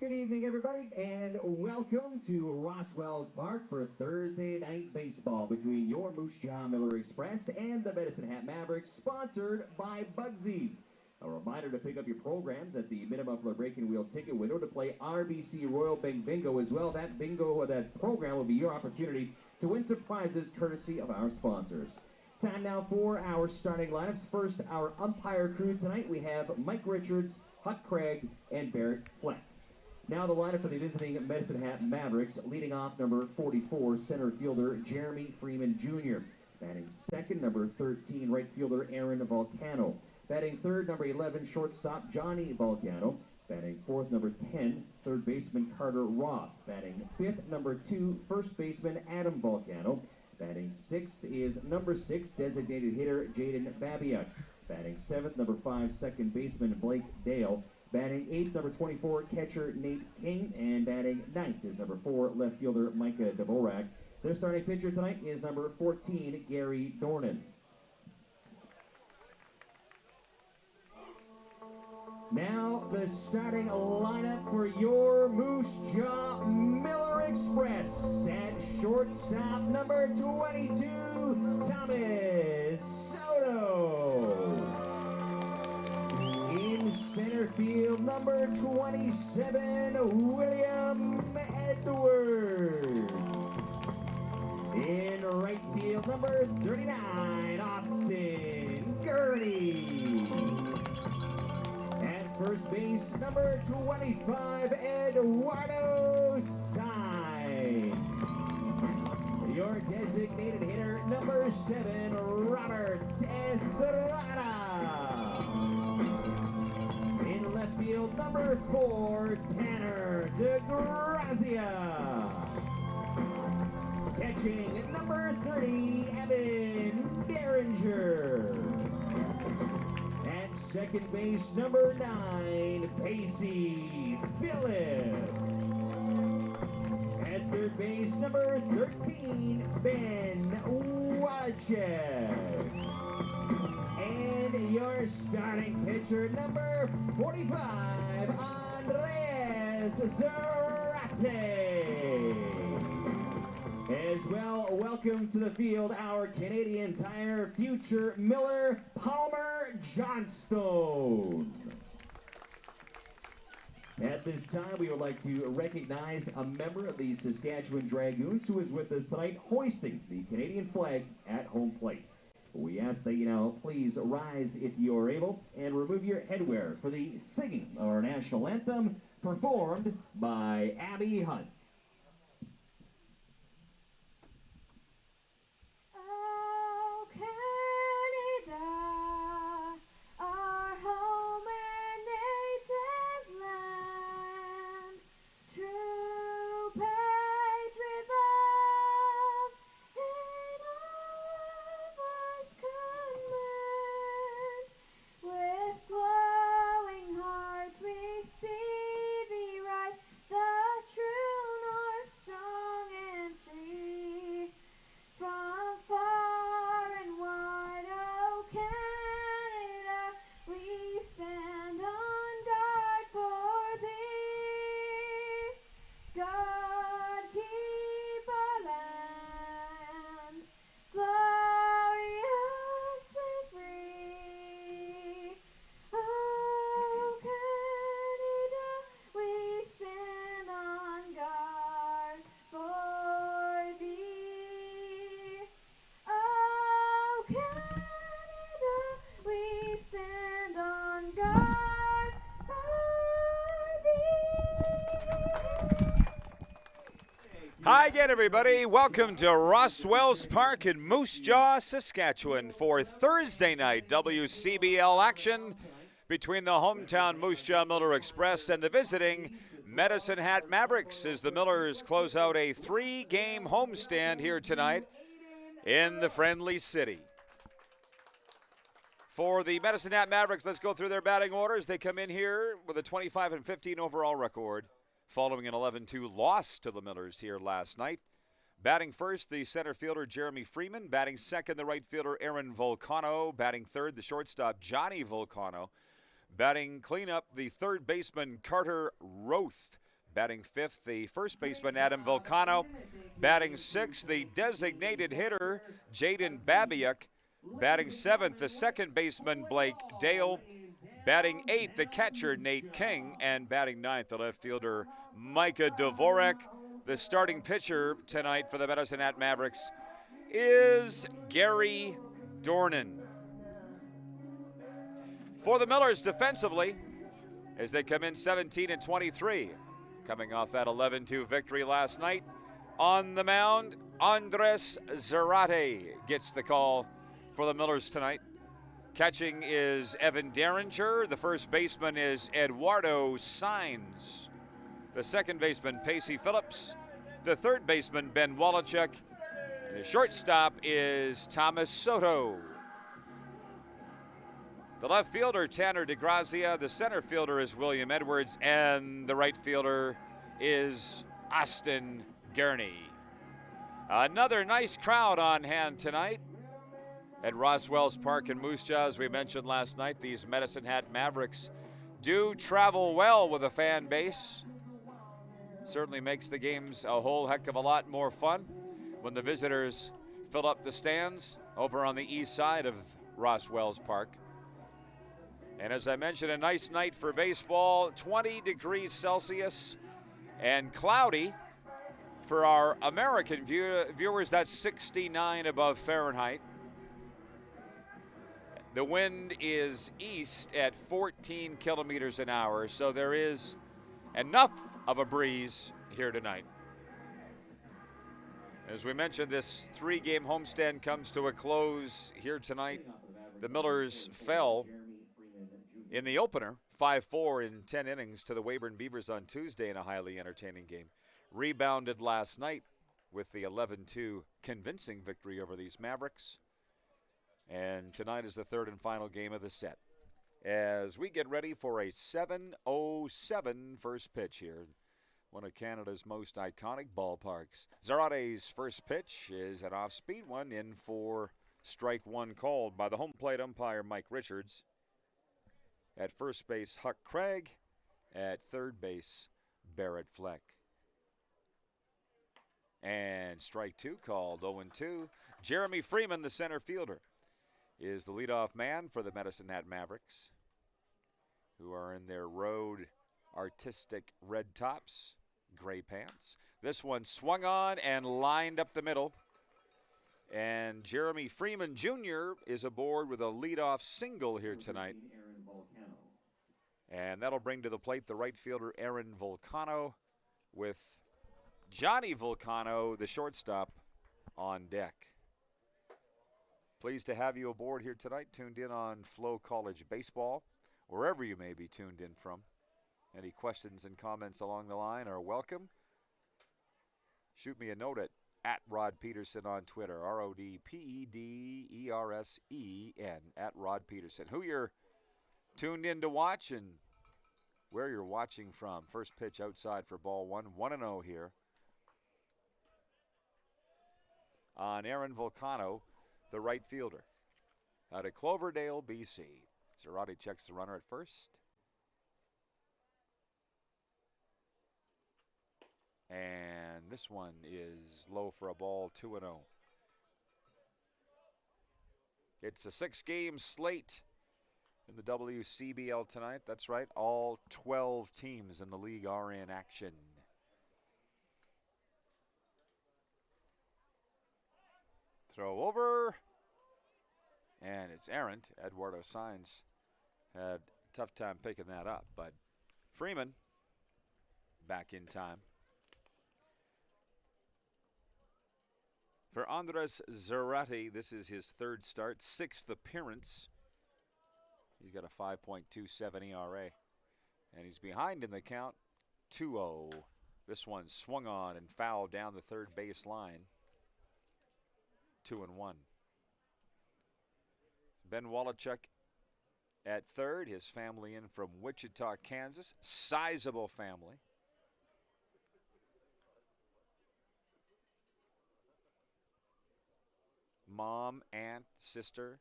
Good evening, everybody, and welcome to Roswell's Park for Thursday night baseball between your Moose Jaw Miller Express and the Medicine Hat Mavericks, sponsored by Bugsies. A reminder to pick up your programs at the Mid-Muffler Breaking Wheel ticket window to play RBC Royal Bank Bingo as well. That program will be your opportunity to win some prizes courtesy of our sponsors. Time now for our starting lineups. First, our umpire crew tonight. We have Mike Richards, Huck Craig, and Barrett Fleck. Now the lineup for the visiting Medicine Hat Mavericks, leading off number 44, center fielder Jeremy Freeman Jr. Batting second, number 13, right fielder Aaron Volcano. Batting third, number 11, shortstop Johnny Volcano. Batting fourth, number 10, third baseman Carter Roth. Batting fifth, number 2, first baseman Adam Volcano. Batting sixth is number 6, designated hitter Jaden Babiak. Batting seventh, number 5, second baseman Blake Dale. Batting eighth, number 24, catcher Nate King. And batting ninth is number 4, left fielder Micah Dvorak. Their starting pitcher tonight is number 14, Gary Dornan. Now the starting lineup for your Moose Jaw Miller Express. At shortstop, number 22, Thomas Soto. In center field, number 27, William Edwards. In right field, number 39, Austin Gurney. At first base, number 25, Eduardo Sainz. Your designated hitter, number 7, Robert Estrada. In left field, number 4, Tanner DeGrazia. Catching, number 30, Evan Derringer. At second base, number 9, Pacey Phillips. At third base, number 13, Ben Wallachek. And your starting pitcher, number 45, Andres Zarate. As well, welcome to the field our Canadian Tire future Miller Palmer Johnstone. At this time, we would like to recognize a member of the Saskatchewan Dragoons who is with us tonight, hoisting the Canadian flag at home plate. We ask that you now please rise if you are able and remove your headwear for the singing of our national anthem, performed by Abby Hunt. Hi again, everybody. Welcome to Roswell's Park in Moose Jaw, Saskatchewan for Thursday night WCBL action between the hometown Moose Jaw Miller Express and the visiting Medicine Hat Mavericks as the Millers close out a 3-game homestand here tonight in the friendly city. For the Medicine Hat Mavericks, let's go through their batting orders. They come in here with a 25-15 overall record, following an 11-2 loss to the Millers here last night. Batting first, the center fielder Jeremy Freeman. Batting second, the right fielder Aaron Volcano. Batting third, the shortstop Johnny Volcano. Batting cleanup, the third baseman Carter Roth. Batting fifth, the first baseman, Adam Volcano. Batting sixth, the designated hitter, Jaden Babiak. Batting seventh, the second baseman, Blake Dale. Batting eighth, the catcher, Nate King. And batting ninth, the left fielder, Micah Dvorak. The starting pitcher tonight for the Medicine Hat Mavericks is Gary Dornan. For the Millers defensively, as they come in 17-23, coming off that 11-2 victory last night. On the mound, Andres Zarate gets the call for the Millers tonight. Catching is Evan Derringer. The first baseman is Eduardo Saenz. The second baseman, Pacey Phillips. The third baseman, Ben Wallachuk. And the shortstop is Thomas Soto. The left fielder, Tanner DeGrazia. The center fielder is William Edwards. And the right fielder is Austin Gurney. Another nice crowd on hand tonight at Roswell's Park in Moose Jaw. As we mentioned last night, these Medicine Hat Mavericks do travel well with a fan base. Certainly makes the games a whole heck of a lot more fun when the visitors fill up the stands over on the east side of Roswell's Park. And as I mentioned, a nice night for baseball, 20 degrees Celsius and cloudy. For our American viewers, that's 69 above Fahrenheit. The wind is east at 14 kilometers an hour, so there is enough of a breeze here tonight. As we mentioned, this three-game homestand comes to a close here tonight. The Millers fell in the opener, 5-4 in 10 innings to the Weyburn Beavers on Tuesday in a highly entertaining game. Rebounded last night with the 11-2 convincing victory over these Mavericks. And tonight is the third and final game of the set, as we get ready for a 7:07 first pitch here, one of Canada's most iconic ballparks. Zarate's first pitch is an off-speed one, in for strike one, called by the home plate umpire Mike Richards. At first base, Huck Craig. At third base, Barrett Fleck. And strike two called, 0-2. Jeremy Freeman, the center fielder, is the leadoff man for the Medicine Hat Mavericks, who are in their road artistic red tops, gray pants. This one swung on and lined up the middle. And Jeremy Freeman Jr. is aboard with a leadoff single here tonight. And that'll bring to the plate the right fielder, Aaron Volcano, with Johnny Volcano, the shortstop, on deck. Pleased to have you aboard here tonight, tuned in on FloCollege Baseball, wherever you may be tuned in from. Any questions and comments along the line are welcome. Shoot me a note at Rod Peterson on Twitter, RODPEDERSEN, at Rod Peterson. Who you're tuned in to watch and where you're watching from. First pitch outside for ball one, 1-0 here on Aaron Volcano, the right fielder, out of Cloverdale, BC. Zarate checks the runner at first. And this one is low for a ball, 2-0. It's a 6-game slate in the WCBL tonight. That's right, all 12 teams in the league are in action. Throw over, and it's errant. Eduardo Saenz had a tough time picking that up, but Freeman back in time. For Andres Zarate, this is his third start, sixth appearance. He's got a 5.27 ERA, and he's behind in the count, 2-0. This one swung on and fouled down the third base line. 2-1. Ben Wallachuk at third, his family in from Wichita, Kansas. Sizable family. Mom, aunt, sister.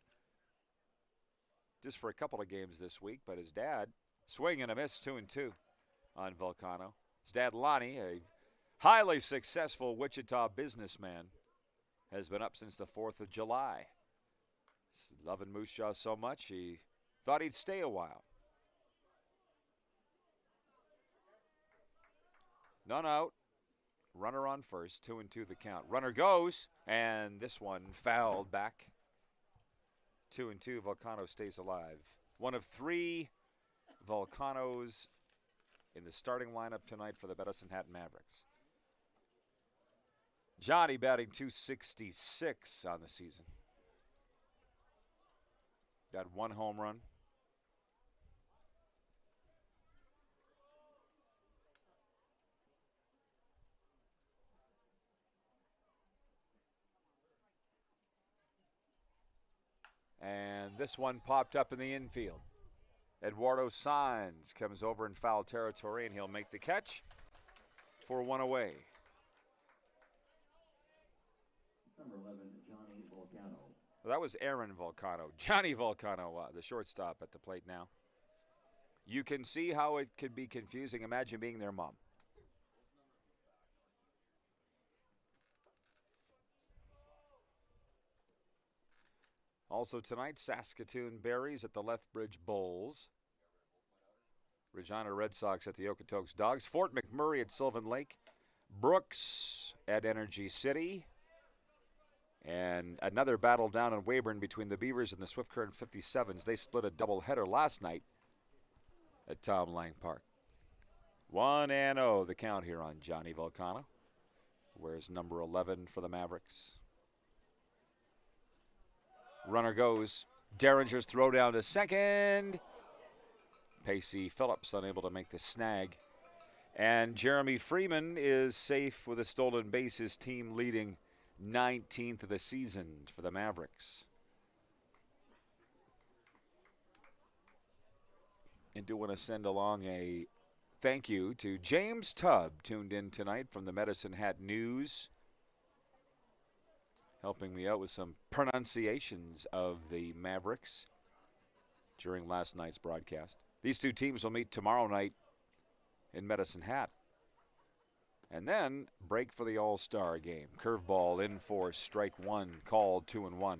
Just for a couple of games this week, but his dad, swing and a miss, 2-2 on Volcano. Stadlani, a highly successful Wichita businessman, has been up since the 4th of July. He's loving Moose Jaw so much, he thought he'd stay a while. None out. Runner on first, 2-2 the count. Runner goes, and this one fouled back. 2-2, Volcano stays alive. One of 3 Volcanos in the starting lineup tonight for the Medicine Hat Mavericks. Johnny batting .266 on the season. Got 1 home run. And this one popped up in the infield. Eduardo Saenz comes over in foul territory, and he'll make the catch for 1 away. Number 11, Johnny Volcano. Well, that was Aaron Volcano. Johnny Volcano, the shortstop at the plate now. You can see how it could be confusing. Imagine being their mom. Also tonight, Saskatoon Berries at the Lethbridge Bulls. Regina Red Sox at the Okotoks Dogs. Fort McMurray at Sylvan Lake. Brooks at Energy City. And another battle down in Weyburn between the Beavers and the Swift Current 57s. They split a doubleheader last night at Tom Lang Park. 1-0 the count here on Johnny Volcano. Wears number 11 for the Mavericks. Runner goes. Derringer's throw down to second. Pacey Phillips unable to make the snag. And Jeremy Freeman is safe with a stolen base, his team leading 19th of the season for the Mavericks. And do want to send along a thank you to James Tubb, tuned in tonight from the Medicine Hat News, helping me out with some pronunciations of the Mavericks during last night's broadcast. These 2 teams will meet tomorrow night in Medicine Hat. And then break for the All-Star game. Curveball in for strike 1, called 2-1.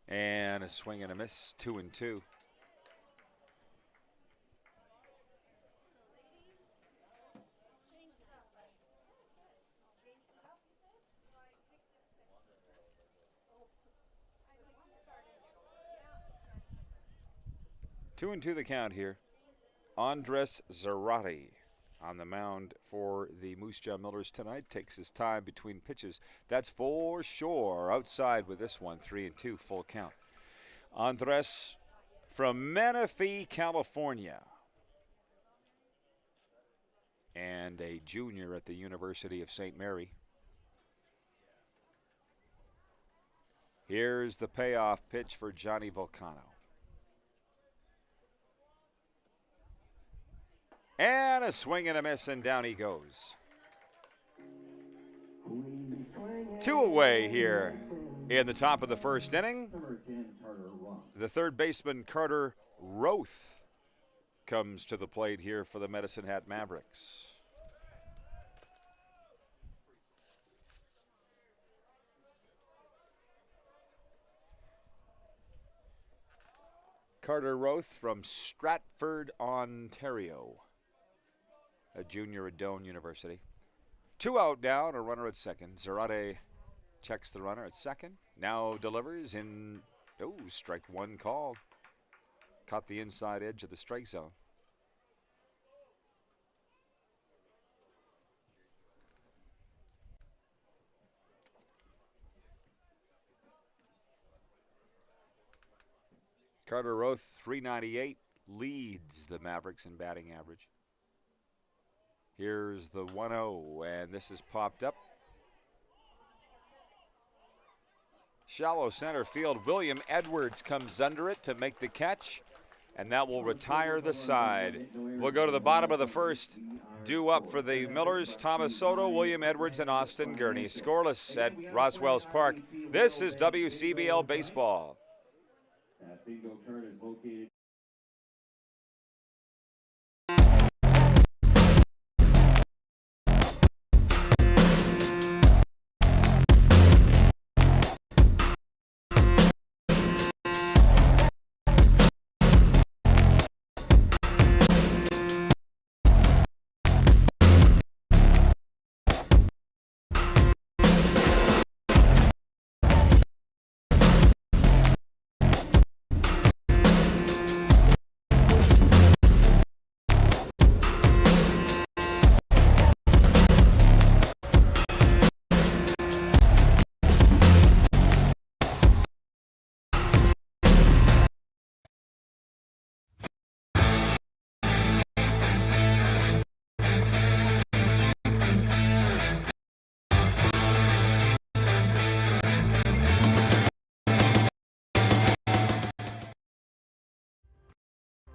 And a swing and a miss, 2-2. Two and two the count here. Andres Zarate on the mound for the Moose Jaw Millers tonight. Takes his time between pitches. That's for sure. Outside with this one, 3-2, full count. Andres from Menifee, California, and a junior at the University of St. Mary. Here's the payoff pitch for Johnny Volcano. And a swing and a miss, and down he goes. 2 away here in the top of the first inning. The third baseman, Carter Roth, comes to the plate here for the Medicine Hat Mavericks. Carter Roth from Stratford, Ontario, a junior at Doane University. 2 out now, and a runner at second. Zarate checks the runner at second. Now delivers in, strike 1 called. Caught the inside edge of the strike zone. Carter Roth, 398, leads the Mavericks in batting average. Here's the 1-0, and this is popped up. Shallow center field. William Edwards comes under it to make the catch and that will retire the side. We'll go to the bottom of the first. Due up for the Millers, Thomas Soto, William Edwards, and Austin Gurney. Scoreless at Roswells Park. This is WCBL Baseball. That bingo turn is located.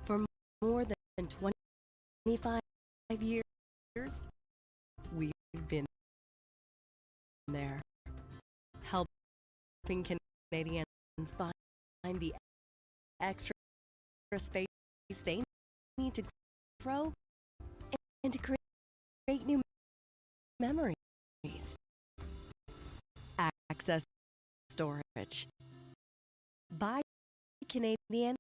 For more than 25 years, we've been there, helping Canadians find the extra space they need to grow and to create new memories. Access storage. Buy Canadian.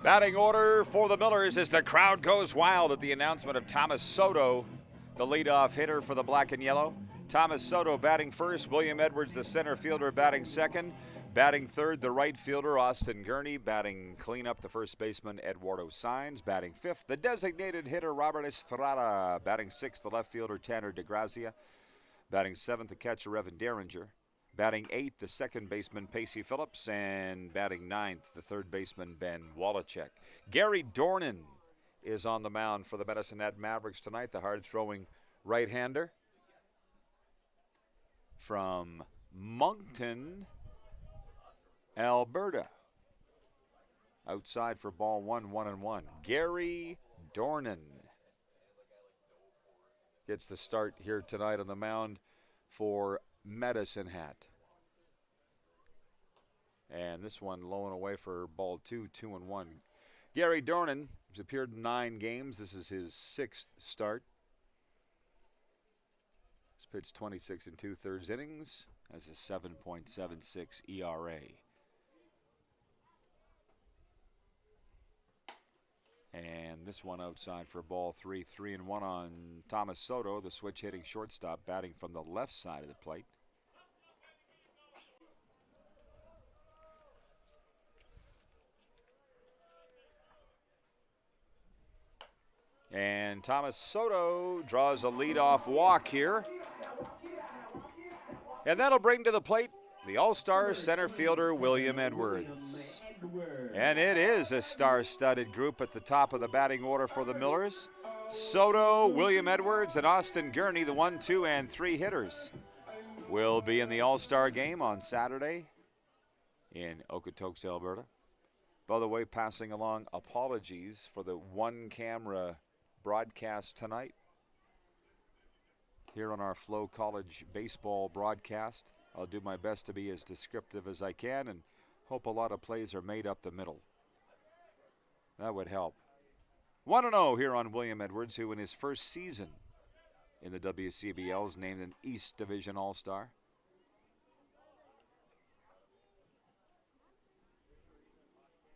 Batting order for the Millers as the crowd goes wild at the announcement of Thomas Soto, the leadoff hitter for the black and yellow. Thomas Soto batting first, William Edwards, the center fielder, batting second. Batting third, the right fielder, Austin Gurney. Batting cleanup, the first baseman, Eduardo Saenz. Batting fifth, the designated hitter, Robert Estrada. Batting sixth, the left fielder, Tanner DeGrazia. Batting seventh, the catcher, Evan Derringer. Batting eighth, the second baseman, Pacey Phillips. And batting ninth, the third baseman, Ben Wallachek. Gary Dornan is on the mound for the Medicine Hat Mavericks tonight, the hard-throwing right-hander from Moncton, Alberta. Outside for ball one, 1-1. Gary Dornan gets the start here tonight on the mound for Medicine Hat. And this one low and away for ball two, 2-1. Gary Dornan has appeared in 9 games. This is his 6th start. He's pitched 26 2/3 innings, has a 7.76 ERA. And this one outside for ball 3, 3-1 on Thomas Soto, the switch hitting shortstop, batting from the left side of the plate. And Thomas Soto draws a leadoff walk here. And that'll bring to the plate the All-Star center fielder, William Edwards. And it is a star-studded group at the top of the batting order for the Millers. Soto, William Edwards, and Austin Gurney, the 1, 2, and 3 hitters, will be in the All-Star game on Saturday in Okotoks, Alberta. By the way, passing along apologies for the one-camera broadcast tonight here on our FloCollege baseball broadcast. I'll do my best to be as descriptive as I can and hope a lot of plays are made up the middle. That would help. 1-0 here on William Edwards, who in his first season in the WCBL is named an East Division All-Star.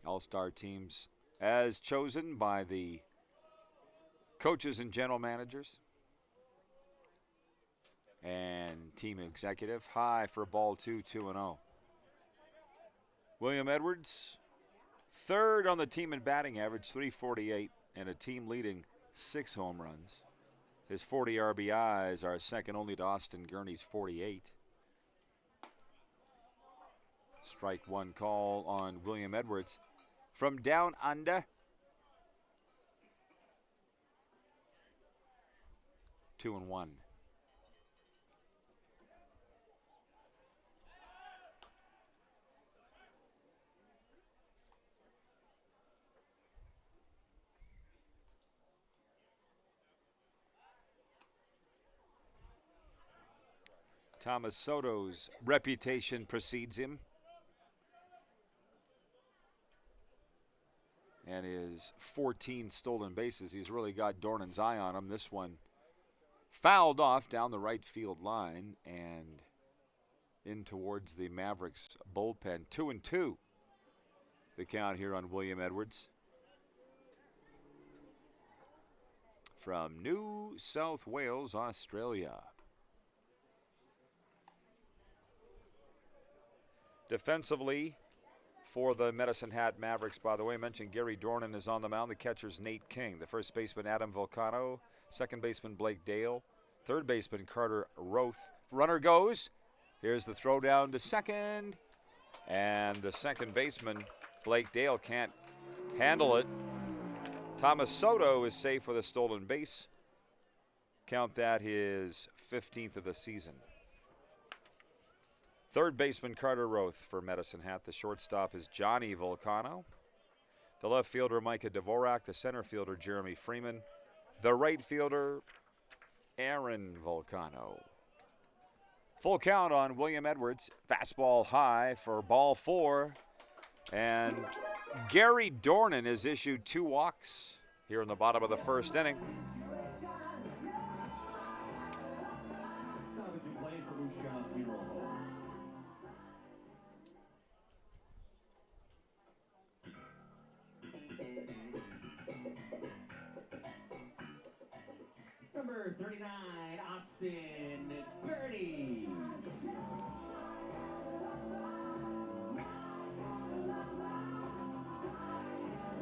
All-Star teams as chosen by the coaches and general managers and team executive. High for ball 2, 2-0. William Edwards, third on the team in batting average, 348, and a team leading 6 home runs. His 40 RBIs are second only to Austin Gurney's 48. Strike one call on William Edwards. From down under, 2-1. Thomas Soto's reputation precedes him. And his 14 stolen bases, he's really got Dornan's eye on him. This one fouled off down the right field line and in towards the Mavericks bullpen. 2-2 the count here on William Edwards. From New South Wales, Australia. Defensively for the Medicine Hat Mavericks, by the way, I mentioned Gary Dornan is on the mound. The catcher's Nate King. The first baseman, Adam Volcano. Second baseman, Blake Dale. Third baseman, Carter Roth. Runner goes. Here's the throw down to second. And the second baseman, Blake Dale, can't handle it. Thomas Soto is safe with a stolen base. Count that his 15th of the season. Third baseman Carter Roth for Medicine Hat. The shortstop is Johnny Volcano. The left fielder Micah Dvorak. The center fielder Jeremy Freeman. The right fielder Aaron Volcano. Full count on William Edwards. Fastball high for ball 4. And Gary Dornan has issued 2 walks here in the bottom of the first inning. Number 39, Austin Gurney.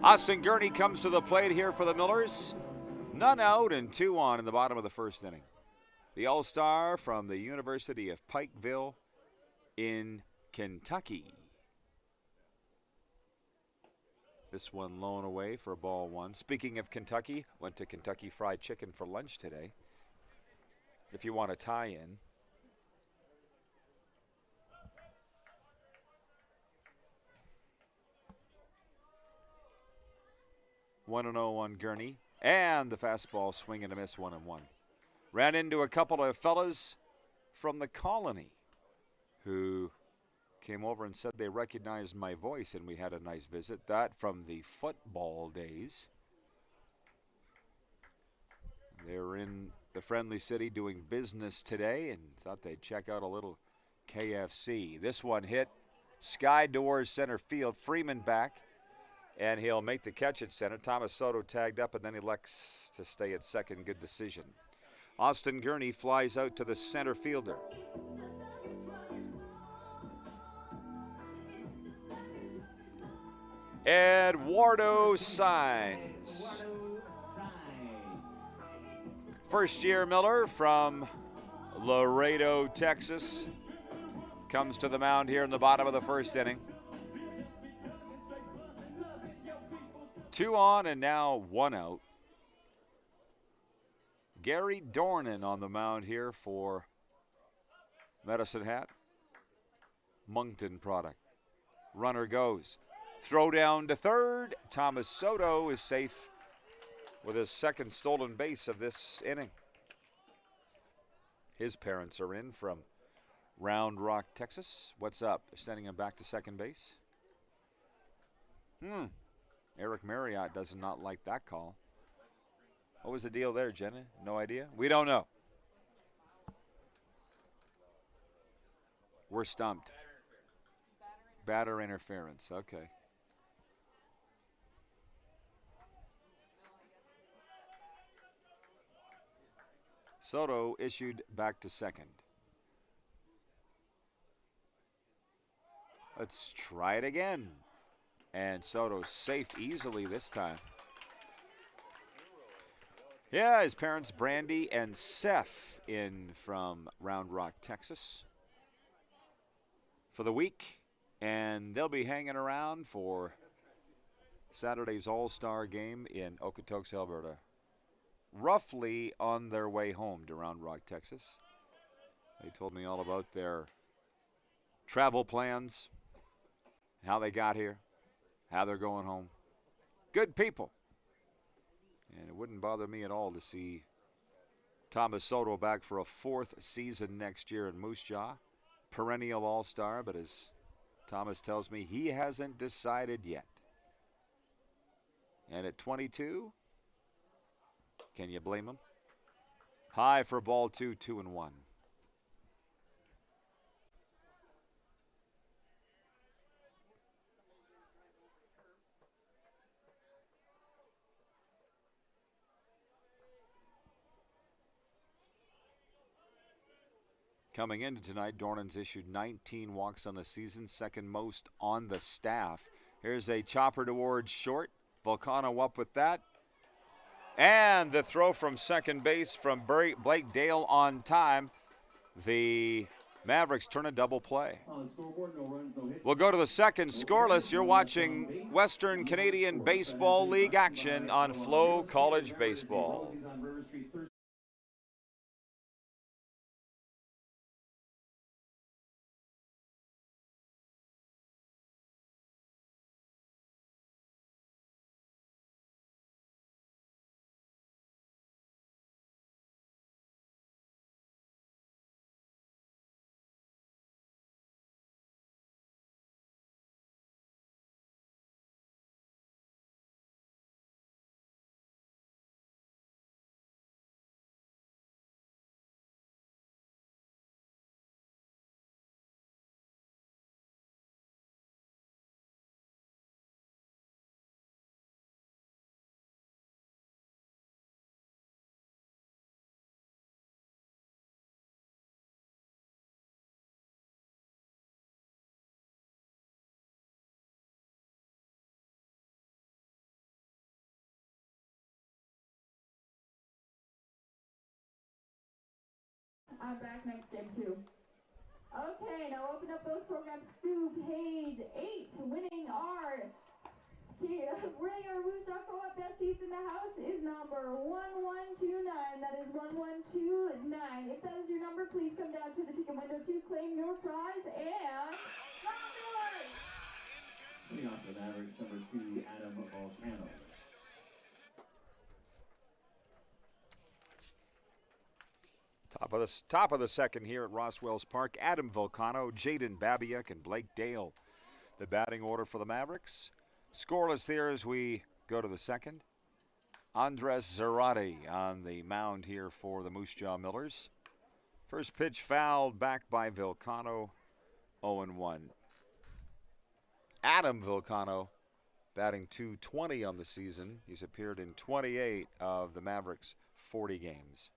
Austin Gurney comes to the plate here for the Millers. None out and 2 on in the bottom of the first inning. The All-Star from the University of Pikeville in Kentucky. This one low away for ball 1. Speaking of Kentucky, went to Kentucky Fried Chicken for lunch today. If you want a tie-in. One and 0 on Gurney. And the fastball swing and a miss, 1-1. Ran into a couple of fellas from the colony who came over and said they recognized my voice, and we had a nice visit. That from the football days. They were in the friendly city doing business today and thought they'd check out a little KFC. This one hit sky doors center field. Freeman back, and he'll make the catch at center. Thomas Soto tagged up, and then he elects to stay at second. Good decision. Austin Gurney flies out to the center fielder. Eduardo Sainz. First-year Miller from Laredo, Texas, comes to the mound here in the bottom of the first inning. 2 on and now 1 out. Gary Dornan on the mound here for Medicine Hat. Moncton product. Runner goes. Throw down to third. Thomas Soto is safe with his second stolen base of this inning. His parents are in from Round Rock, Texas. What's up? Sending him back to second base. Eric Marriott does not like that call. What was the deal there, Jenna? No idea? We don't know. We're stumped. Batter interference. Okay. Soto issued back to second. Let's try it again. And Soto's safe easily this time. Yeah, his parents, Brandy and Seth, in from Round Rock, Texas for the week. And they'll be hanging around for Saturday's All-Star game in Okotoks, Alberta. Roughly on their way home to Round Rock, Texas. They told me all about their travel plans, how they got here, how they're going home. Good people. And it wouldn't bother me at all to see Thomas Soto back for a 4th season next year in Moose Jaw. Perennial All-Star, but as Thomas tells me, he hasn't decided yet. And at 22, can you blame him? High for ball 2, 2-1. Coming into tonight, Dornan's issued 19 walks on the season, second most on the staff. Here's a chopper towards short. Volcano up with that. And the throw from second base from Blake Dale on time. The Mavericks turn a double play. We'll go to the second, scoreless. You're watching Western Canadian Baseball League action on FloCollege Baseball. I'm back next game too. Okay, now open up those programs to page 8. Winning our Moose Jaw Co-op best seats in the house is number 1129. That is 1129. If that is your number, please come down to the ticket window to claim your prize and Coming off the Mavericks, number 2, Adam Volcano. Top of the second here at Roswell's Park. Adam Volcano, Jaden Babiak, and Blake Dale. The batting order for the Mavericks. Scoreless here as we go to the second. Andres Zarate on the mound here for the Moose Jaw Millers. First pitch fouled back by Volcano, 0-1. Adam Volcano batting .220 on the season. He's appeared in 28 of the Mavericks' 40 games.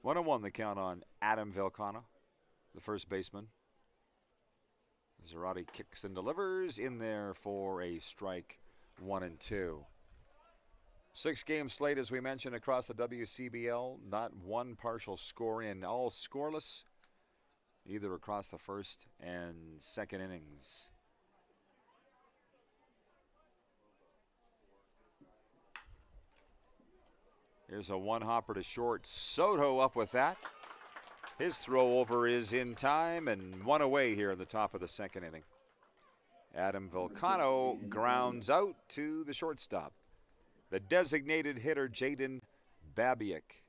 One and one the count on Adam Volcano, the first baseman. Zarate kicks and delivers in there for a strike, 1-2. 6-game slate, as we mentioned, across the WCBL. Not one partial score in, all scoreless, either across the first and second innings. Here's a one-hopper to short. Soto up with that. His throw over is in time and one away here in the top of the second inning. Adam Volcano grounds out to the shortstop. The designated hitter, Jaden Babiak,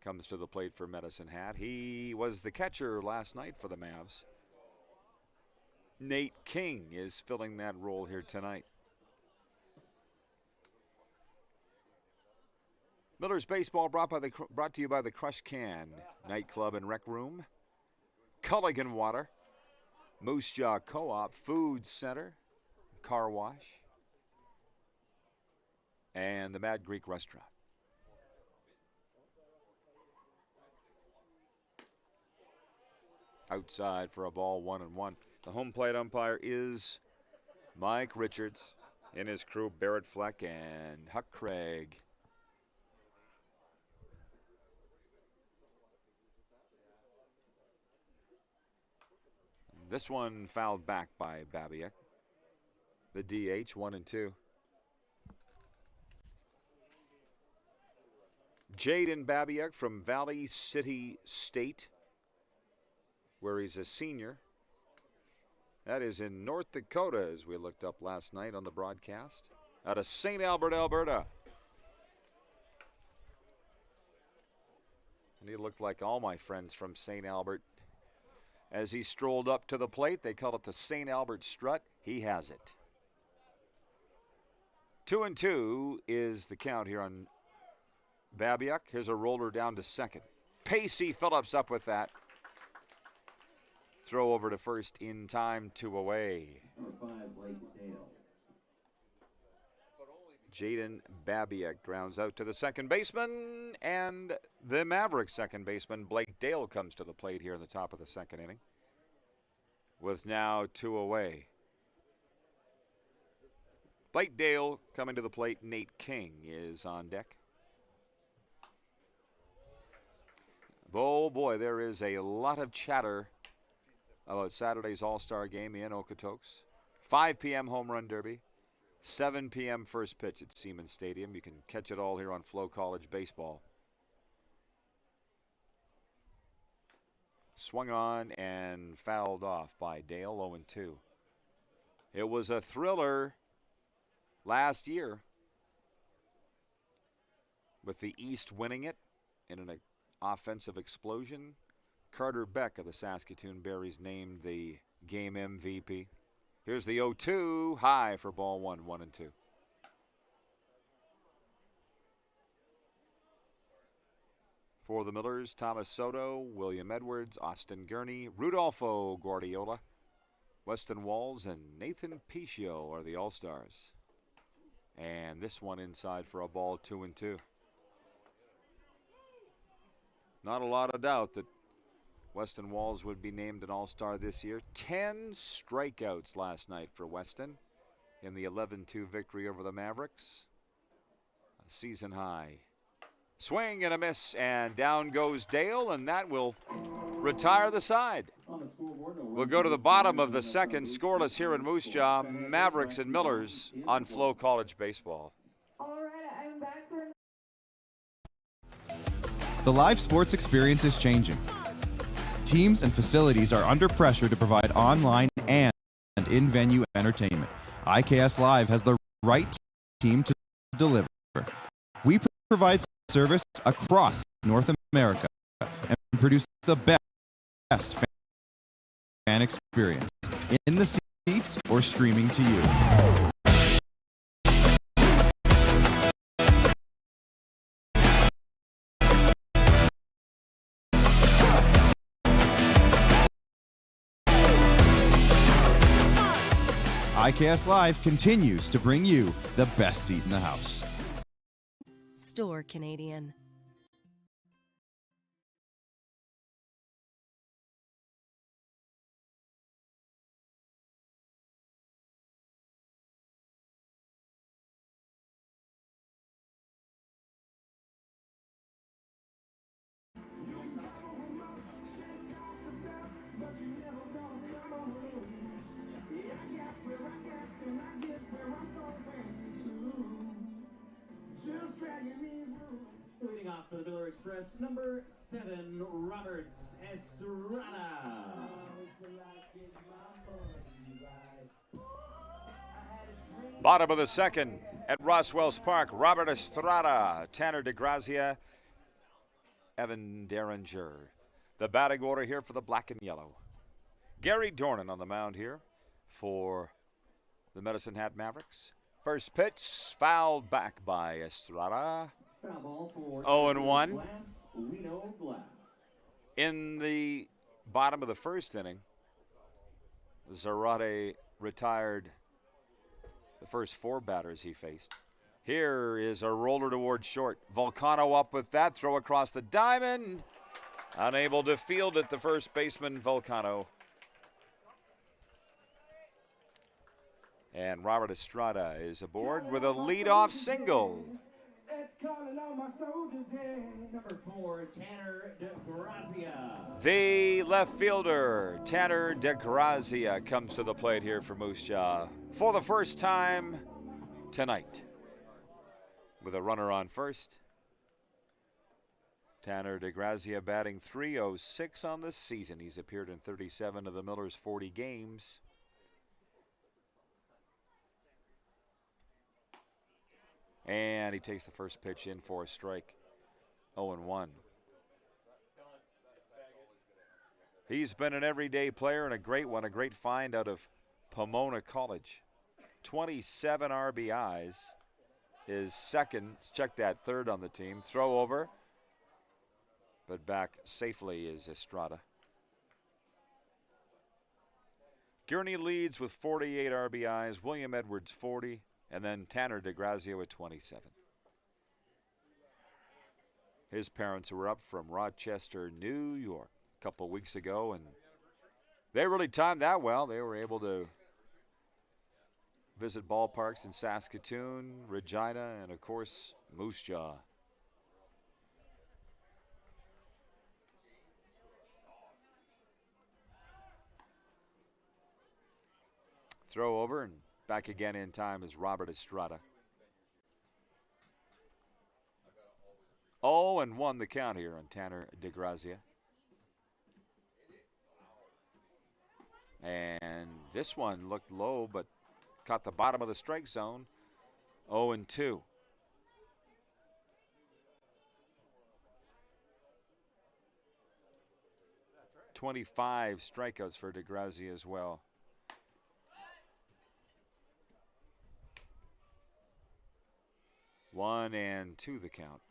comes to the plate for Medicine Hat. He was the catcher last night for the Mavs. Nate King is filling that role here tonight. Miller's Baseball brought to you by the Crush Can Nightclub and Rec Room, Culligan Water, Moose Jaw Co-op, Food Center, Car Wash, and the Mad Greek Restaurant. Outside for a ball, 1-1. The home plate umpire is Mike Richards. In his crew, Barrett Fleck and Huck Craig. This one fouled back by Babiak. The DH, 1-2. Jaden Babiak from Valley City State where he's a senior. That is in North Dakota, as we looked up last night on the broadcast, out of St. Albert, Alberta. And he looked like all my friends from St. Albert. As he strolled up to the plate, they call it the St. Albert strut. He has it. 2-2 is the count here on Babiak. Here's a roller down to second. Pacey Phillips up with that. Throw over to first in time, 2 away. Number 5, Blake Dale. Jaden Babiak grounds out to the second baseman, and the Mavericks second baseman, Blake Dale, comes to the plate here in the top of the second inning, with now 2 away. Blake Dale coming to the plate. Nate King is on deck. Oh boy, there is a lot of chatter about Saturday's All-Star game in Okotoks. 5 p.m. home run derby. 7 p.m. first pitch at Siemens Stadium. You can catch it all here on FloCollege Baseball. Swung on and fouled off by Dale, 0-2. It was a thriller last year with the East winning it in an offensive explosion. Carter Beck of the Saskatoon Berries named the game MVP. Here's the 0-2, high for ball 1, 1-2. For the Millers, Thomas Soto, William Edwards, Austin Gurney, Rudolfo Guardiola, Weston Walls, and Nathan Pichio are the All-Stars. And this one inside for a ball, 2-2. Not a lot of doubt that Weston Walls would be named an All-Star this year. 10 strikeouts last night for Weston in the 11-2 victory over the Mavericks. A season high. Swing and a miss, and down goes Dale, and that will retire the side. We'll go to the bottom of the second, scoreless here in Moose Jaw. Mavericks and Millers on FloCollege Baseball. All right, I'm back for... The live sports experience is changing. Teams and facilities are under pressure to provide online and in-venue entertainment. IKS Live has the right team to deliver. We provide service across North America and produce the best fan experience in the seats or streaming to you. IKS Live continues to bring you the best seat in the house. Store Canadian. Leading off for the Miller Express, number 7, Roberts Estrada. Bottom of the second at Roswell's Park. Robert Estrada, Tanner DeGrazia, Evan Derringer. The batting order here for the black and yellow. Gary Dornan on the mound here for the Medicine Hat Mavericks. First pitch fouled back by Estrada. 0-1. In the bottom of the first inning, Zarate retired the first 4 batters he faced. Here is a roller towards short. Volcano up with that. Throw across the diamond. Unable to field it, the first baseman, Volcano. And Robert Estrada is aboard with a leadoff single. Number 4, Tanner DeGrazia. The left fielder, Tanner DeGrazia, comes to the plate here for Moose Jaw for the first time tonight. With a runner on first. Tanner DeGrazia batting .306 on the season. He's appeared in 37 of the Millers' 40 games. And he takes the first pitch in for a strike. 0-1. He's been an everyday player and a great one, a great find out of Pomona College. 27 RBIs. His second, check that, third on the team. Throw over, but back safely is Estrada. Gurney leads with 48 RBIs, William Edwards 40, and then Tanner DeGrazia with 27. His parents were up from Rochester, New York a couple weeks ago, and they really timed that well. They were able to visit ballparks in Saskatoon, Regina, and of course, Moose Jaw. Throw over and back again in time is Robert Estrada. 0-1 the count here on Tanner DeGrazia. And this one looked low, but caught the bottom of the strike zone. 0-2. .25 strikeouts for DeGrazia as well. 1-2 the count.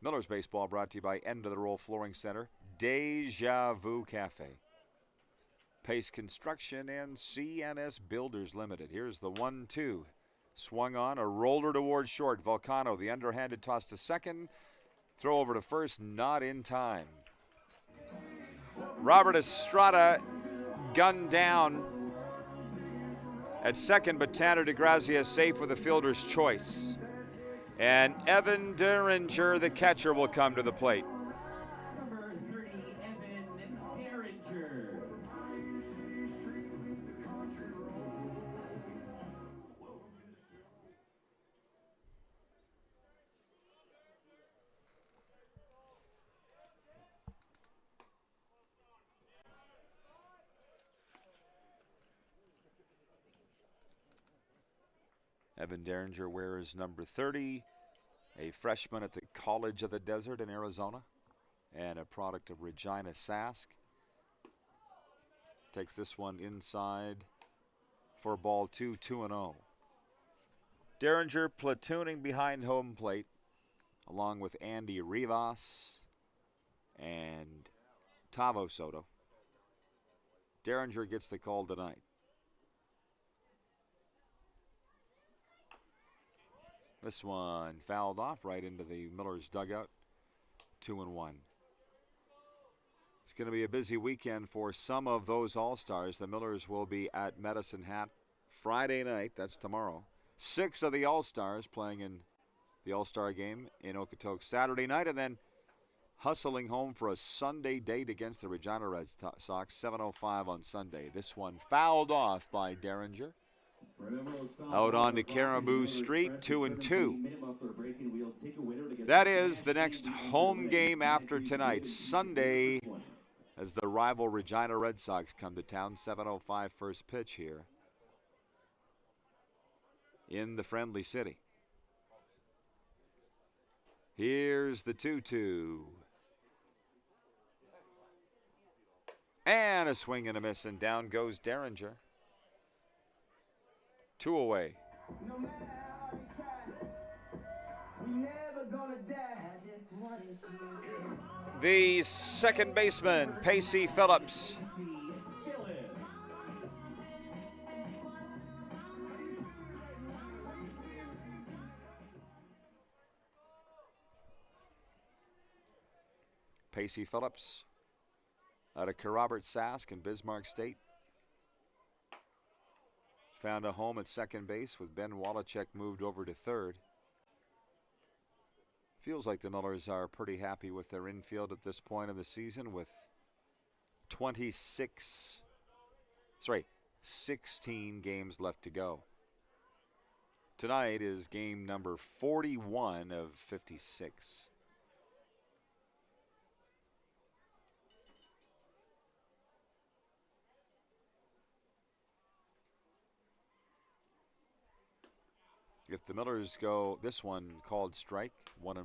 Millers baseball brought to you by End of the Roll Flooring Center, Deja Vu Cafe, Pace Construction, and CNS Builders Limited. Here's the 1-2. Swung on, a roller towards short. Volcano, the underhanded toss to second. Throw over to first, not in time. Robert Estrada gunned down at second, but Tanner DeGrazia safe with a fielder's choice. And Evan Derringer, the catcher, will come to the plate. Number 30, Evan Derringer. Evan Derringer wears number 30, a freshman at the College of the Desert in Arizona, and a product of Regina Sask. Takes this one inside for ball 2, 2-0. Derringer platooning behind home plate, along with Andy Rivas and Tavo Soto. Derringer gets the call tonight. This one fouled off right into the Millers dugout. 2-1. It's going to be a busy weekend for some of those All-Stars. The Millers will be at Medicine Hat Friday night. That's tomorrow. 6 of the All-Stars playing in the All-Star game in Okotoks Saturday night, and then hustling home for a Sunday date against the Regina Red Sox, 7:05 on Sunday. This one fouled off by Derringer. Out onto Caribou Street, 2-2. That is the next home game after tonight, Sunday, as the rival Regina Red Sox come to town. 7:05 first pitch here in the friendly city. Here's the 2-2. And a swing and a miss, and down goes Derringer. 2 away. No matter how you try, we never gonna die. I just wanted you. The second baseman, Pacey Phillips. Pacey Phillips out of Robert Sask in Bismarck State. Found a home at second base with Ben Wallachek moved over to third. Feels like the Millers are pretty happy with their infield at this point of the season with 16 games left to go. tonight is game number 41 of 56. If the Millers go, this one called strike, 1-1.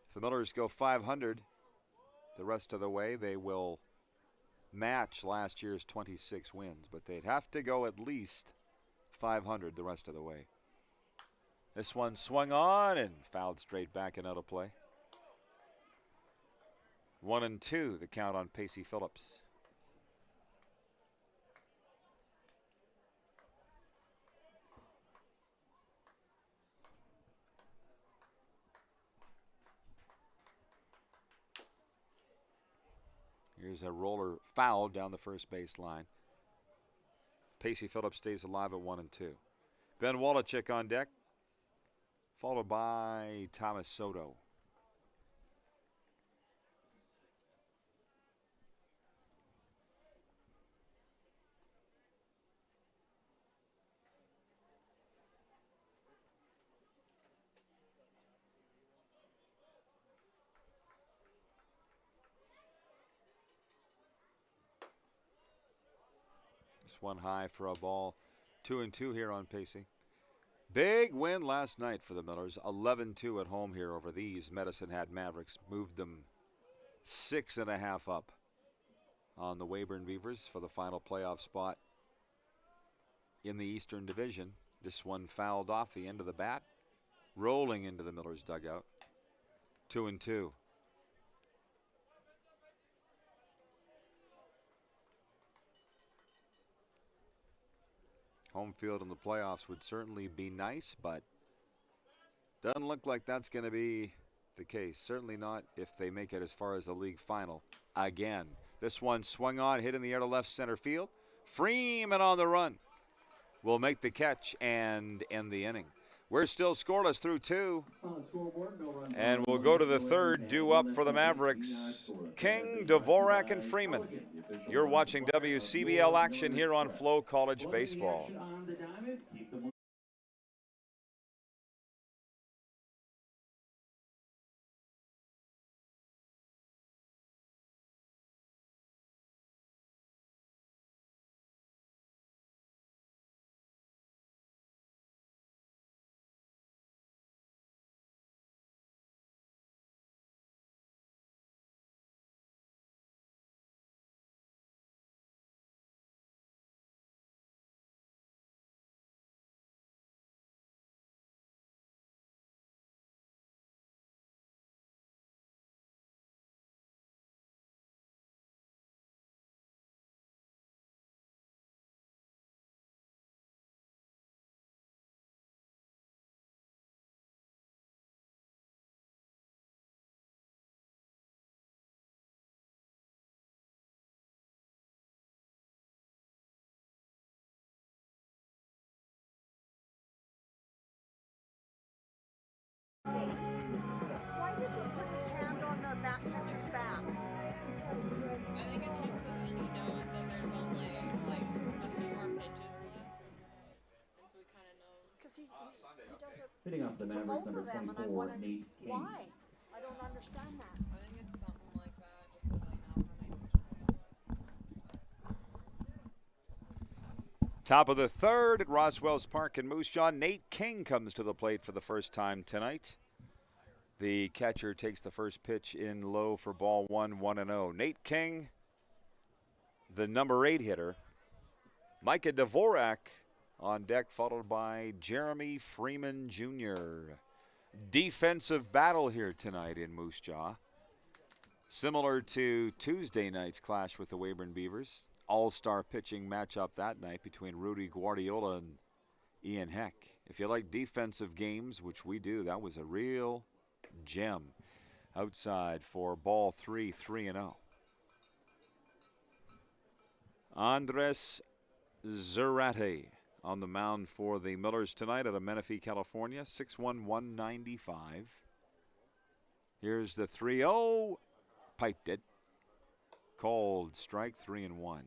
If the Millers go 500 the rest of the way, they will match last year's 26 wins, but they'd have to go at least 500 the rest of the way. This one swung on and fouled straight back and out of play. 1-2, the count on Pacey Phillips. Here's a roller foul down the first base line. Pacey Phillips stays alive at 1-2. Ben Wolochek on deck, followed by Thomas Soto. This one high for a ball. 2-2 here on Pacey. Big win last night for the Millers. 11-2 at home here over these Medicine Hat Mavericks. Moved them 6.5 up on the Weyburn Beavers for the final playoff spot in the Eastern Division. This one fouled off the end of the bat, rolling into the Millers dugout. 2-2. Home field in the playoffs would certainly be nice, but doesn't look like that's going to be the case. Certainly not if they make it as far as the league final again. This one swung on, hit in the air to left center field. Freeman on the run will make the catch and end the inning. We're still scoreless through 2. And we'll go to the third, due up for the Mavericks. King, Dvorak, and Freeman. You're watching WCBL action here on FloCollege Baseball. Why does he put his hand on the back catcher's back? I think it's just so that he knows that there's only like a few more pitches left, and so we kind of know. Because he does it Hitting off the to Mavericks, both number of them, and I 24, wondered Nate King. why. I don't understand that. I think it's something like that, just so they know how many pitches they have left. Top of the third at Roswell's Park in Moose Jaw. Nate King comes to the plate for the first time tonight. The catcher takes the first pitch in low for ball 1, 1-0. Nate King, the number 8 hitter. Micah Dvorak on deck, followed by Jeremy Freeman Jr. Defensive battle here tonight in Moose Jaw. Similar to Tuesday night's clash with the Weyburn Beavers. All-star pitching matchup that night between Rudy Guardiola and Ian Heck. If you like defensive games, which we do, that was a real gem. Outside for ball 3, 3-0. Andres Zarate on the mound for the Millers tonight out of Menifee, California. 6'1", 195. Here's the 3-0. Piped it. Called strike, 3-1.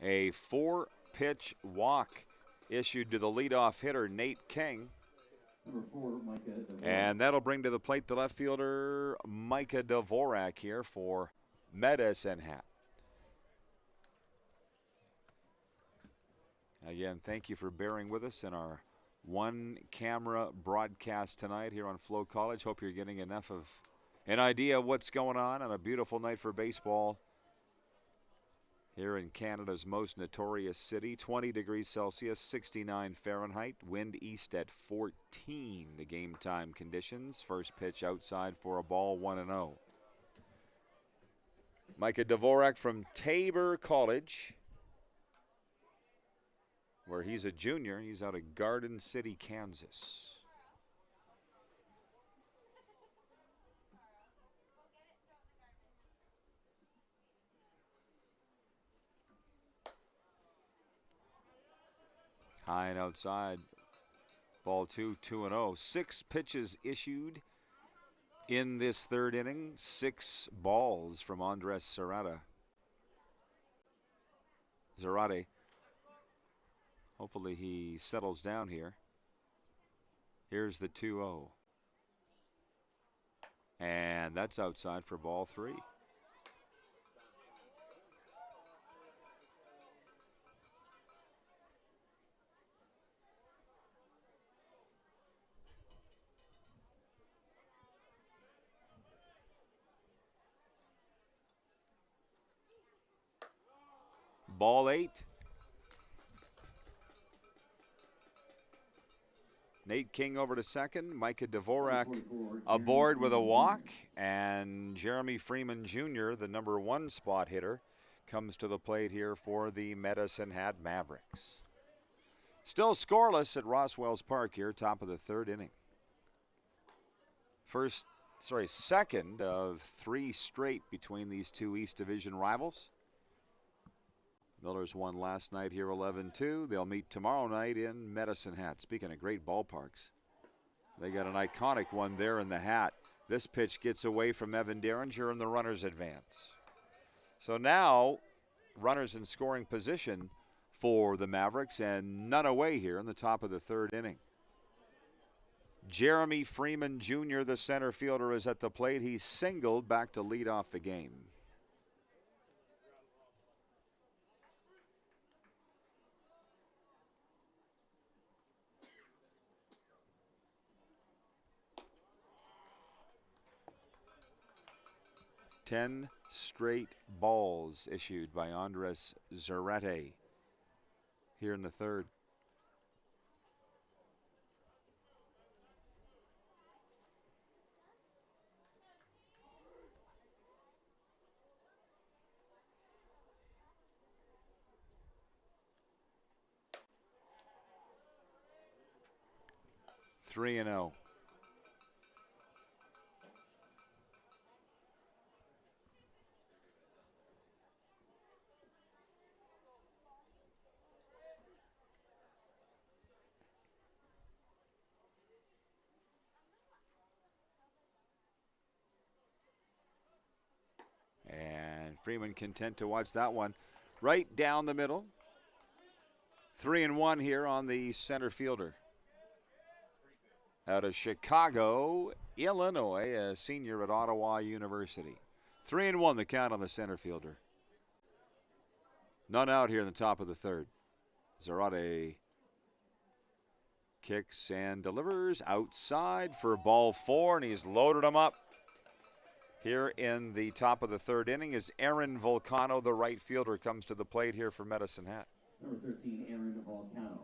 A 4-pitch walk issued to the leadoff hitter, Nate King. Number 4, Micah Dvorak. And that'll bring to the plate the left fielder, Micah Dvorak, here for Medicine Hat. Again, thank you for bearing with us in our one-camera broadcast tonight here on FloCollege. Hope you're getting enough of an idea of what's going on a beautiful night for baseball here in Canada's most notorious city. 20 degrees Celsius, 69 Fahrenheit, wind east at 14, the game time conditions. First pitch outside for a ball, 1-0. Micah Dvorak from Tabor College, where he's a junior. He's out of Garden City, Kansas. High and outside. Ball 2, 2-0. 6 pitches issued in this third inning. 6 balls from Andres Zarate. Hopefully he settles down here. Here's the 2-0. And that's outside for ball 3. Ball 8. Nate King over to second. Micah Dvorak aboard with a walk. And Jeremy Freeman Jr., the number 1 spot hitter, comes to the plate here for the Medicine Hat Mavericks. Still scoreless at Roswell's Park here, top of the third inning. Second of 3 straight between these two East Division rivals. Millers won last night here 11-2. They'll meet tomorrow night in Medicine Hat. Speaking of great ballparks, they got an iconic one there in the Hat. This pitch gets away from Evan Derringer and the runners advance. So now runners in scoring position for the Mavericks and none away here in the top of the third inning. Jeremy Freeman Jr., the center fielder, is at the plate. He's singled back to lead off the game. Ten straight balls issued by Andres Zarate here in the third. Three and 0. And Freeman content to watch that one right down the middle. 3-1 here on the center fielder. Out of Chicago, Illinois, a senior at Ottawa University. 3-1 the count on the center fielder. None out here in the top of the third. Zarate kicks and delivers outside for ball 4, and he's loaded him up. Here in the top of the third inning is Aaron Volcano, the right fielder, comes to the plate here for Medicine Hat. Number 13, Aaron Volcano.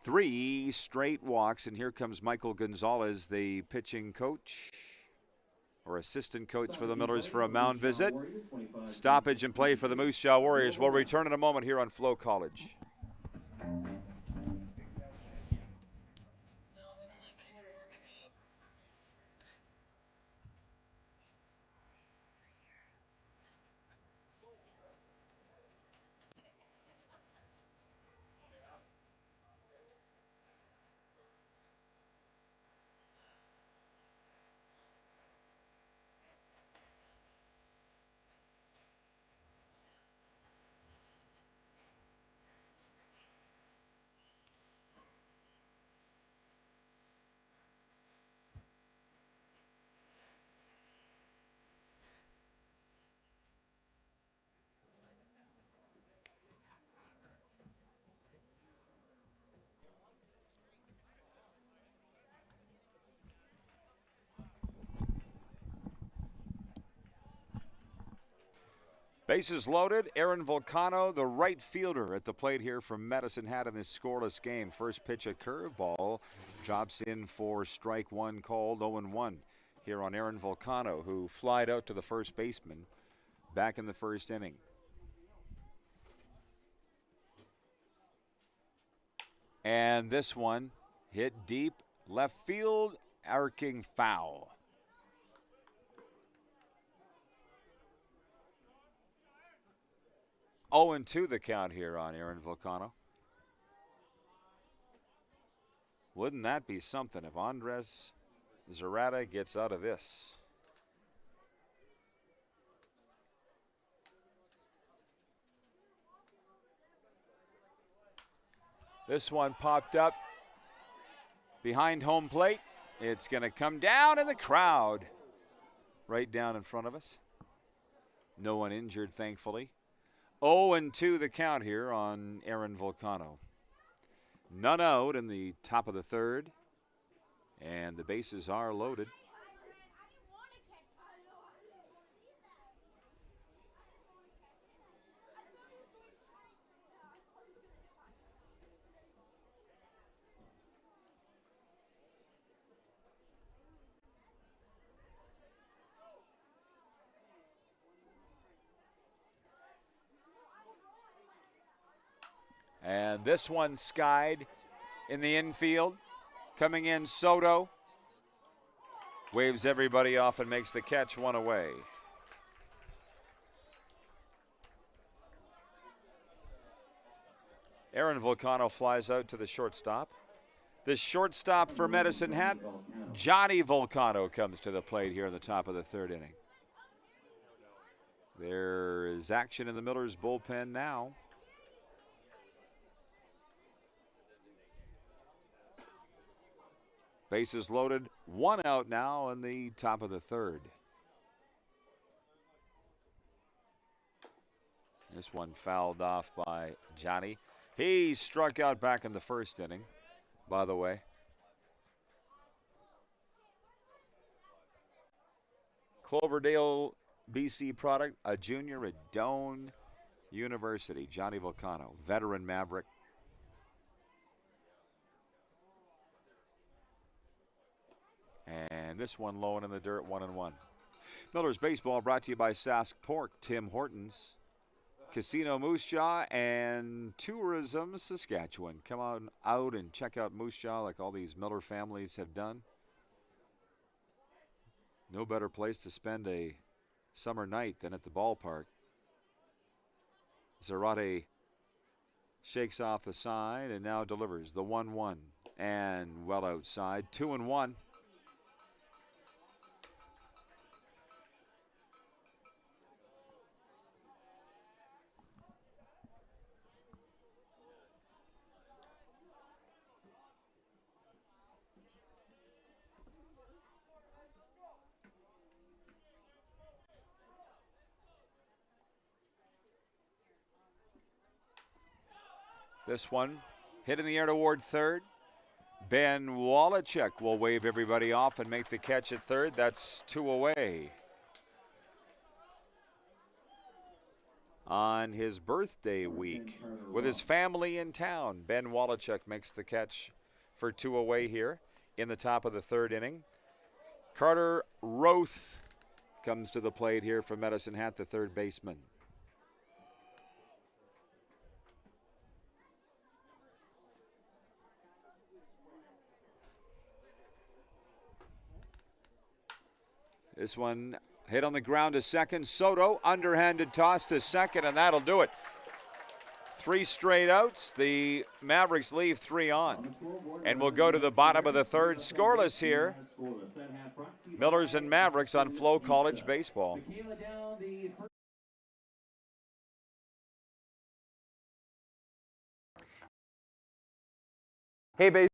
Three straight walks, and here comes Michael Gonzalez, the pitching coach or assistant coach for the Millers for a mound visit. Stoppage and play for the Moose Jaw Warriors. We'll return in a moment here on FloCollege. Bases loaded. Aaron Volcano, the right fielder, at the plate here from Medicine Hat in this scoreless game. First pitch, a curveball, drops in for strike one called. 0-1 here on Aaron Volcano, who flied out to the first baseman back in the first inning. And this one hit deep left field, arcing foul. Oh, and 2 the count here on Aaron Volcano. Wouldn't that be something if Andres Zarata gets out of this? This one popped up behind home plate. It's going to come down in the crowd right down in front of us. No one injured, thankfully. 0-2 the count here on Aaron Volcano. None out in the top of the third, and the bases are loaded. And this one skied in the infield. Coming in, Soto waves everybody off and makes the catch, one away. Aaron Volcano flies out to the shortstop. The shortstop for Medicine Hat, Johnny Volcano, comes to the plate here in the top of the third inning. There is action in the Millers bullpen now. Bases loaded, 1 out now in the top of the third. This one fouled off by Johnny. He struck out back in the first inning, by the way. Cloverdale, BC product, a junior at Doane University. Johnny Volcano, veteran Maverick. And this one low and in the dirt, 1-1. Millers Baseball brought to you by Sask Pork, Tim Hortons, Casino Moose Jaw, and Tourism Saskatchewan. Come on out and check out Moose Jaw like all these Miller families have done. No better place to spend a summer night than at the ballpark. Zarate shakes off the side and now delivers the 1-1. And well outside, 2-1. This one hit in the air toward third. Ben Wallachek will wave everybody off and make the catch at third. That's 2 away. On his birthday week with his family in town, Ben Wallachek makes the catch for 2 away here in the top of the third inning. Carter Roth comes to the plate here for Medicine Hat, the third baseman. This one hit on the ground to second. Soto, underhanded toss to second, and that'll do it. 3 straight outs. The Mavericks leave 3 on. And we'll go to the bottom of the third. Scoreless here. Millers and Mavericks on FloCollege Baseball. Hey,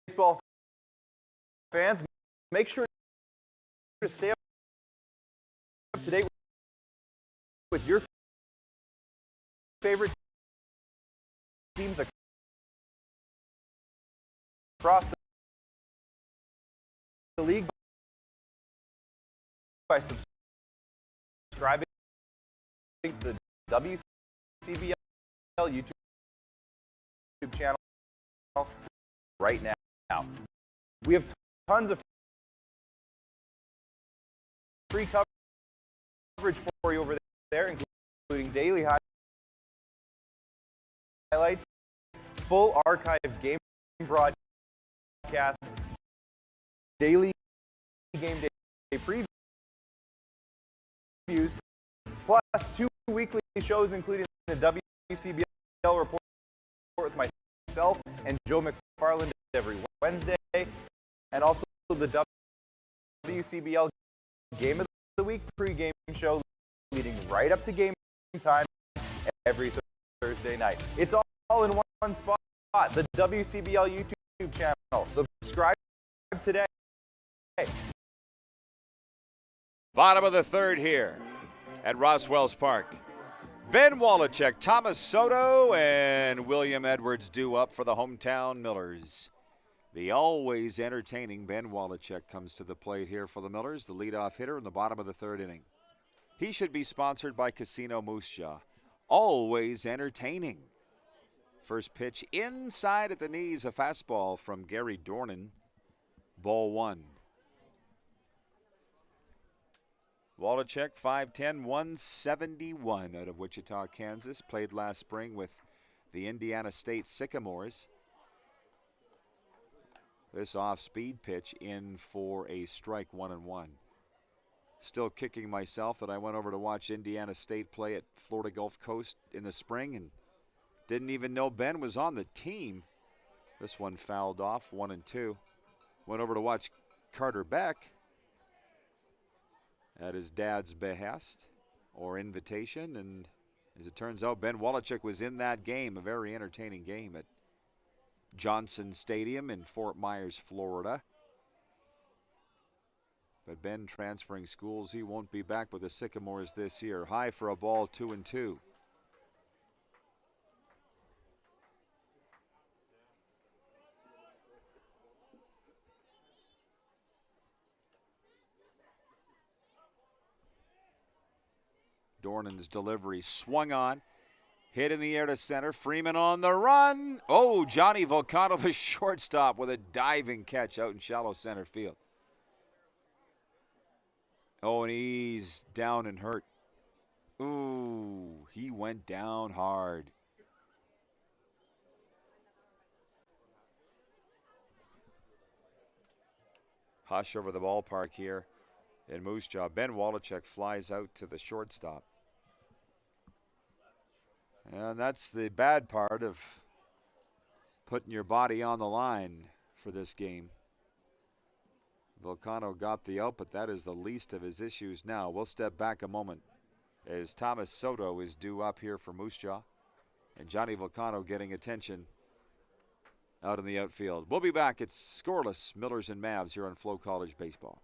baseball fans, make sure to stay up to date with your favorite teams across the league by subscribing to the WCBL YouTube channel right now. We have tons of free coverage for you over there, including daily highlights, full archive game broadcasts, daily game day previews, plus 2 weekly shows, including the WCBL report with myself and Joe McFarland every Wednesday, and also the WCBL Game of the Week pregame show leading right up to game time every Thursday night. It's all in one spot, the WCBL YouTube channel. Subscribe today. Bottom of the third here at Roswell's Park. Ben Wallachek, Thomas Soto, and William Edwards due up for the hometown Millers. The always entertaining Ben Wallachek comes to the plate here for the Millers, the leadoff hitter in the bottom of the third inning. He should be sponsored by Casino Moose Jaw. Always entertaining. First pitch inside at the knees, a fastball from Gary Dornan. Ball one. Wallachek, 5'10", 171 out of Wichita, Kansas. Played last spring with the Indiana State Sycamores. This off-speed pitch in for a strike, 1-1. Still kicking myself that I went over to watch Indiana State play at Florida Gulf Coast in the spring and didn't even know Ben was on the team. This one fouled off, 1-2. Went over to watch Carter Beck at his dad's behest or invitation, and as it turns out, Ben Wallachek was in that game, a very entertaining game at Johnson Stadium in Fort Myers, Florida. But Ben transferring schools, he won't be back with the Sycamores this year. High for a ball, 2-2. Dornan's delivery swung on. Hit in the air to center. Freeman on the run. Oh, Johnny Volcano, the shortstop, with a diving catch out in shallow center field. Oh, and he's down and hurt. Ooh, he went down hard. Hush over the ballpark here in Moose Jaw. Ben Wallachek flies out to the shortstop. And that's the bad part of putting your body on the line for this game. Volcano got the out, but that is the least of his issues now. We'll step back a moment as Thomas Soto is due up here for Moose Jaw. And Johnny Volcano getting attention out in the outfield. We'll be back. It's scoreless Millers and Mavs here on FloCollege Baseball.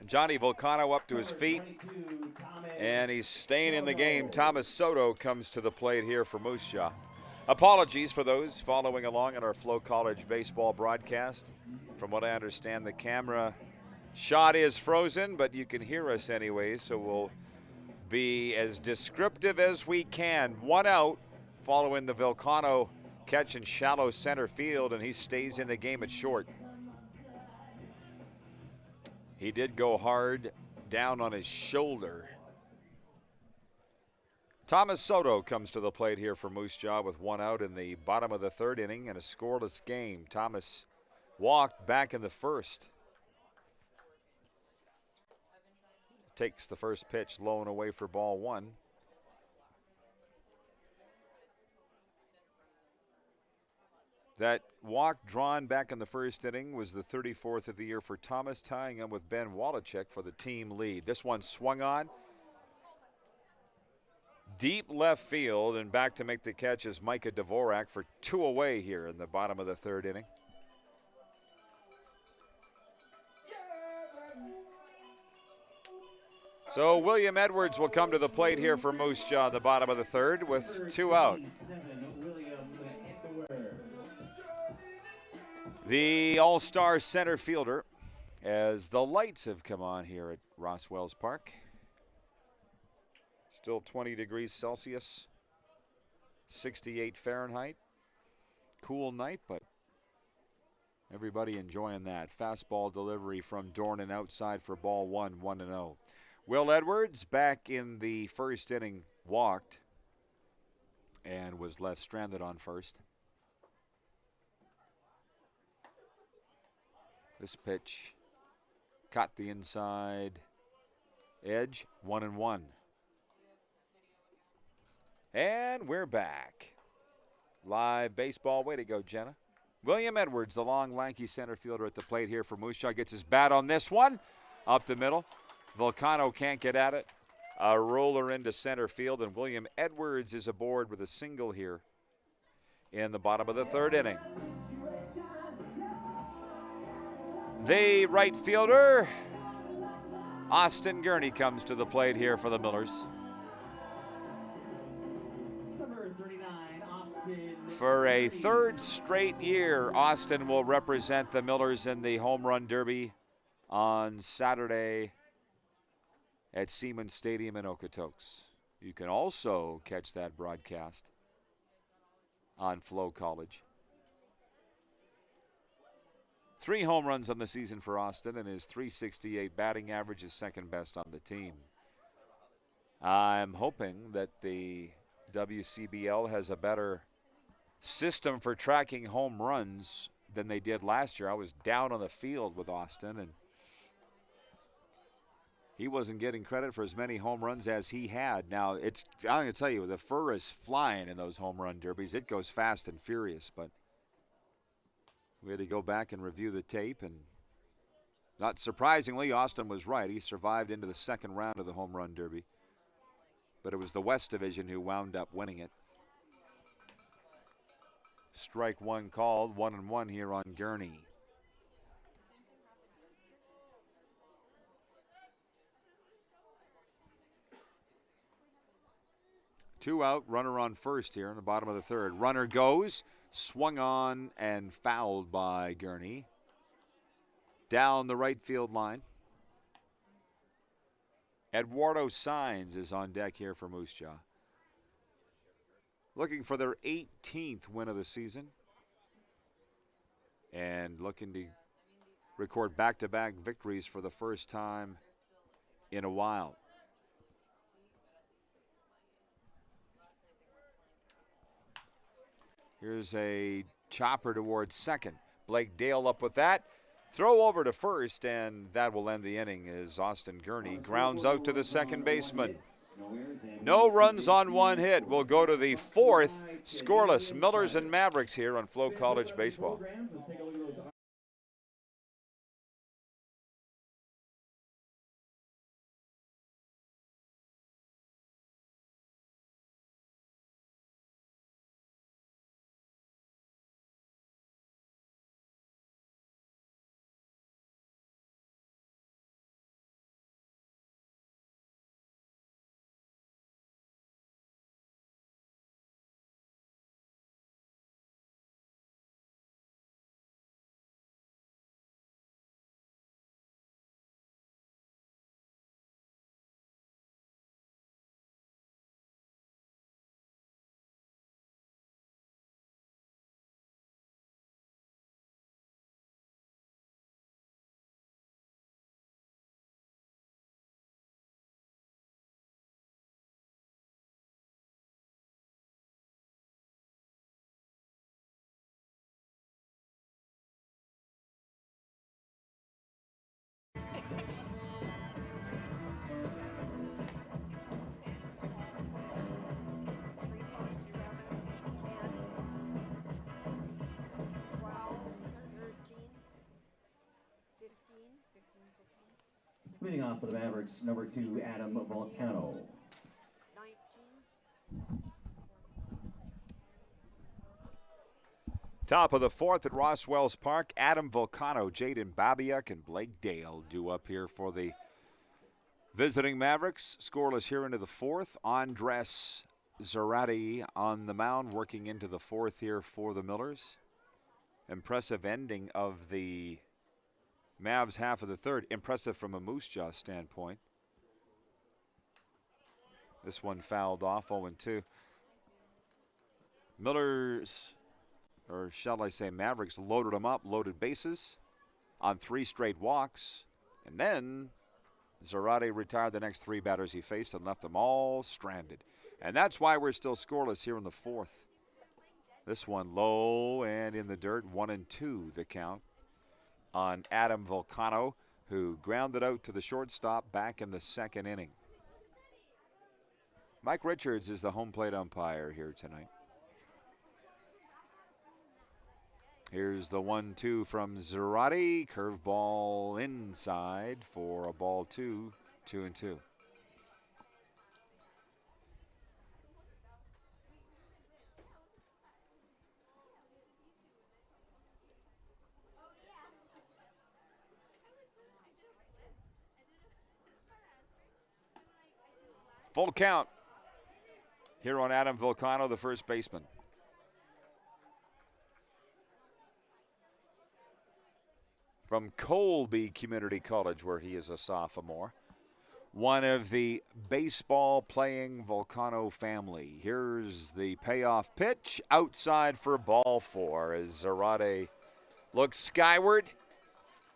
Johnny Volcano up to his feet, and he's staying in the game. Thomas Soto comes to the plate here for Moose Jaw. Apologies for those following along in our FloCollege baseball broadcast. From what I understand, the camera shot is frozen, but you can hear us anyways, so we'll be as descriptive as we can. One out following the Volcano catch in shallow center field, and he stays in the game at short. He did go hard down on his shoulder. Thomas Soto comes to the plate here for Moose Jaw with one out in the bottom of the third inning and a scoreless game. Thomas walked back in the first. Takes the first pitch low and away for ball one. That walk drawn back in the first inning was the 34th of the year for Thomas, tying him with Ben Wallachek for the team lead. This one swung on. Deep left field, and back to make the catch is Micah Dvorak for 2 away here in the bottom of the third inning. So William Edwards will come to the plate here for Moose Jaw at the bottom of the third with 2 out. The all-star center fielder, as the lights have come on here at Ross Wells Park. Still 20 degrees Celsius, 68 Fahrenheit. Cool night, but everybody enjoying that. Fastball delivery from Dornan outside for ball one, 1-0. Will Edwards, back in the first inning, walked and was left stranded on first. This pitch caught the inside edge, 1-1. And we're back. Live baseball. Way to go, Jenna. William Edwards, the long, lanky center fielder at the plate here for Moose Jaw, gets his bat on this one. Up the middle. Volcano can't get at it. A roller into center field, and William Edwards is aboard with a single here in the bottom of the third inning. The right fielder, Austin Gurney, comes to the plate here for the Millers. For a third straight year, Austin will represent the Millers in the Home Run Derby on Saturday at Siemens Stadium in Okotoks. You can also catch that broadcast on FloCollege. 3 home runs on the season for Austin, and his .368 batting average is second best on the team. I'm hoping that the WCBL has a better system for tracking home runs than they did last year. I was down on the field with Austin, and he wasn't getting credit for as many home runs as he had. Now, I'm going to tell you, the fur is flying in those home run derbies. It goes fast and furious, but we had to go back and review the tape, and not surprisingly, Austin was right. He survived into the second round of the home run derby, but it was the West Division who wound up winning it. Strike one called, 1-1 here on Gurney. Two out, runner on first here in the bottom of the third. Runner goes, swung on and fouled by Gurney. Down the right field line. Eduardo Saenz is on deck here for Moose Jaw, looking for their 18th win of the season and looking to record back-to-back victories for the first time in a while. Here's a chopper towards second. Blake Dale up with that. Throw over to first, and that will end the inning as Austin Gurney grounds out to the second baseman. No runs on one hit. We'll go to the fourth scoreless Millers and Mavericks here on FloCollege Baseball. Leading off for the Mavericks, number 2, Adam Volcano. 19. Top of the fourth at Ross Wells Park, Adam Volcano, Jaden Babiak, and Blake Dale due up here for the visiting Mavericks. Scoreless here into the fourth. Andres Zarate on the mound, working into the fourth here for the Millers. Impressive ending of the Mavs half of the third. Impressive from a Moose Jaw standpoint. This one fouled off, 0-2. Millers, or shall I say Mavericks, loaded them up, loaded bases on 3 straight walks. And then Zarate retired the next 3 batters he faced and left them all stranded. And that's why we're still scoreless here in the fourth. This one low and in the dirt, 1-2 the count on Adam Volcano, who grounded out to the shortstop back in the second inning. Mike Richards is the home plate umpire here tonight. Here's the 1-2 from Zarate. Curveball inside for a ball 2, 2-2. Full count here on Adam Volcano, the first baseman. From Colby Community College, where he is a sophomore. One of the baseball-playing Volcano family. Here's the payoff pitch outside for ball 4 as Zarate looks skyward.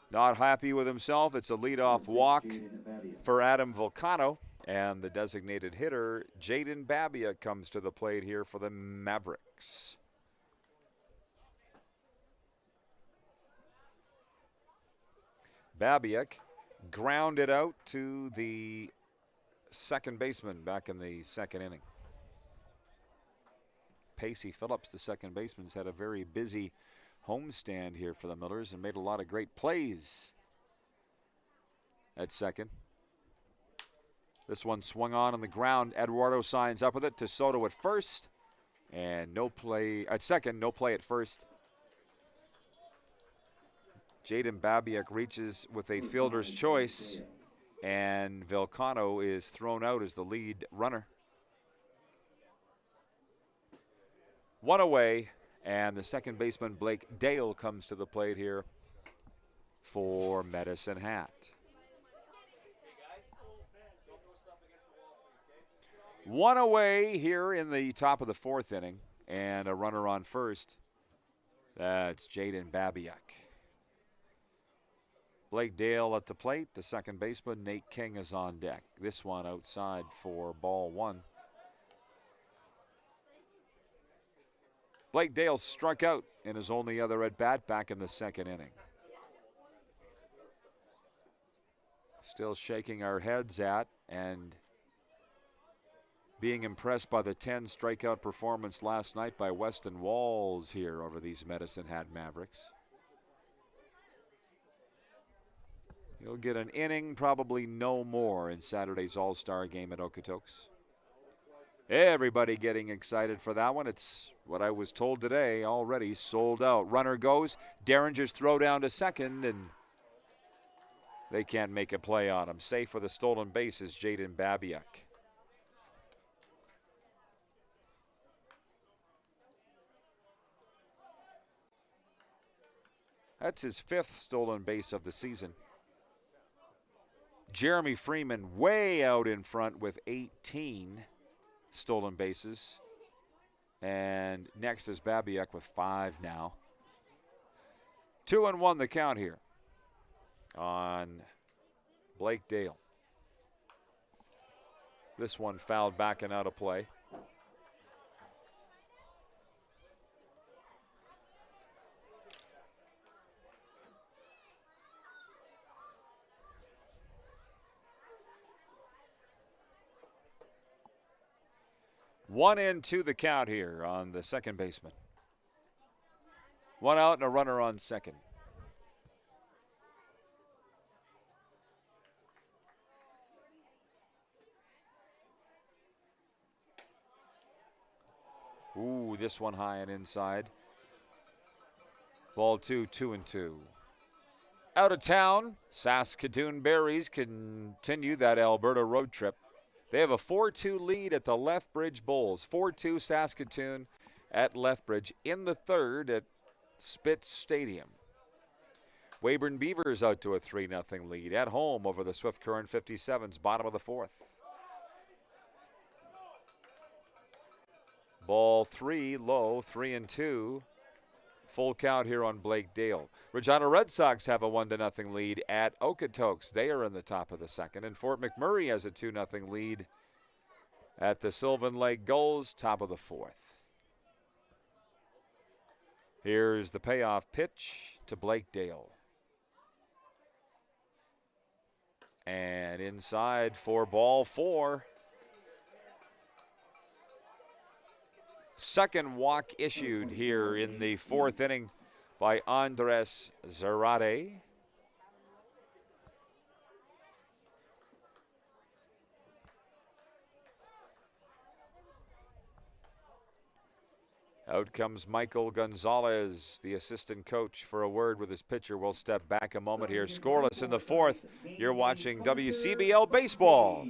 Not happy with himself. It's a leadoff walk for Adam Volcano. And the designated hitter, Jaden Babiak, comes to the plate here for the Mavericks. Babiak grounded out to the second baseman back in the second inning. Pacey Phillips, the second baseman, has had a very busy homestand here for the Millers and made a lot of great plays at second. This one swung on the ground. Eduardo signs up with it to Soto at first. And no play at second, no play at first. Jaden Babiak reaches with a fielder's choice. And Volcano is thrown out as the lead runner. One away, and the second baseman, Blake Dale, comes to the plate here for Medicine Hat. One away here in the top of the fourth inning, and a runner on first. That's Jaden Babiak. Blake Dale at the plate. The second baseman, Nate King, is on deck. This one outside for ball 1. Blake Dale struck out in his only other at-bat back in the second inning. Still shaking our heads at and being impressed by the 10 strikeout performance last night by Weston Walls here over these Medicine Hat Mavericks. He'll get an inning, probably no more, in Saturday's All-Star game at Okotoks. Everybody getting excited for that one. It's what I was told today, already sold out. Runner goes, Derringer's throw down to second, and they can't make a play on him. Safe with a stolen base is Jaden Babiak. That's his 5th stolen base of the season. Jeremy Freeman way out in front with 18 stolen bases. And next is Babiak with 5 now. 2-1 the count here on Blake Dale. This one fouled back and out of play. One in, 2 the count here on the second baseman. 1 out and a runner on second. This one high and inside. Ball 2, 2-2. Out of town, Saskatoon Berries continue that Alberta road trip. They have a 4-2 lead at the Lethbridge Bulls. 4-2 Saskatoon at Lethbridge in the third at Spitz Stadium. Weyburn Beavers out to a 3-0 lead at home over the Swift Current 57s, bottom of the fourth. Ball 3, low, 3-2. Full count here on Blake Dale. Regina Red Sox have a 1-0 lead at Okotoks. They are in the top of the second. And Fort McMurray has a 2-0 lead at the Sylvan Lake Gulls, top of the fourth. Here's the payoff pitch to Blake Dale. And inside for ball 4. Second walk issued here in the fourth inning by Andres Zarate. Out comes Michael Gonzalez, the assistant coach, for a word with his pitcher. We'll step back a moment here. Scoreless in the fourth. You're watching WCBL Baseball.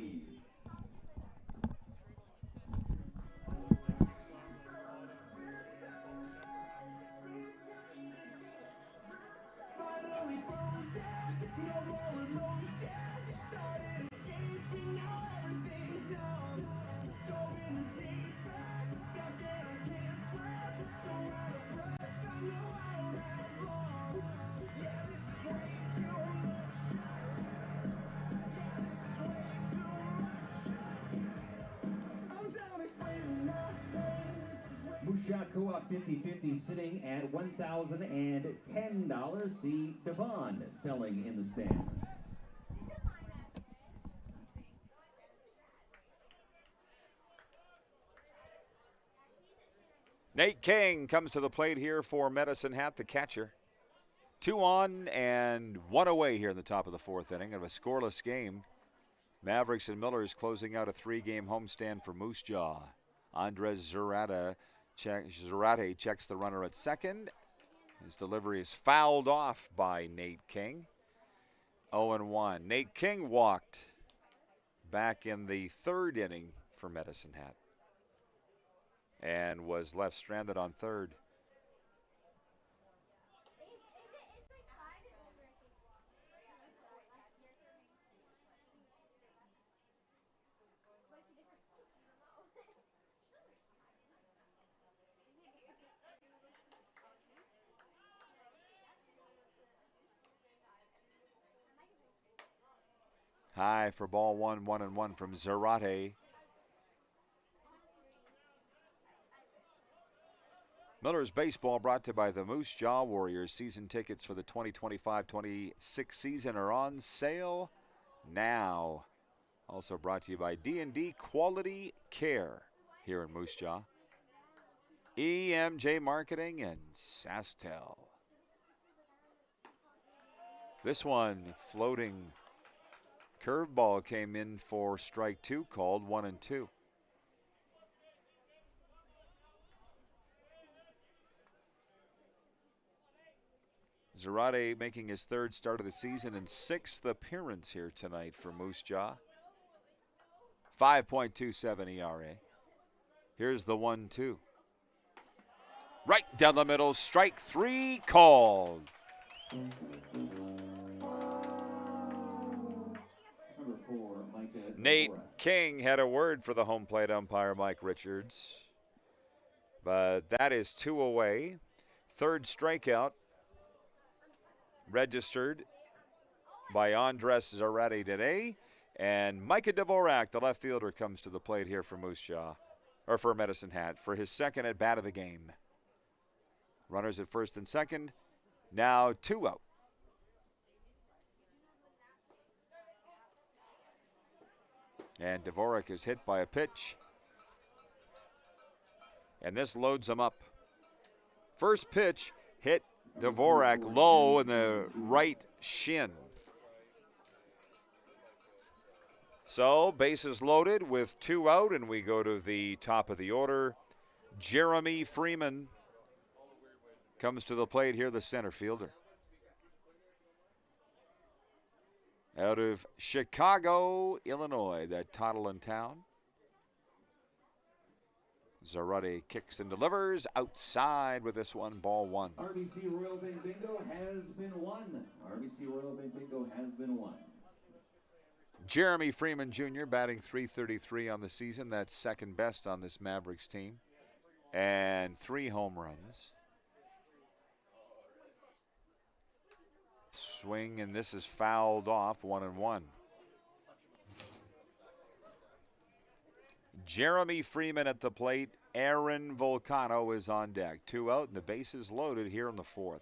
Moose Jaw Co-op 50-50 sitting at $1,010. See Devon selling in the stands. Nate King comes to the plate here for Medicine Hat, the catcher. 2 on and 1 away here in the top of the fourth inning of a scoreless game. Mavericks and Millers closing out a 3-game homestand for Moose Jaw. Andres Zarate checks the runner at second. His delivery is fouled off by Nate King. 0-1. Nate King walked back in the third inning for Medicine Hat and was left stranded on third. High for ball 1, 1-1 from Zarate. Miller's Baseball brought to you by the Moose Jaw Warriors. Season tickets for the 2025-26 season are on sale now. Also brought to you by D&D Quality Care here in Moose Jaw. EMJ Marketing and SaskTel. This one floating curveball came in for strike 2, called 1-2. Zarate making his third start of the season and 6th appearance here tonight for Moose Jaw. 5.27 ERA. Here's the 1-2. Right down the middle, strike 3 called. Nate King had a word for the home plate umpire, Mike Richards. But that is 2 away. Third strikeout registered by Andres Zarate today. And Micah Dvorak, the left fielder, comes to the plate here for Moose Jaw, or for Medicine Hat, for his second at bat of the game. Runners at first and second. Now 2 out. And Dvorak is hit by a pitch. And this loads him up. First pitch hit Dvorak low in the right shin. So bases loaded with 2 out, and we go to the top of the order. Jeremy Freeman comes to the plate here, the center fielder. Out of Chicago, Illinois, that toddle in town. Zarate kicks and delivers outside with this one, ball one. RBC Royal Big Bingo has been won. RBC Royal Big Bingo has been won. Jeremy Freeman Jr. batting .333 on the season. That's second best on this Mavericks team. And 3 home runs. Swing, and this is fouled off, 1-1. Jeremy Freeman at the plate. Aaron Volcano is on deck. 2 out, and the bases loaded here in the 4th.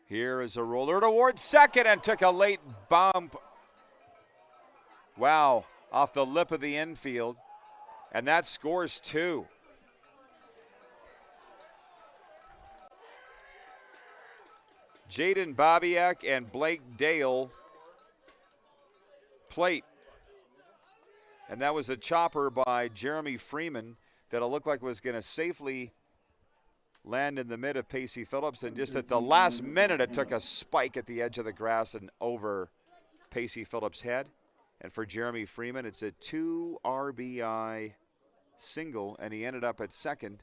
Here is a roller towards second and took a late bump. Wow, off the lip of the infield. And that scores 2. Jaden Babiak and Blake Dale plate. And that was a chopper by Jeremy Freeman that'll look like it was going to safely land in the mid of Pacey Phillips, and just at the last minute it took a spike at the edge of the grass and over Pacey Phillips' head. And for Jeremy Freeman, it's a 2 RBI single, and he ended up at second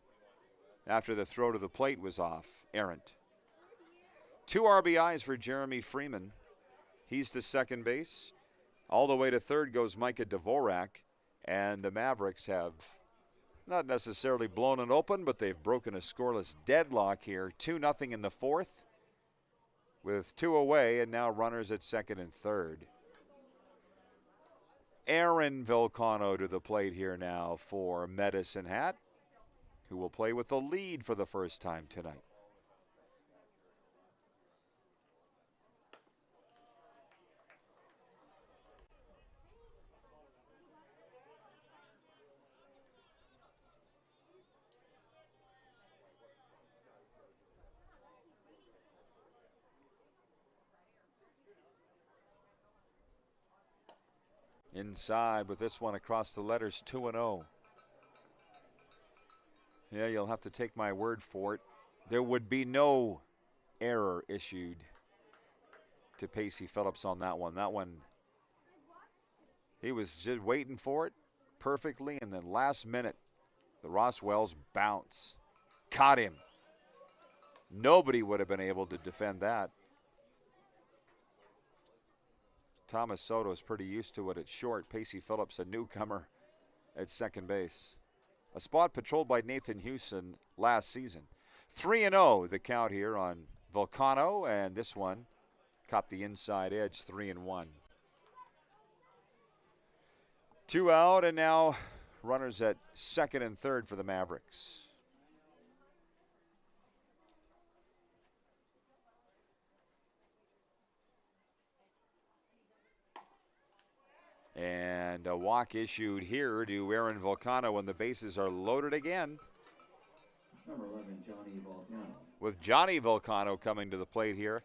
after the throw to the plate was off, errant. 2 RBIs for Jeremy Freeman. He's to second base. All the way to third goes Micah Dvorak, and the Mavericks have not necessarily blown it open, but they've broken a scoreless deadlock here. 2-0 in the 4th with 2 away, and now runners at second and third. Aaron Volcano to the plate here now for Medicine Hat, who will play with the lead for the first time tonight. Inside with this one across the letters, 2-0. Yeah, you'll have to take my word for it. There would be no error issued to Pacey Phillips on that one. That one, he was just waiting for it perfectly, and then last minute, the Ross Wells bounce caught him. Nobody would have been able to defend that. Thomas Soto is pretty used to it at short. Pacey Phillips, a newcomer at second base. A spot patrolled by Nathan Hewson last season. 3-0 the count here on Volcano, and this one caught the inside edge, 3-1. 2 out, and now runners at second and third for the Mavericks. And a walk issued here to Aaron Volcano when the bases are loaded again. Number 11, Johnny Volcano. With Johnny Volcano coming to the plate here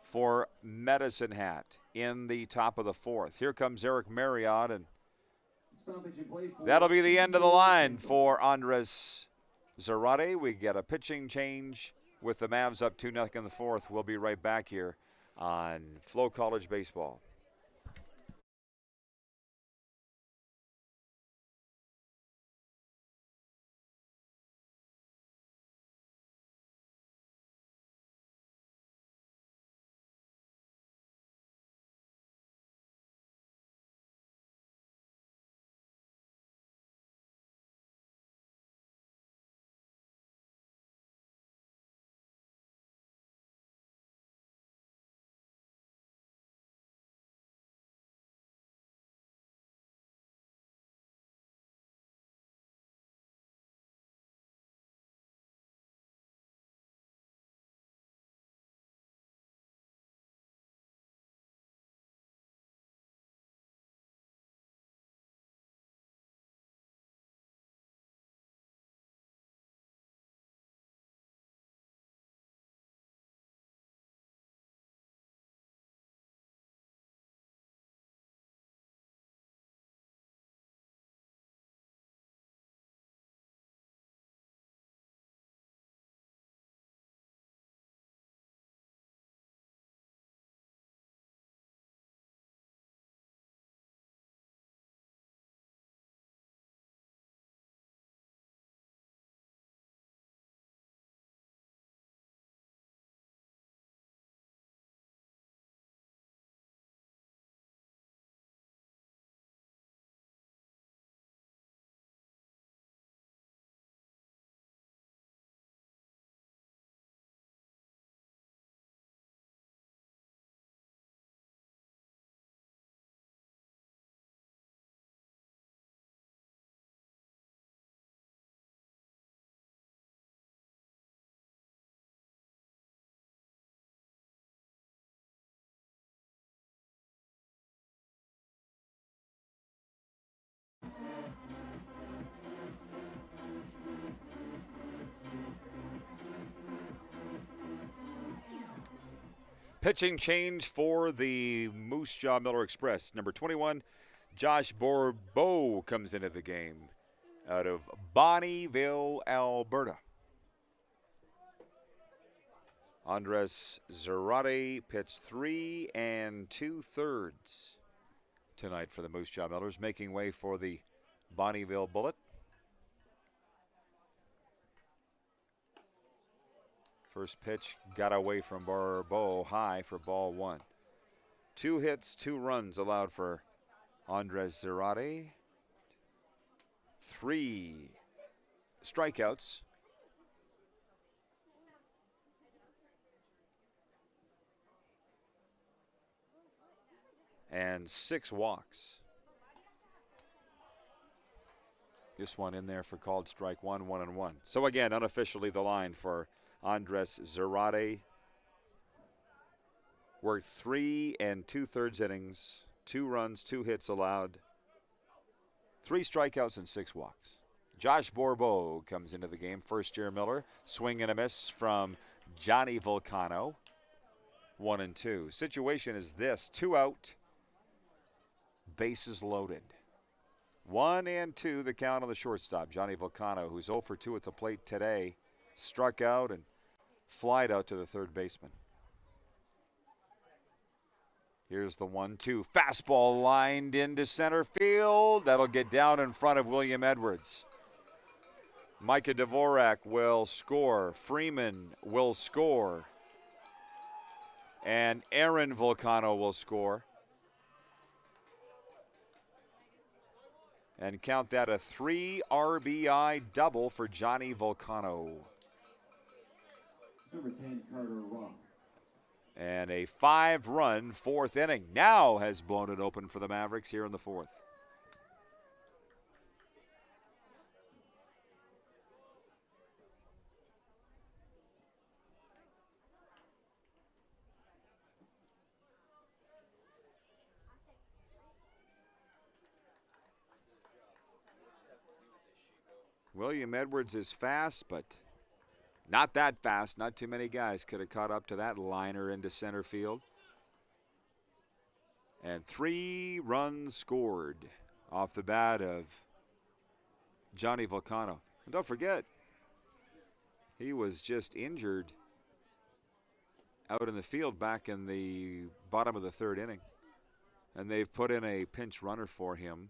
for Medicine Hat in the top of the 4th. Here comes Eric Marriott, and that'll be the end of the line for Andres Zarate. We get a pitching change with the Mavs up 2-0 in the 4th. We'll be right back here on FloCollege Baseball. Pitching change for the Moose Jaw Miller Express. Number 21, Josh Bourbeau comes into the game out of Bonnyville, Alberta. Andres Zarate pitched 3 2/3 tonight for the Moose Jaw Millers, making way for the Bonnyville Bullet. First pitch got away from Bourbeau high for ball 1. 2 hits, 2 runs allowed for Andres Zarate. 3 strikeouts. And 6 walks. This one in there for called strike 1, 1-1. So again, unofficially the line for Andres Zarate. Worked 3 2/3 innings, 2 runs, 2 hits allowed, 3 strikeouts and 6 walks. Josh Bourbeau comes into the game, first-year Miller. Swing and a miss from Johnny Vulcano. 1-2. Situation is this: 2 out, bases loaded. 1-2 the count on the shortstop. Johnny Vulcano, who's 0 for 2 at the plate today, struck out and flied out to the third baseman. Here's the 1-2. Fastball lined into center field. That'll get down in front of William Edwards. Micah Dvorak will score. Freeman will score. And Aaron Vulcano will score. And count that a 3 RBI double for Johnny Vulcano. Number 10, Carter Roth. And a 5-run 4th inning now has blown it open for the Mavericks here in the 4th. William Edwards is fast, but not that fast. Not too many guys could have caught up to that liner into center field. And 3 runs scored off the bat of Johnny Vulcano. And don't forget, he was just injured out in the field back in the bottom of the 3rd inning. And they've put in a pinch runner for him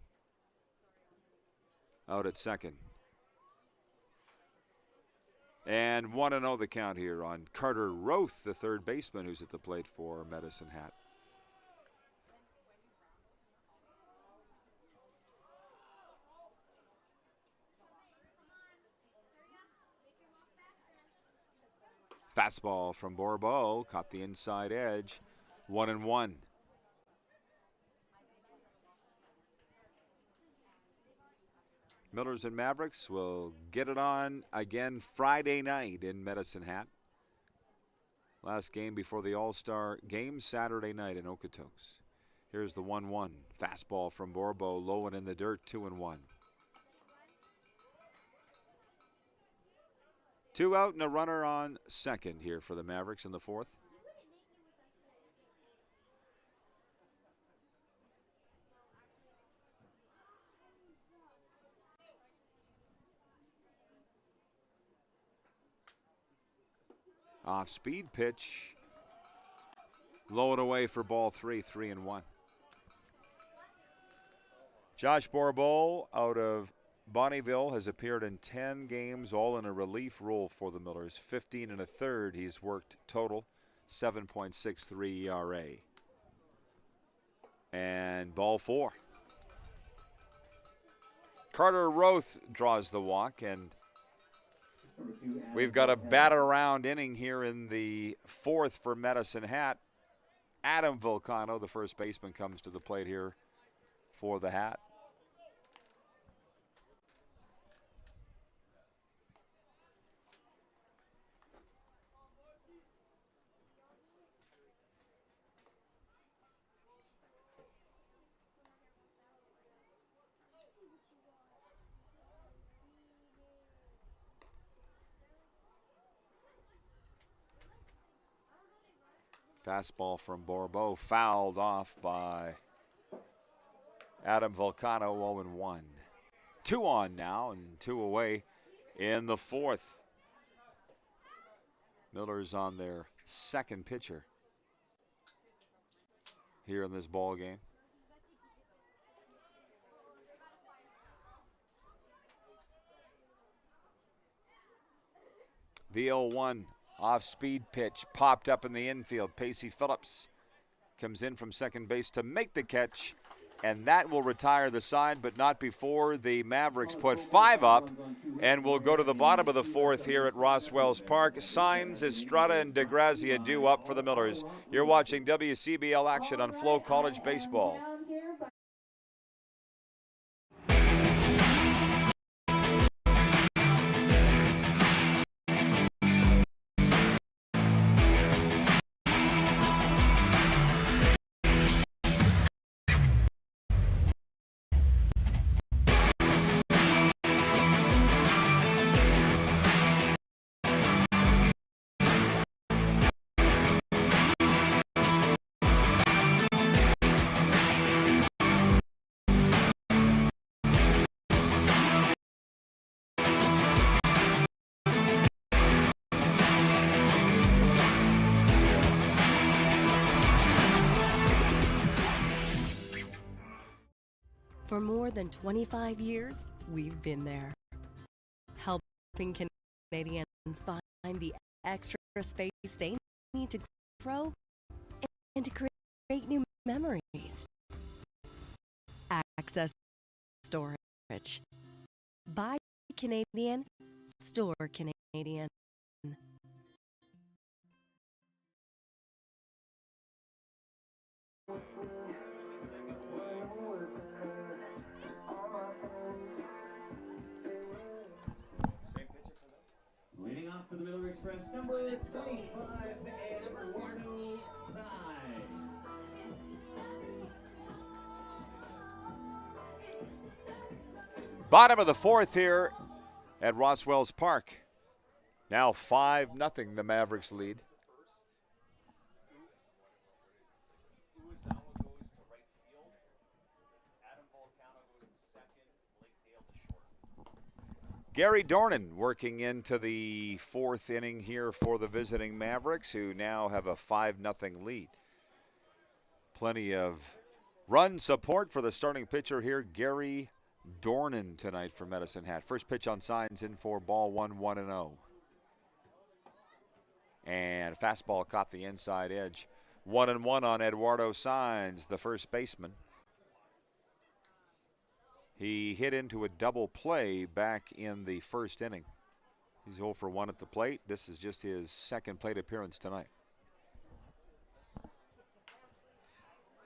out at second. And 1-0 the count here on Carter Roth, the third baseman who's at the plate for Medicine Hat. Fastball from Bourbeau, caught the inside edge, 1-1. Millers and Mavericks will get it on again Friday night in Medicine Hat. Last game before the All-Star game Saturday night in Okotoks. Here's the 1-1. Fastball from Bourbeau, low and in the dirt, 2-1. 2 out and a runner on second here for the Mavericks in the 4th. Off-speed pitch. Low and away for ball 3, 3-1. Josh Bourbeau out of Bonnyville has appeared in 10 games, all in a relief role for the Millers. 15 1/3 he's worked total, 7.63 ERA. And ball 4. Carter Roth draws the walk, and we've got a bat-around inning here in the 4th for Medicine Hat. Adam Vulcano, the first baseman, comes to the plate here for the Hat. Fastball from Bourbeau, fouled off by Adam Volcano, 0-1. 2 on now and 2 away in the fourth. Miller's on their second pitcher here in this ball game. The 0-1 off-speed pitch popped up in the infield. Pacey Phillips comes in from second base to make the catch, and that will retire the side, but not before the Mavericks put 5 up, and we'll go to the bottom of the fourth here at Ross Wells Park. Signs, Estrada, and DeGrazia due up for the Millers. You're watching WCBL action on FloCollege Baseball. For more than 25 years, we've been there, helping Canadians find the extra space they need to grow and to create new memories. Access storage. Buy Canadian, store Canadian. Leading off for the Miller Express, number 25, Eduardo Sai. Bottom of the fourth here at Ross Wells Park. Now 5-0 the Mavericks lead. Gary Dornan working into the fourth inning here for the visiting Mavericks, who now have a 5-0 lead. Plenty of run support for the starting pitcher here, Gary Dornan, tonight for Medicine Hat. First pitch on Signs in for ball 1-0. And fastball caught the inside edge. 1-1 on Eduardo Signs, the first baseman. He hit into a double play back in the first inning. He's 0 for 1 at the plate. This is just his second plate appearance tonight.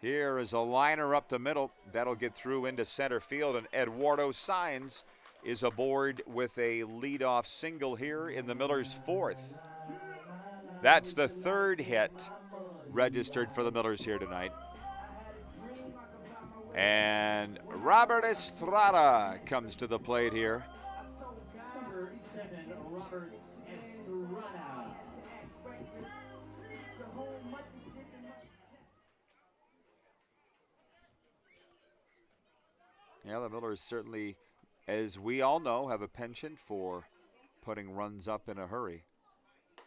Here is a liner up the middle. That'll get through into center field, and Eduardo Signs is aboard with a leadoff single here in the Millers' fourth. That's the third hit registered for the Millers here tonight. And Robert Estrada comes to the plate here. Number 7, Robert Estrada. Yeah, the Millers certainly, as we all know, have a penchant for putting runs up in a hurry.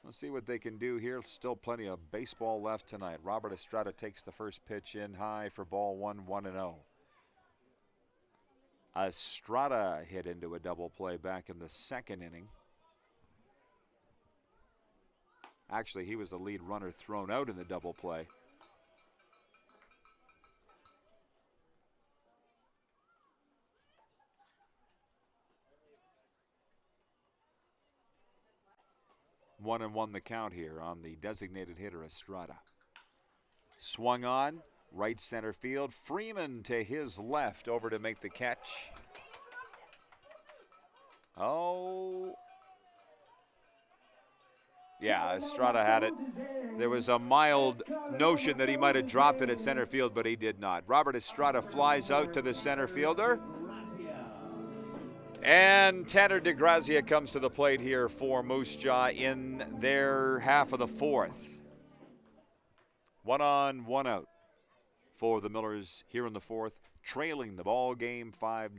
Let's see what they can do here. Still plenty of baseball left tonight. Robert Estrada takes the first pitch in high for ball 1-0. Estrada hit into a double play back in the second inning. Actually, he was the lead runner thrown out in the double play. One and one the count here on the designated hitter Estrada. Swung on, right center field. Freeman to his left over to make the catch. Oh. Yeah, Estrada had it. There was a mild notion that he might have dropped it at center field, but he did not. Robert Estrada flies out to the center fielder. And Tanner DeGrazia comes to the plate here for Moose Jaw in their half of the fourth. 1 on, 1 out for the Millers here in the fourth, trailing the ball game 5-0.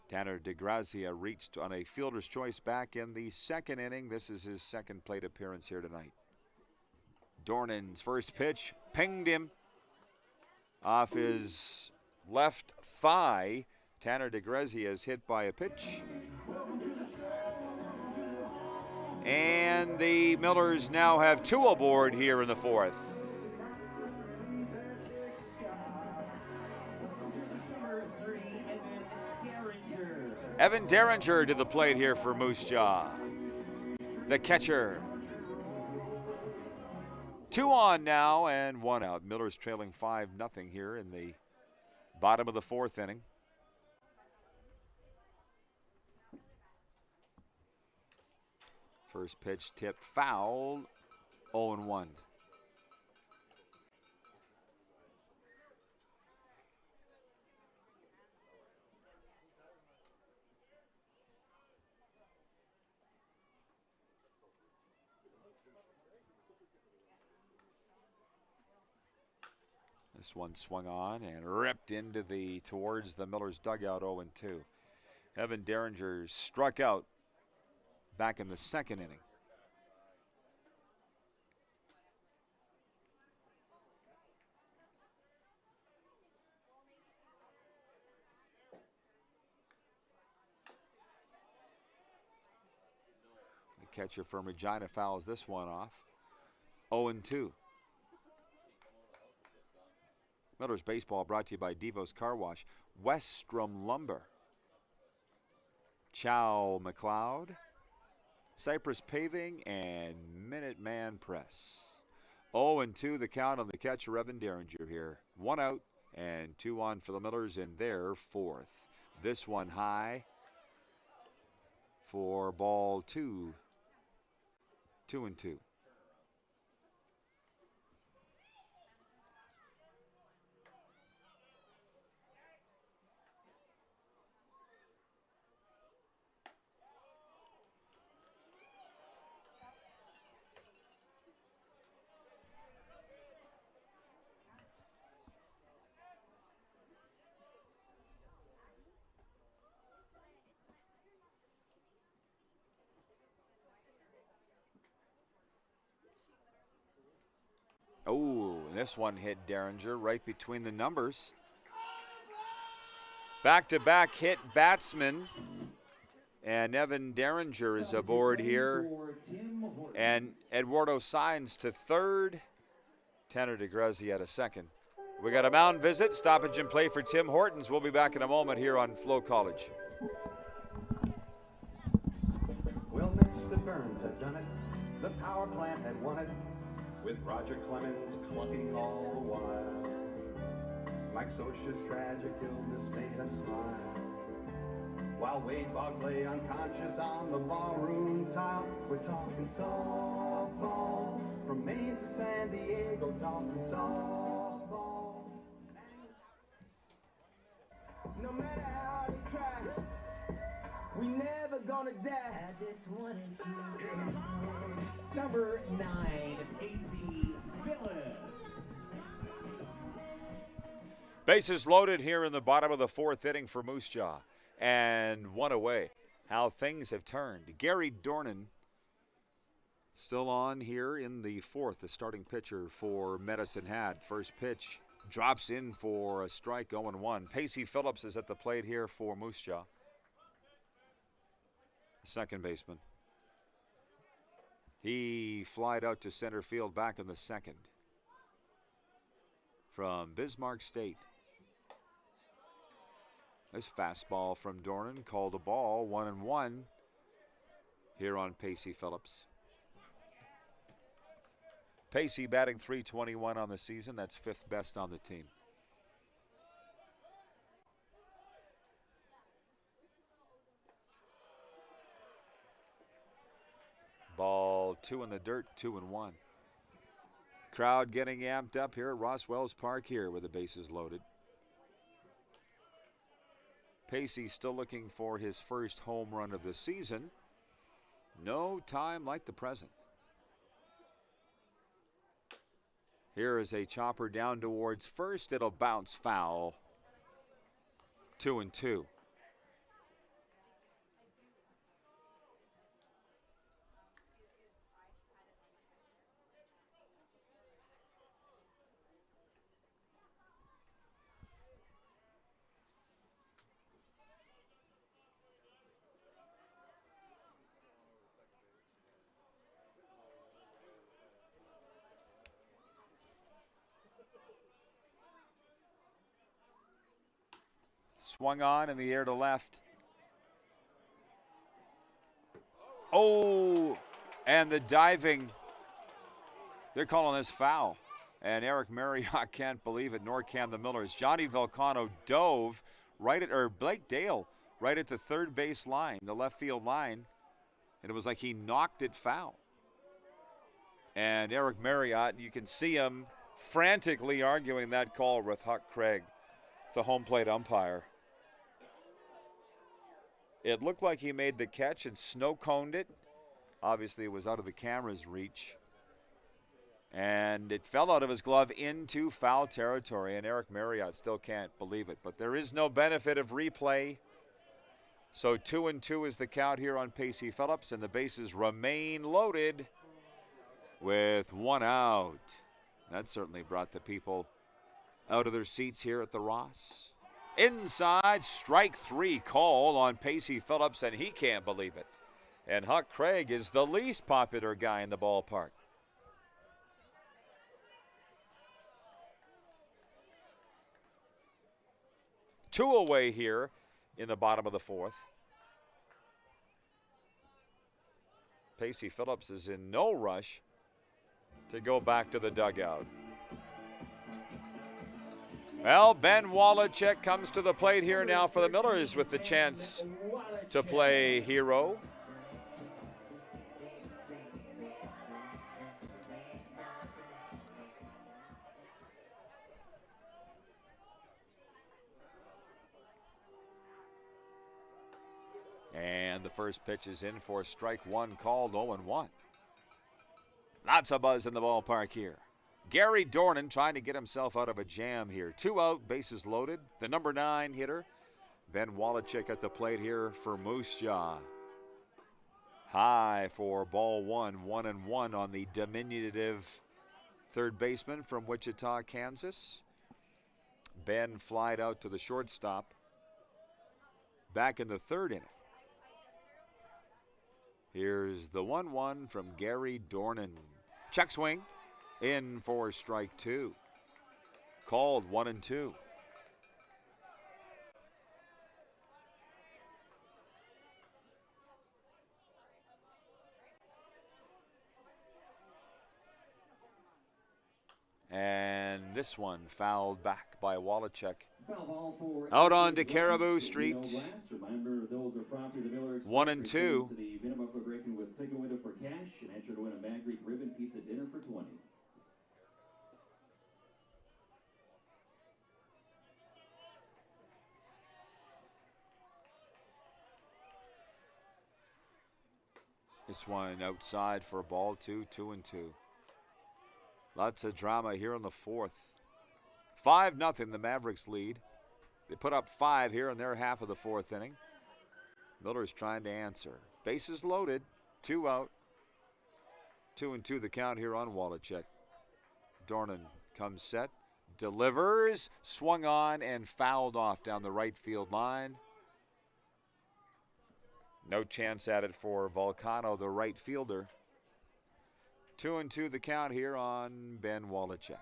Tanner DeGrazia reached on a fielder's choice back in the second inning. This is his second plate appearance here tonight. Dornan's first pitch pinged him off his left thigh. Tanner DeGrazia is hit by a pitch. And the Millers now have 2 aboard here in the fourth. Evan Derringer to the plate here for Moose Jaw, the catcher. 2 on now and 1 out. Millers trailing 5-0 here in the bottom of the fourth inning. First pitch tipped foul, 0-1. This one swung on and ripped into towards the Millers dugout, 0-2. Evan Derringer struck out back in the second inning. The catcher from Regina fouls this one off, 0-2. Millers baseball brought to you by Devo's Car Wash, Westrom Lumber, Chow McLeod, Cypress Paving, and Minuteman Press. 0-2 the count on the catcher, Evan Derringer here. 1 out and 2 on for the Millers in their fourth. This one high for ball 2. 2-2. Oh, this one hit Derringer right between the numbers. Back-to-back hit batsman. And Evan Derringer is aboard here. And Eduardo Saenz to third. Tanner DeGrazia at a second. We got a mound visit, stoppage and play for Tim Hortons. We'll be back in a moment here on FloCollege. Well, Mr. Burns had done it. The power plant had won it. With Roger Clemens clucking all the while. Mike Scioscia's tragic illness made us smile. While Wade Boggs lay unconscious on the ballroom tile. We're talking softball. From Maine to San Diego, talking softball. No matter how they try, we never gonna die. I just wanted you. Number 9, Casey Phillips. Bases loaded here in the bottom of the fourth inning for Moose Jaw. And 1 away. How things have turned. Gary Dornan still on here in the fourth, the starting pitcher for Medicine Hat. First pitch drops in for a strike, 0-1. Pacey Phillips is at the plate here for Moose Jaw. Second baseman. He flied out to center field back in the second. From Bismarck State. This fastball from Dornan called a ball, 1-1 here on Pacey Phillips. Pacey batting .321 on the season. That's 5th best on the team. Ball 2 in the dirt, 2-1. Crowd getting amped up here at Ross Wells Park here with the bases loaded. Pacey still looking for his first home run of the season. No time like the present. Here is a chopper down towards first. It'll bounce foul. 2-2. Swung on in the air to left. Oh, and the diving. They're calling this foul. And Eric Marriott can't believe it, nor can the Millers. Johnny Volcano dove right at, or Blake Dale, right at the third base line, the left field line. And it was like he knocked it foul. And Eric Marriott, you can see him frantically arguing that call with Huck Craig, the home plate umpire. It looked like he made the catch and snow-coned it. Obviously, it was out of the camera's reach. And it fell out of his glove into foul territory, and Eric Marriott still can't believe it. But there is no benefit of replay. So 2-2 is the count here on Pacey Phillips, and the bases remain loaded with one out. That certainly brought the people out of their seats here at the Ross. Inside, strike three call on Pacey Phillips, and he can't believe it. And Huck Craig is the least popular guy in the ballpark. Two away here in the bottom of the fourth. Pacey Phillips is in no rush to go back to the dugout. Well, Ben Wallachek comes to the plate here now for the Millers with the chance to play hero. And the first pitch is in for strike one, called 0-1. Lots of buzz in the ballpark here. Gary Dornan trying to get himself out of a jam here. 2 out, bases loaded. The number 9 hitter, Ben Wallachek at the plate here for Moose Jaw. High for ball one, 1-1 on the diminutive third baseman from Wichita, Kansas. Ben flied out to the shortstop back in the third inning. Here's the 1-1 from Gary Dornan. Check swing. In for strike two. Called 1-2. And this one fouled back by Wallachek. Out onto Caribou Street. 1-2. This one outside for a ball two, 2-2. Lots of drama here in the fourth. 5-0, the Mavericks lead. They put up 5 here in their half of the fourth inning. Miller's trying to answer. Bases loaded, 2 out. 2-2 the count here on Wallachek. Dornan comes set, delivers, swung on and fouled off down the right field line. No chance at it for Volcano, the right fielder. 2-2 the count here on Ben Wallachek.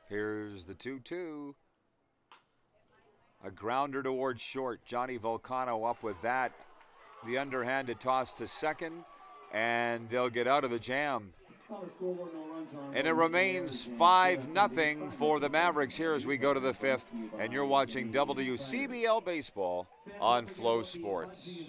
Here's the 2-2. A grounder towards short. Johnny Volcano up with that. The underhanded toss to second, and they'll get out of the jam. And it remains 5-0 for the Mavericks here as we go to the fifth. And you're watching WCBL Baseball on Flow Sports.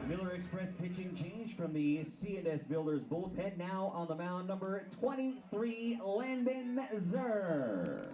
Miller Express pitching change from the C&S Builders bullpen. Now on the mound, number 23, Landon Zer.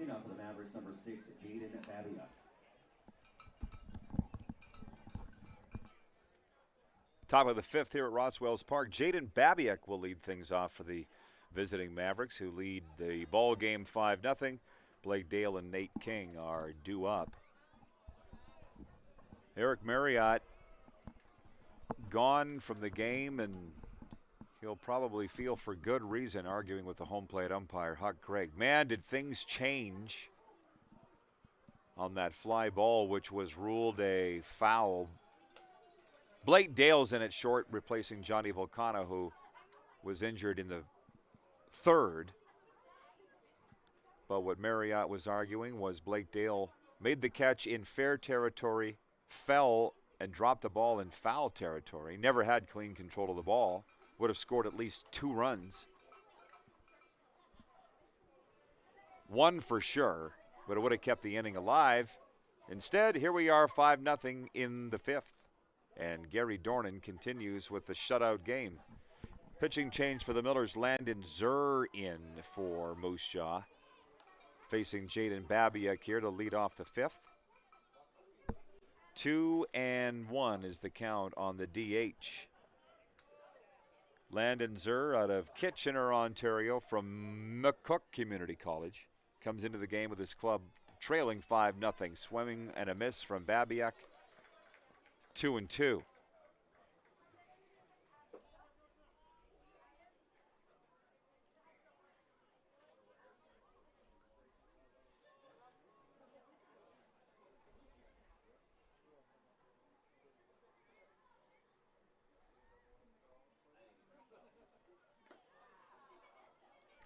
Now for the Mavericks, number 6, Jaden Babia. Top of the fifth here at Roswell's Park. Jaden Babiak will lead things off for the visiting Mavericks, who lead the ball game 5-0. Blake Dale and Nate King are due up. Eric Marriott gone from the game, and he'll probably feel for good reason, arguing with the home plate umpire, Huck Craig. Man, did things change on that fly ball, which was ruled a foul. Blake Dale's in at short, replacing Johnny Volcano, who was injured in the third. But what Marriott was arguing was Blake Dale made the catch in fair territory, fell and dropped the ball in foul territory. Never had clean control of the ball. Would have scored at least 2 runs. 1 for sure, but it would have kept the inning alive. Instead, here we are 5-0 in the 5th. And Gary Dornan continues with the shutout game. Pitching change for the Millers. Landon Zurr in for Moose Jaw. Facing Jaden Babiak here to lead off the 5th. 2-1 is the count on the DH. Landon Zurr out of Kitchener, Ontario from McCook Community College. Comes into the game with his club trailing 5-0. Swimming and a miss from Babiak. 2-2.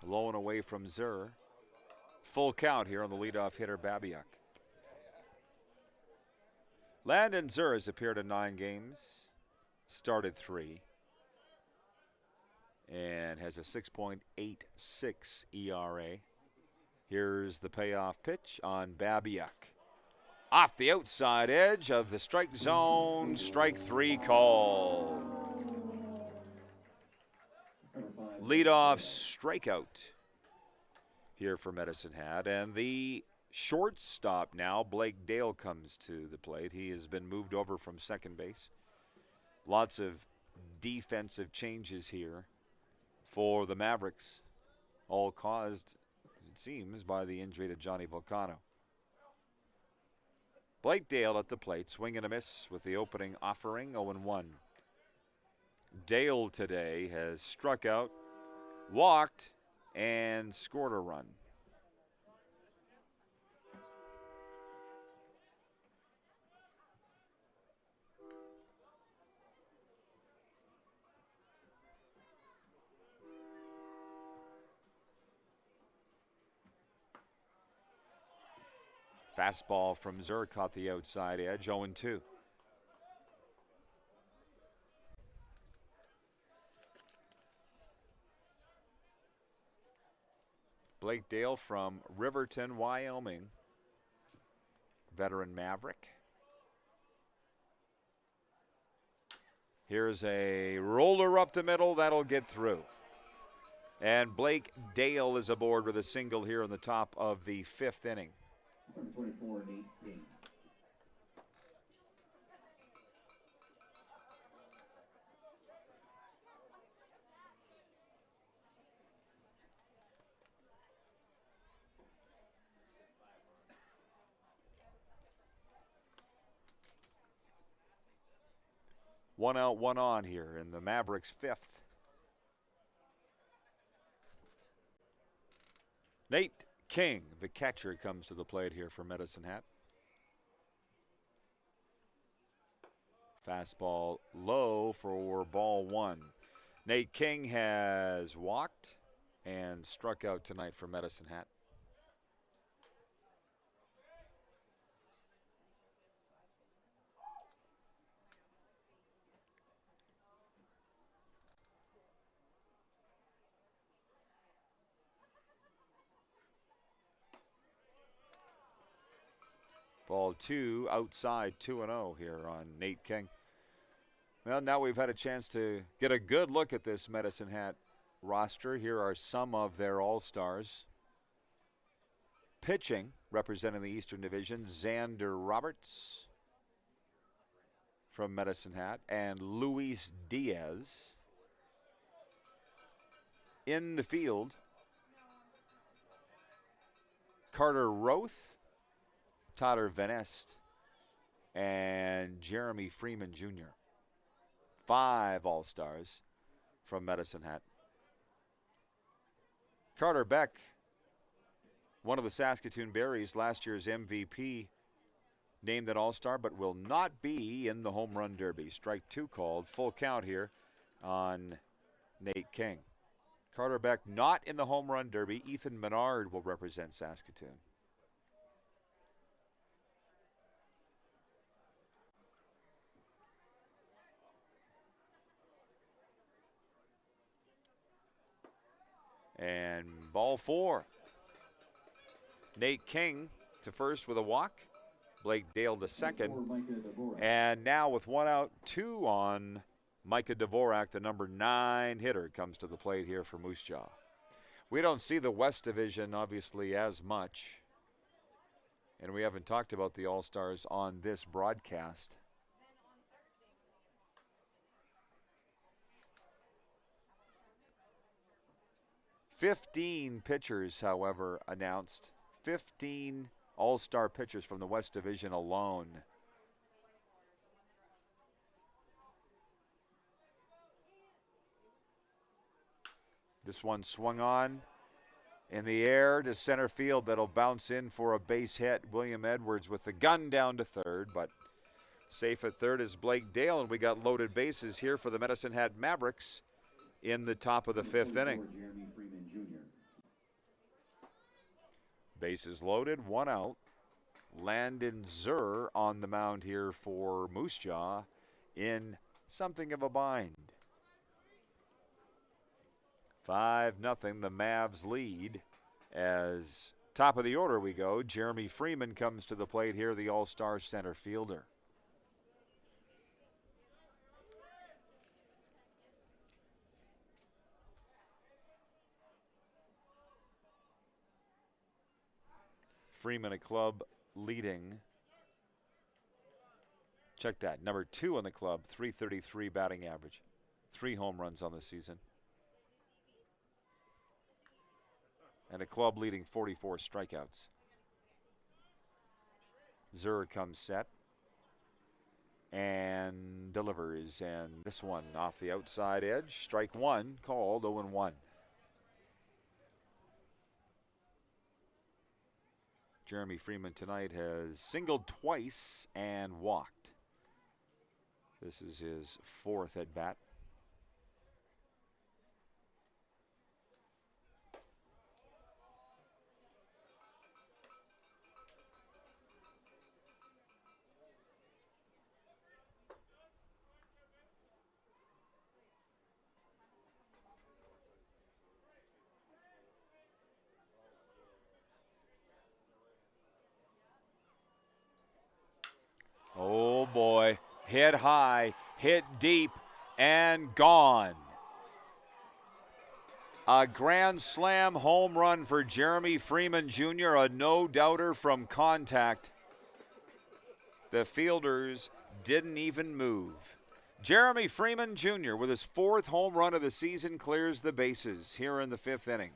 Low and away from Zurr. Full count here on the leadoff hitter, Babiak. Landon Zurr has appeared in 9 games, started 3, and has a 6.86 ERA. Here's the payoff pitch on Babiak. Off the outside edge of the strike zone, strike 3 call. Leadoff strikeout here for Medicine Hat. And the shortstop now, Blake Dale, comes to the plate. He has been moved over from second base. Lots of defensive changes here for the Mavericks, all caused, it seems, by the injury to Johnny Volcano. Blake Dale at the plate, swing and a miss with the opening offering, 0-1. Dale today has struck out, walked, and scored a run. Fastball from Zurr caught the outside edge, 0-2. Blake Dale from Riverton, Wyoming. Veteran Maverick. Here's a roller up the middle. That'll get through. And Blake Dale is aboard with a single here in the top of the 5th inning. 24 and 18. One out, one on here in the Mavericks' 5th. Nate King, the catcher, comes to the plate here for Medicine Hat. Fastball low for ball 1. Nate King has walked and struck out tonight for Medicine Hat. Ball 2 outside, 2-0 here on Nate King. Well, now we've had a chance to get a good look at this Medicine Hat roster. Here are some of their all-stars. Pitching, representing the Eastern Division, Xander Roberts from Medicine Hat and Luis Diaz. In the field, Carter Roth, Tyler Van Est, and Jeremy Freeman Jr. 5 all-stars from Medicine Hat. Carter Beck, one of the Saskatoon Berries, last year's MVP, named an all-star, but will not be in the home run derby. Strike 2 called. Full count here on Nate King. Carter Beck not in the home run derby. Ethan Menard will represent Saskatoon. And ball 4. Nate King to first with a walk. Blake Dale to second. And now with 1 out, 2 on Micah Dvorak, the number 9 hitter, comes to the plate here for Moose Jaw. We don't see the West Division, obviously, as much. And we haven't talked about the All-Stars on this broadcast. "15 pitchers, however, announced. 15 All-Star pitchers from the West Division alone. This one swung on in the air to center field. That'll bounce in for a base hit. William Edwards with the gun down to third, but safe at third is Blake Dale, and we got loaded bases here for the Medicine Hat Mavericks in the top of the 5th inning. Bases loaded, 1 out. Landon Zur on the mound here for Moose Jaw in something of a bind. 5-0, the Mavs lead. As top of the order we go, Jeremy Freeman comes to the plate here, the All-Star center fielder. Freeman, a club leading. Check that, number 2 on the club, .333 batting average. 3 home runs on the season. And a club leading 44 strikeouts. Zur comes set and delivers, and this one off the outside edge. Strike 1 called, 0-1. Jeremy Freeman tonight has singled twice and walked. This is his 4th at bat. Oh boy, hit high, hit deep, and gone. A grand slam home run for Jeremy Freeman Jr., a no-doubter from contact. The fielders didn't even move. Jeremy Freeman Jr. with his 4th home run of the season clears the bases here in the 5th inning.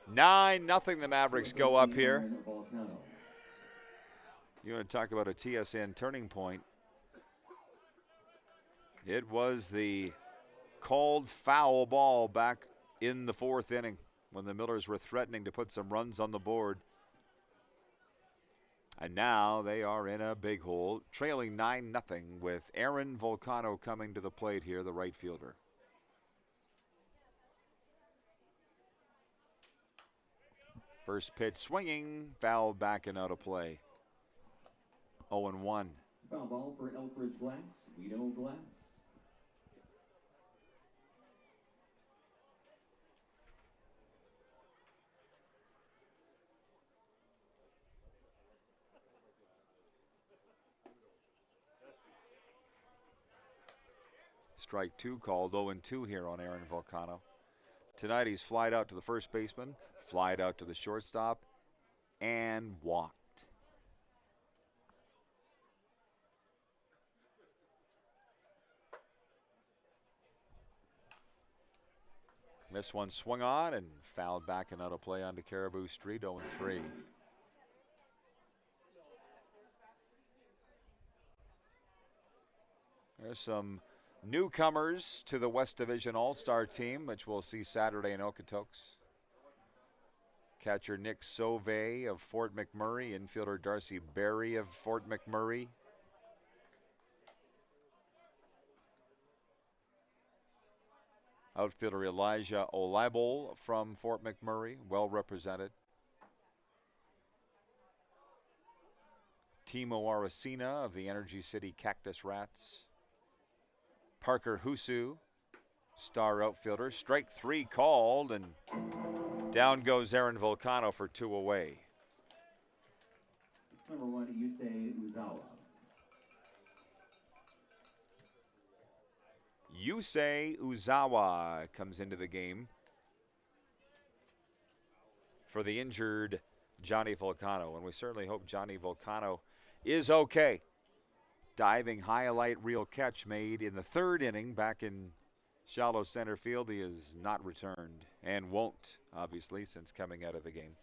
Nothing. The Mavericks go up here. You want to talk about a TSN turning point? It was the called foul ball back in the 4th inning when the Millers were threatening to put some runs on the board. And now they are in a big hole, trailing 9-0 with Aaron Volcano coming to the plate here, the right fielder. First pitch swinging, foul back and out of play. 0-1. Foul ball for Elkridge Glass, Guido Glass. Strike 2 called, 0-2 here on Aaron Volcano. Tonight he's flied out to the first baseman, flied out to the shortstop, and walked. This one swung on and fouled back and out of play onto Caribou Street, 0-3. There's some newcomers to the West Division All-Star team, which we'll see Saturday in Okotoks. Catcher Nick Sauvé of Fort McMurray, infielder Darcy Berry of Fort McMurray. Outfielder Elijah Olibol from Fort McMurray, well represented. Timo Aracina of the Energy City Cactus Rats. Parker Husu, star outfielder. Strike 3 called, and down goes Aaron Volcano for 2 away. Number 1, Yusei Uzawa. Yusei Uzawa comes into the game for the injured Johnny Volcano, and we certainly hope Johnny Volcano is okay. Diving highlight reel catch made in the 3rd inning back in shallow center field. He has not returned and won't, obviously, since coming out of the game.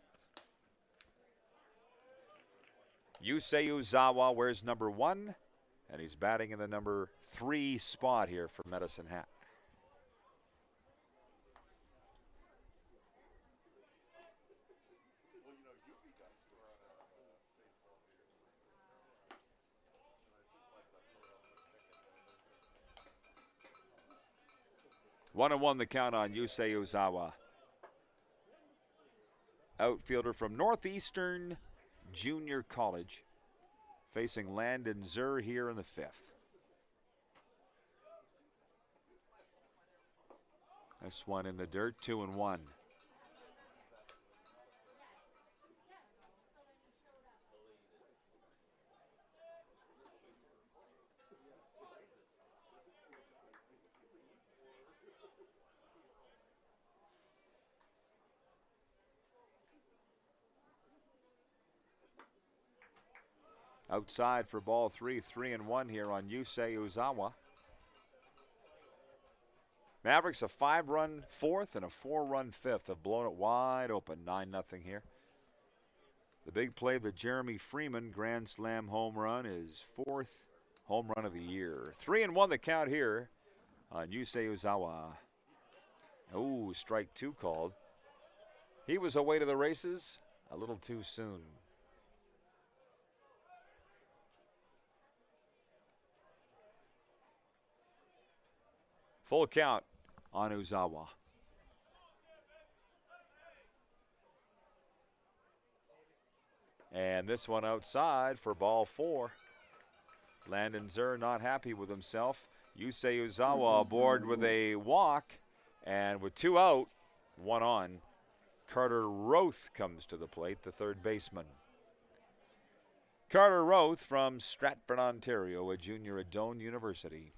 Yusei Uzawa wears number 1, and he's batting in the number 3 spot here for Medicine Hat. One and one the count on Yusei Uzawa. Outfielder from Northeastern Junior College, facing Landon Zur here in the 5th. This one in the dirt, 2-1. Outside for ball 3, 3-1 here on Yusei Uzawa. Mavericks a 5-run 4th and a 4-run 5th have blown it wide open, 9-0 here. The big play, the Jeremy Freeman grand slam home run, is 4th home run of the year. 3-1 the count here on Yusei Uzawa. Oh, strike 2 called. He was away to the races a little too soon. Full count on Uzawa. And this one outside for ball 4. Landon Zur not happy with himself. Yusei Uzawa aboard with a walk, and with 2 out, 1 on, Carter Roth comes to the plate, the 3rd baseman. Carter Roth from Stratford, Ontario, a junior at Doane University.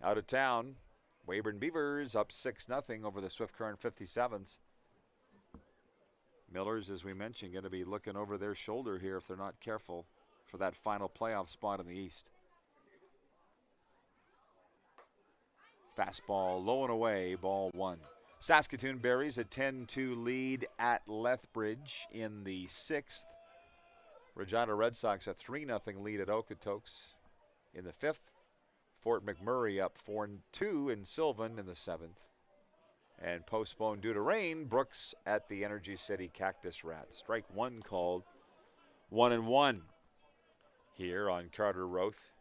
Out of town, Weyburn Beavers up 6-0 over the Swift Current 57s. Millers, as we mentioned, going to be looking over their shoulder here if they're not careful for that final playoff spot in the East. Fastball low and away, ball 1. Saskatoon Berries a 10-2 lead at Lethbridge in the 6th. Regina Red Sox a 3-0 lead at Okotoks in the 5th. Fort McMurray up 4-2 in Sylvan in the 7th. And postponed due to rain, Brooks at the Energy City Cactus Rats. Strike 1 called, 1-1 here on Carter Roth.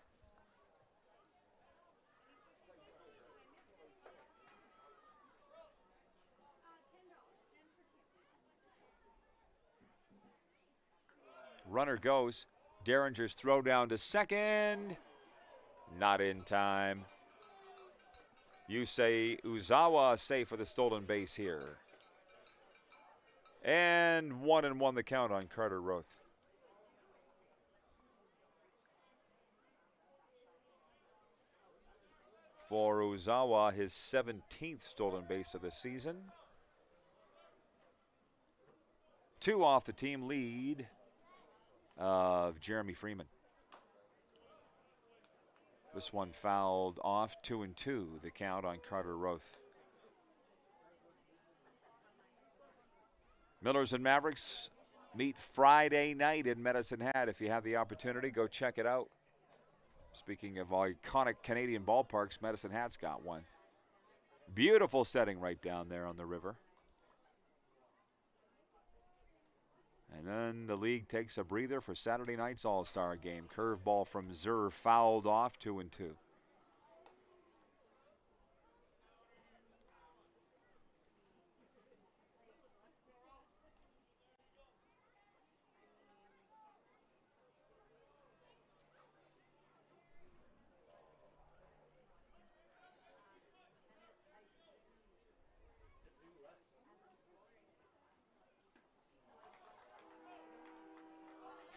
Runner goes. Derringer's throw down to second. Not in time. Yusei Uzawa safe with a stolen base here. And 1-1 the count on Carter Roth. For Uzawa, his 17th stolen base of the season. 2 off the team lead of Jeremy Freeman. This one fouled off, 2-2 the count on Carter Roth. Millers and Mavericks meet Friday night in Medicine Hat. If you have the opportunity, go check it out. Speaking of iconic Canadian ballparks, Medicine Hat's got one. Beautiful setting right down there on the river. And then the league takes a breather for Saturday night's All-Star game. Curveball from Zur fouled off, 2-2.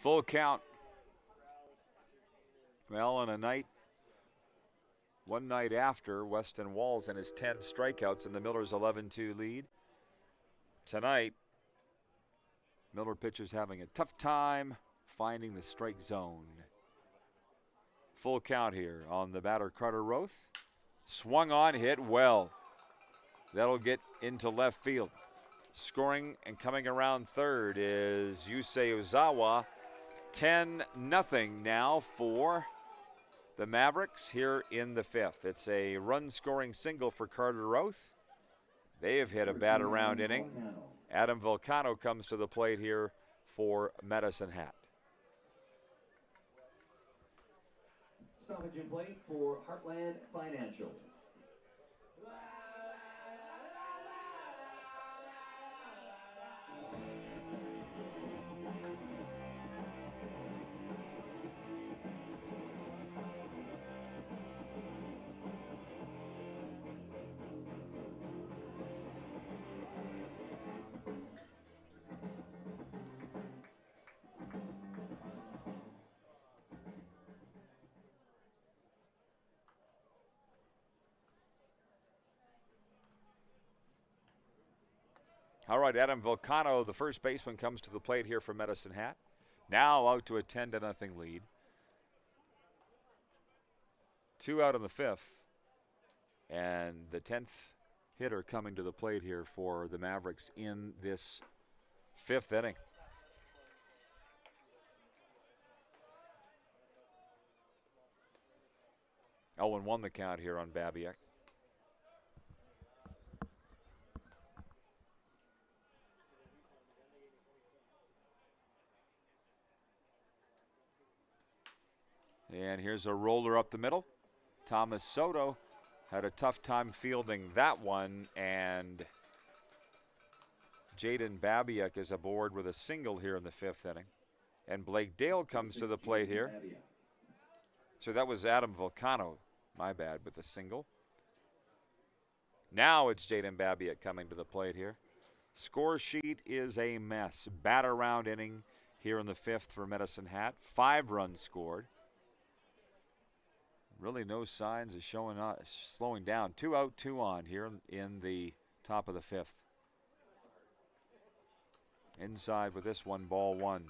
Full count. Well, on one night after Weston Walls and his 10 strikeouts in the Millers 11-2 lead. Tonight, Miller pitchers having a tough time finding the strike zone. Full count here on the batter, Carter Roth. Swung on, hit well. That'll get into left field. Scoring and coming around third is Yusei Ozawa. 10-0 now for the Mavericks here in the fifth. It's a run-scoring single for Carter Roth. They have hit a bat-around inning. Adam Volcano comes to the plate here for Medicine Hat. Stoppage in play for Heartland Financial. All right, Adam Volcano, the first baseman, comes to the plate here for Medicine Hat. Now out to a 10-0 lead. 2 out in the fifth. And the 10th hitter coming to the plate here for the Mavericks in this fifth inning. Oh, and 1 the count here on Babiak. And here's a roller up the middle. Thomas Soto had a tough time fielding that one, and Jaden Babiak is aboard with a single here in the fifth inning. And Blake Dale comes to the plate here. So that was Adam Volcano, my bad, with a single. Now it's Jaden Babiak coming to the plate here. Score sheet is a mess. Bat-around inning here in the fifth for Medicine Hat. 5 runs scored. Really no signs of slowing down. 2 out, 2 on here in the top of the fifth. Inside with this one, ball 1.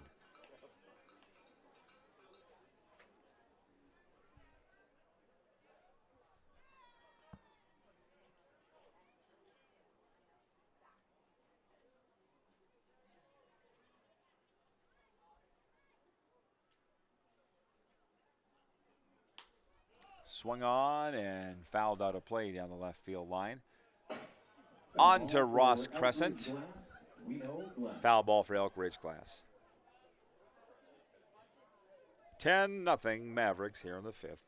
Swung on and fouled out of play down the left field line. On to Ross Crescent. Foul ball for Elk Ridge Glass. 10-0 Mavericks here in the fifth.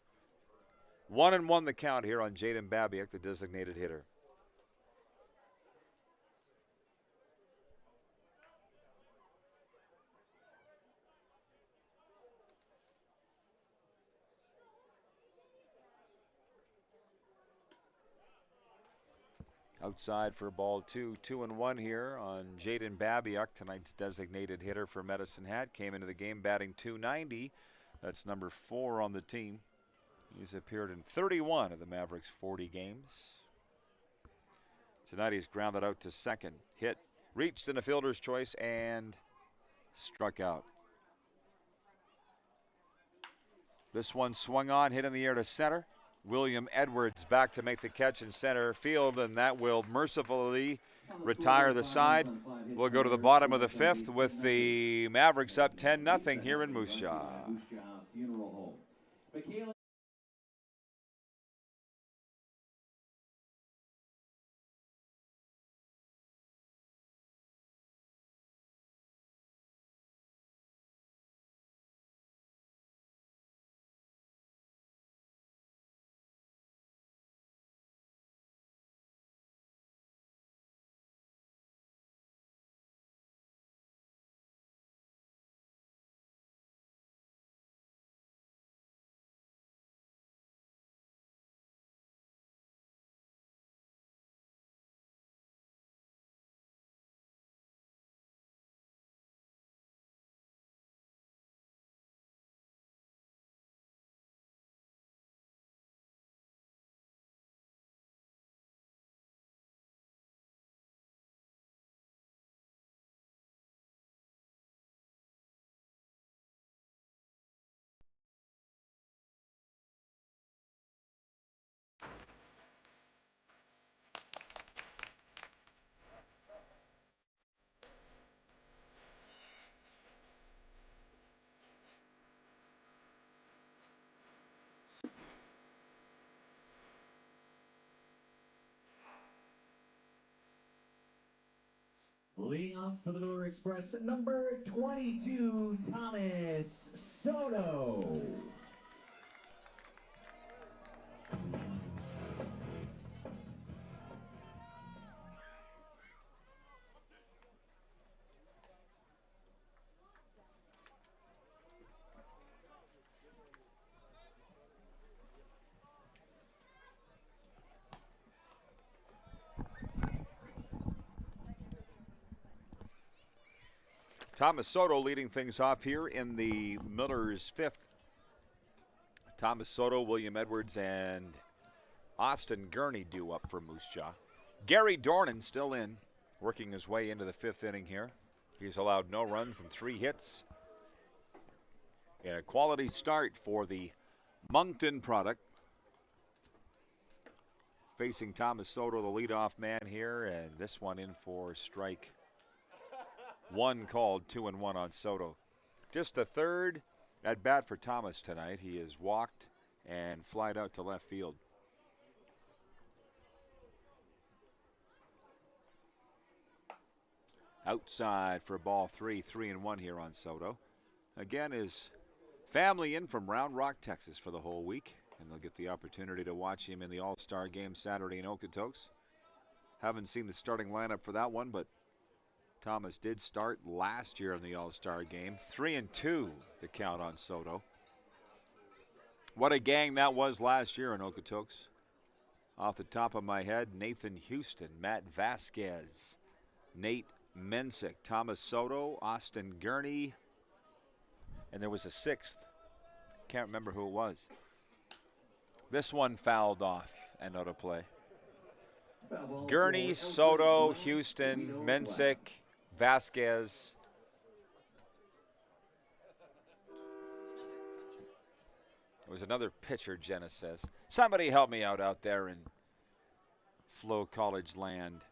1-1 the count here on Jaden Babiak, the designated hitter. Outside for ball 2. 2-1 here on Jaden Babiak, tonight's designated hitter for Medicine Hat. Came into the game batting .290. That's number 4 on the team. He's appeared in 31 of the Mavericks' 40 games. Tonight he's grounded out to second. Hit, reached in a fielder's choice, and struck out. This one swung on, hit in the air to center. William Edwards back to make the catch in center field, and that will mercifully retire the side. We'll go to the bottom of the fifth with the Mavericks up 10-0 here in Moose Jaw. Leading off for the Miller Express, number 22, Thomas Soto. Thomas Soto leading things off here in the Miller's fifth. Thomas Soto, William Edwards, and Austin Gurney due up for Moose Jaw. Gary Dornan still in, working his way into the fifth inning here. He's allowed no runs and 3 hits. And a quality start for the Moncton product. Facing Thomas Soto, the leadoff man here, and this one in for strike one called, 2-1 on Soto. Just the third at bat for Thomas tonight. He has walked and flied out to left field. Outside for ball 3, 3-1 here on Soto. Again, his family in from Round Rock, Texas for the whole week, and they'll get the opportunity to watch him in the All-Star game Saturday in Okotoks. Haven't seen the starting lineup for that one, but Thomas did start last year in the All-Star game. 3-2 the count on Soto. What a gang that was last year in Okotoks. Off the top of my head, Nathan Houston, Matt Vasquez, Nate Mensick, Thomas Soto, Austin Gurney, and there was a sixth. Can't remember who it was. This one fouled off and out of play. Gurney, Soto, Houston, Mensick, Vasquez. There was another pitcher, Jenna says. Somebody help me out there in FloCollege land.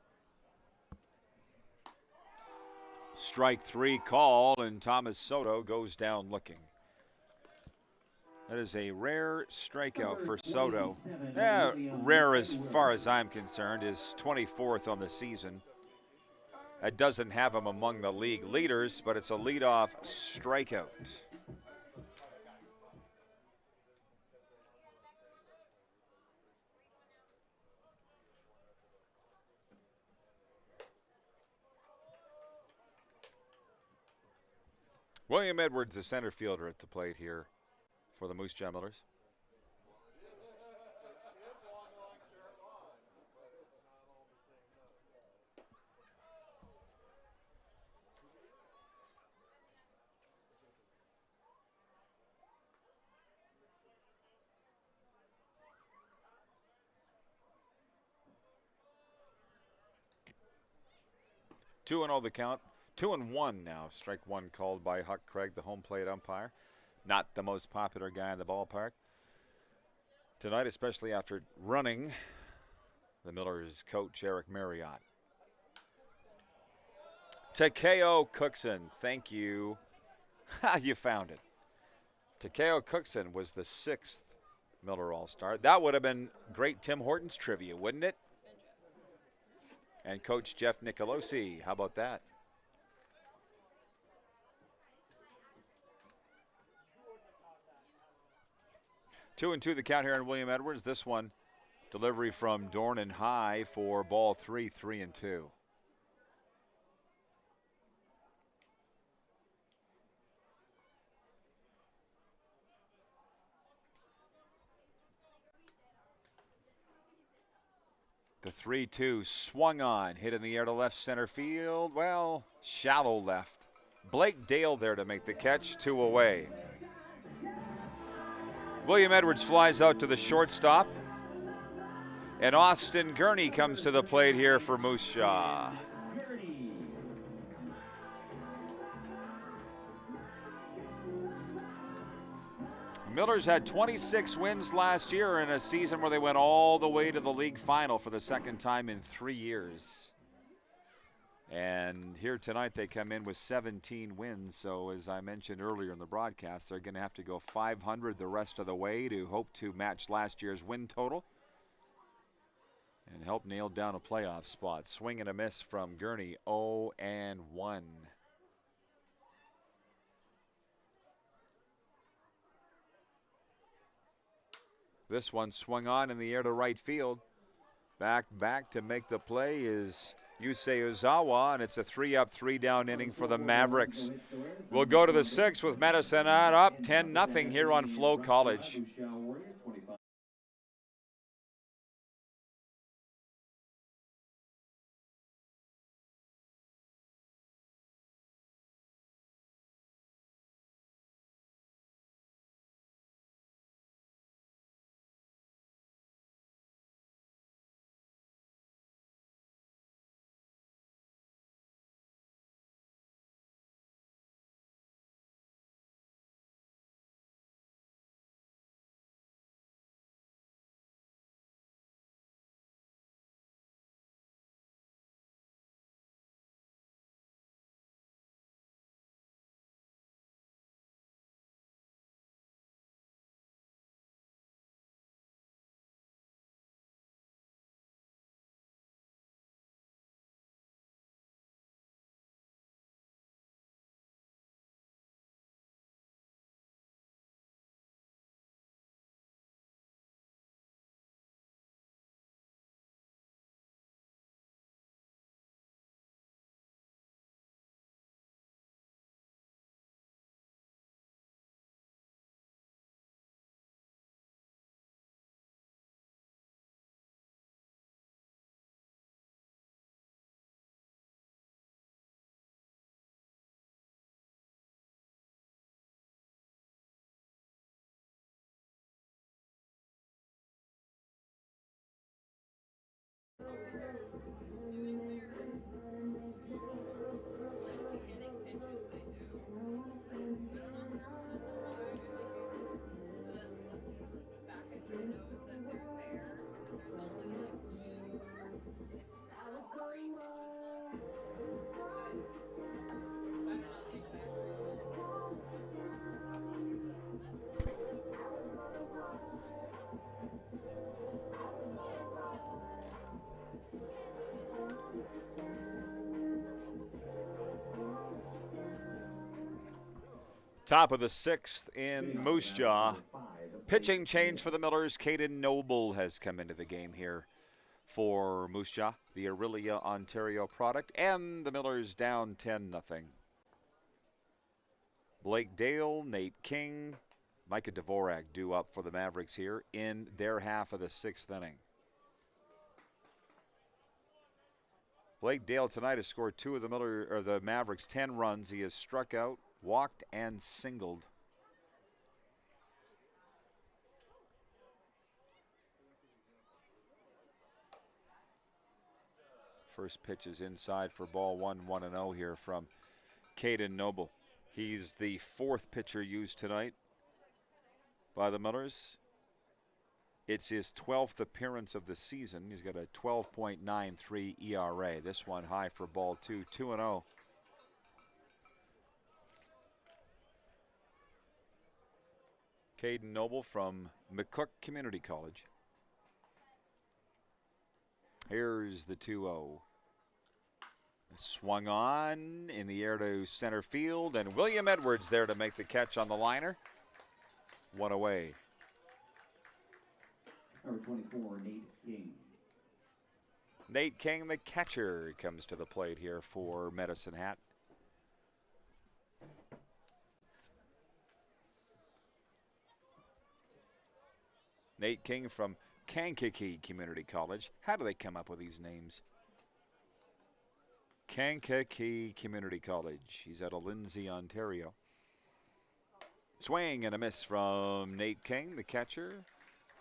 Strike 3 called, and Thomas Soto goes down looking. That is a rare strikeout for Soto. Rare as far as I'm concerned. Is 24th on the season. That doesn't have him among the league leaders, but it's a leadoff strikeout. William Edwards, the center fielder at the plate here for the Moose Jaw Millers. Two and all the count. 2-1 now. Strike one called by Huck Craig, the home plate umpire. Not the most popular guy in the ballpark tonight, especially after running the Millers coach, Eric Marriott. Takeo Cookson, thank you. You found it. Takeo Cookson was the 6th Miller All-Star. That would have been great Tim Hortons trivia, wouldn't it? And Coach Jeff Nicolosi, how about that? Two and two the count here on William Edwards. This one, delivery from Dornan high for ball 3, 3-2. The 3-2 swung on, hit in the air to left center field. Well, shallow left. Blake Dale there to make the catch, 2 away. William Edwards flies out to the shortstop. And Austin Gurney comes to the plate here for Moose Jaw. Millers had 26 wins last year in a season where they went all the way to the league final for the second time in 3 years. And here tonight they come in with 17 wins. So as I mentioned earlier in the broadcast, they're going to have to go 500 the rest of the way to hope to match last year's win total. and help nail down a playoff spot. Swing and a miss from Gurney, 0-1. This one swung on in the air to right field. Back to make the play is Yusei Ozawa, and it's a 3-up, 3-down inning for the Mavericks. We'll go to the 6th with Medicine Hat up 10-0 here on FloCollege. Top of the 6th in Moose Jaw. Pitching change for the Millers. Caden Noble has come into the game here for Moose Jaw, the Aurelia, Ontario product, and the Millers down 10-0. Blake Dale, Nate King, Micah Dvorak due up for the Mavericks here in their half of the 6th inning. Blake Dale tonight has scored 2 of the Mavericks' 10 runs. He has struck out, walked, and singled. First pitch is inside for ball 1-0 here from Caden Noble. He's the 4th pitcher used tonight by the Millers. It's his 12th appearance of the season. He's got a 12.93 ERA. This one high for ball 2, 2-0. Caden Noble from McCook Community College. Here's the 2-0. Swung on in the air to center field, and William Edwards there to make the catch on the liner. One away. Number 24, Nate King. Nate King, the catcher, comes to the plate here for Medicine Hat. Nate King from Kankakee Community College. How do they come up with these names? Kankakee Community College. He's out of Lindsay, Ontario. Swing and a miss from Nate King, the catcher.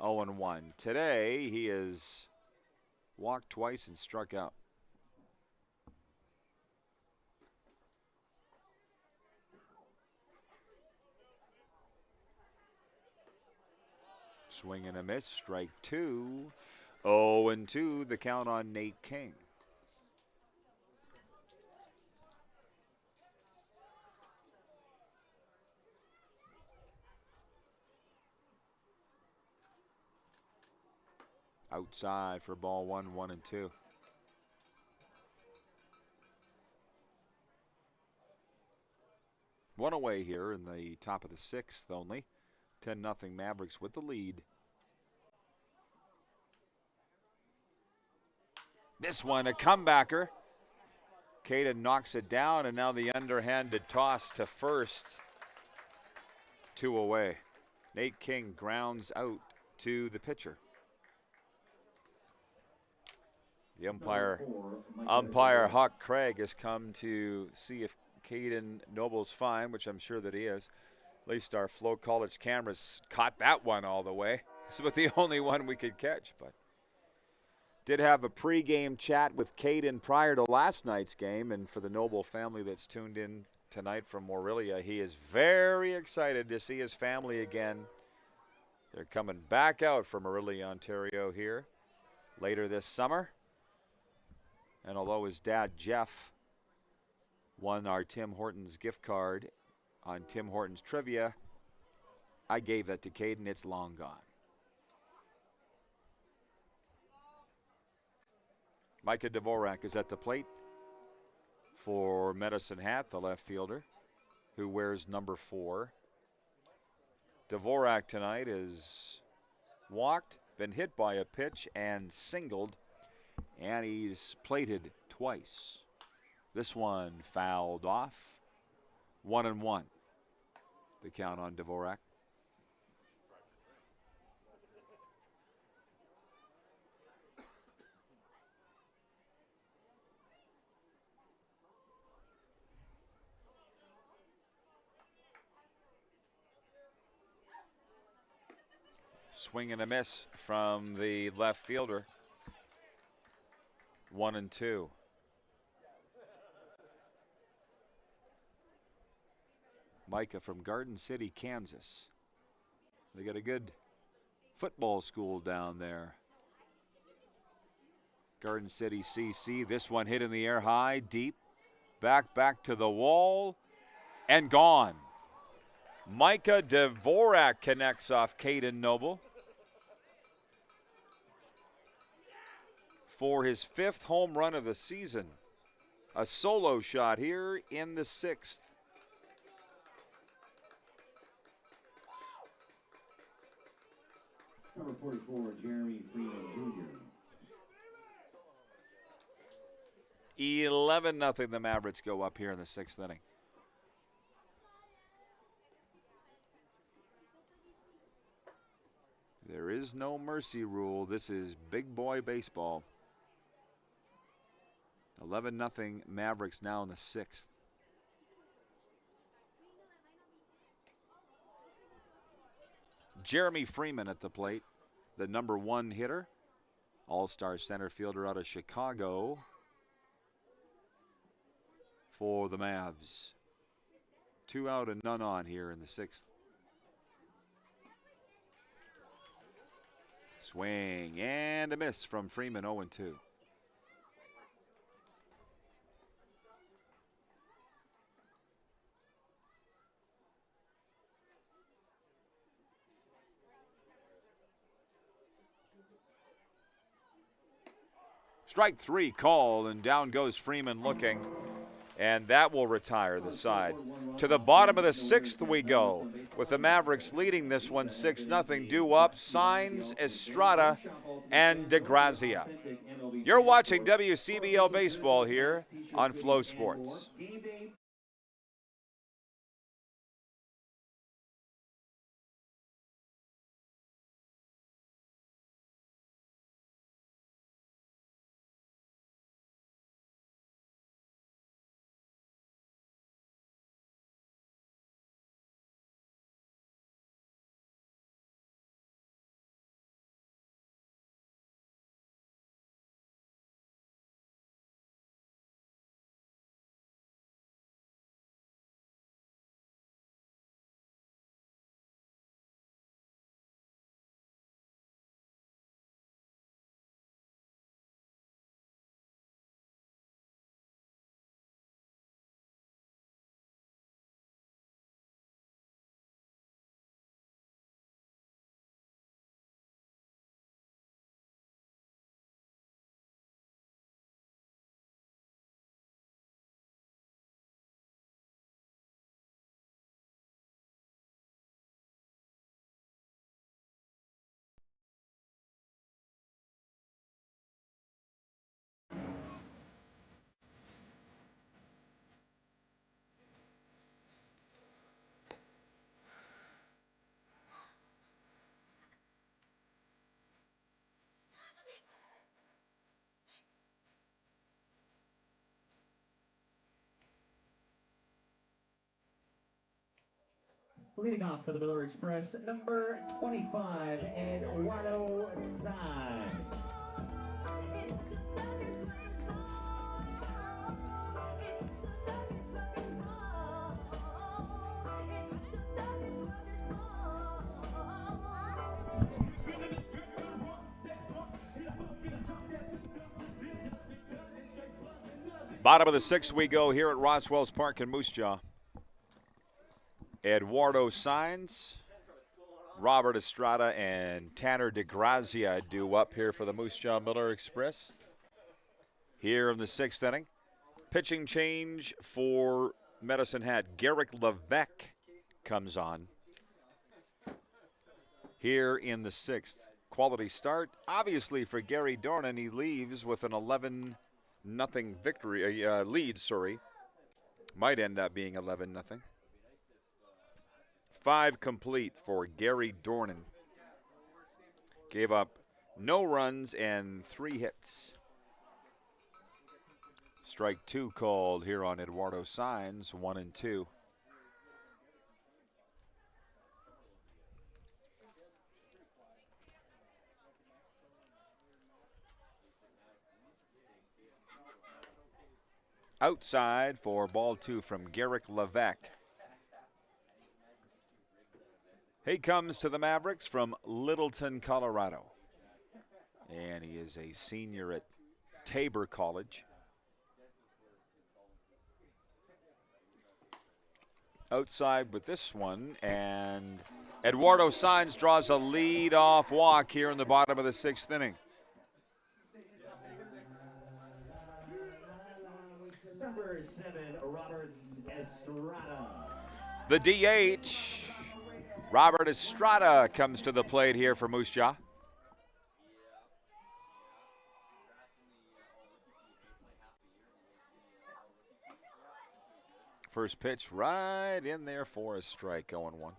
0-1. Today, he has walked twice and struck out. Swing and a miss, strike 2. 0-2, the count on Nate King. Outside for ball 1, 1 and 2. One away here in the top of the 6th only. 10-0 Mavericks with the lead. This one, a comebacker. Caden knocks it down, and now the underhanded toss to first. 2 away. Nate King grounds out to the pitcher. The umpire Huck Craig has come to see if Caden Noble's fine, which I'm sure that he is. At least our FloCollege cameras caught that one all the way. It's about the only one we could catch, but did have a pregame chat with Caden prior to last night's game, and for the Noble family that's tuned in tonight from Morelia, he is very excited to see his family again. They're coming back out from Morelia, Ontario here later this summer. And although his dad, Jeff, won our Tim Hortons gift card on Tim Hortons Trivia, I gave that to Caden. It's long gone. Micah Dvorak is at the plate for Medicine Hat, the left fielder, who wears number 4. Dvorak tonight is walked, been hit by a pitch, and singled, and he's plated twice. This one fouled off. 1-1. The count on Dvorak. Swing and a miss from the left fielder. 1-2. Micah from Garden City, Kansas. They got a good football school down there. Garden City CC. This one hit in the air high, deep. Back to the wall, and gone. Micah Dvorak connects off Caden Noble for his 5th home run of the season. A solo shot here in the 6th. Number 44, Jeremy Freeman Jr. 11-0 the Mavericks go up here in the 6th inning. There is no mercy rule. This is big boy baseball. 11-0 Mavericks now in the 6th. Jeremy Freeman at the plate, the number 1 hitter, all-star center fielder out of Chicago for the Mavs. 2 out and none on here in the 6th. Swing and a miss from Freeman, 0-2. Strike 3 called, and down goes Freeman looking, and that will retire the side. To the bottom of the 6th we go, with the Mavericks leading this one 6-0. Due up, Signs, Estrada, and DeGrazia. You're watching WCBL Baseball here on Flow Sports. Leading off for the Miller Express, number 25, Eduardo Sainz. Bottom of the sixth we go here at Roswell's Park in Moose Jaw. Eduardo Sainz, Robert Estrada, and Tanner DeGrazia due up here for the Moose Jaw Miller Express. Here in the sixth inning. Pitching change for Medicine Hat. Garrick Levesque comes on here in the sixth. Quality start, obviously, for Gary Dornan. He leaves with an 11-0 victory lead. Might end up being 11-0. 5 complete for Gary Dornan. Gave up no runs and 3 hits. Strike 2 called here on Eduardo Sainz, 1-2. Outside for ball 2 from Garrick Levesque. He comes to the Mavericks from Littleton, Colorado. And he is a senior at Tabor College. Outside with this one, and Eduardo Sainz draws a lead-off walk here in the bottom of the sixth inning. Number 7, Robert Estrada. The DH, Robert Estrada, comes to the plate here for Moose Jaw. First pitch right in there for a strike, 0-1.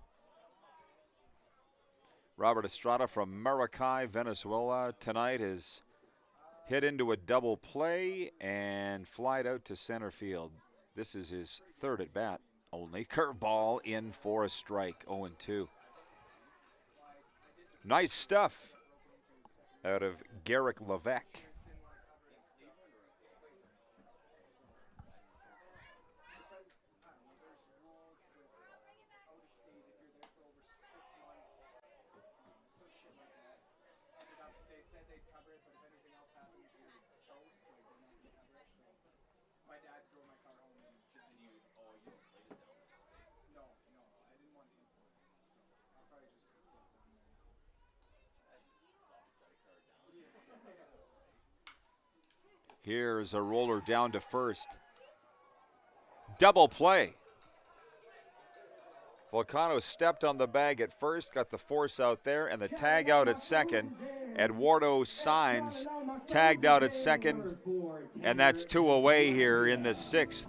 Robert Estrada from Maracay, Venezuela, tonight has hit into a double play and flied out to center field. This is his third at bat only. Curveball in for a strike, 0-2. Nice stuff out of Garrick Levesque. Here's a roller down to first. Double play. Volcano stepped on the bag at first, got the force out there, and the tag out at second. Eduardo Sainz tagged out at second, and that's 2 away here in the sixth.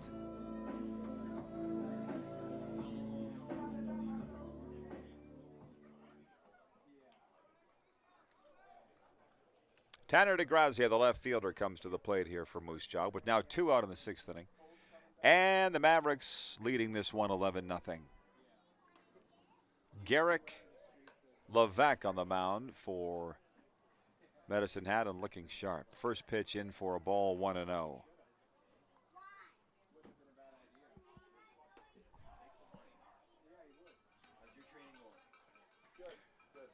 Tanner DeGrazia, the left fielder, comes to the plate here for Moose Jaw, with now 2 out in the sixth inning. And the Mavericks leading this one 11-0. Garrick Levesque on the mound for Medicine Hat and looking sharp. First pitch in for a ball, 1-0.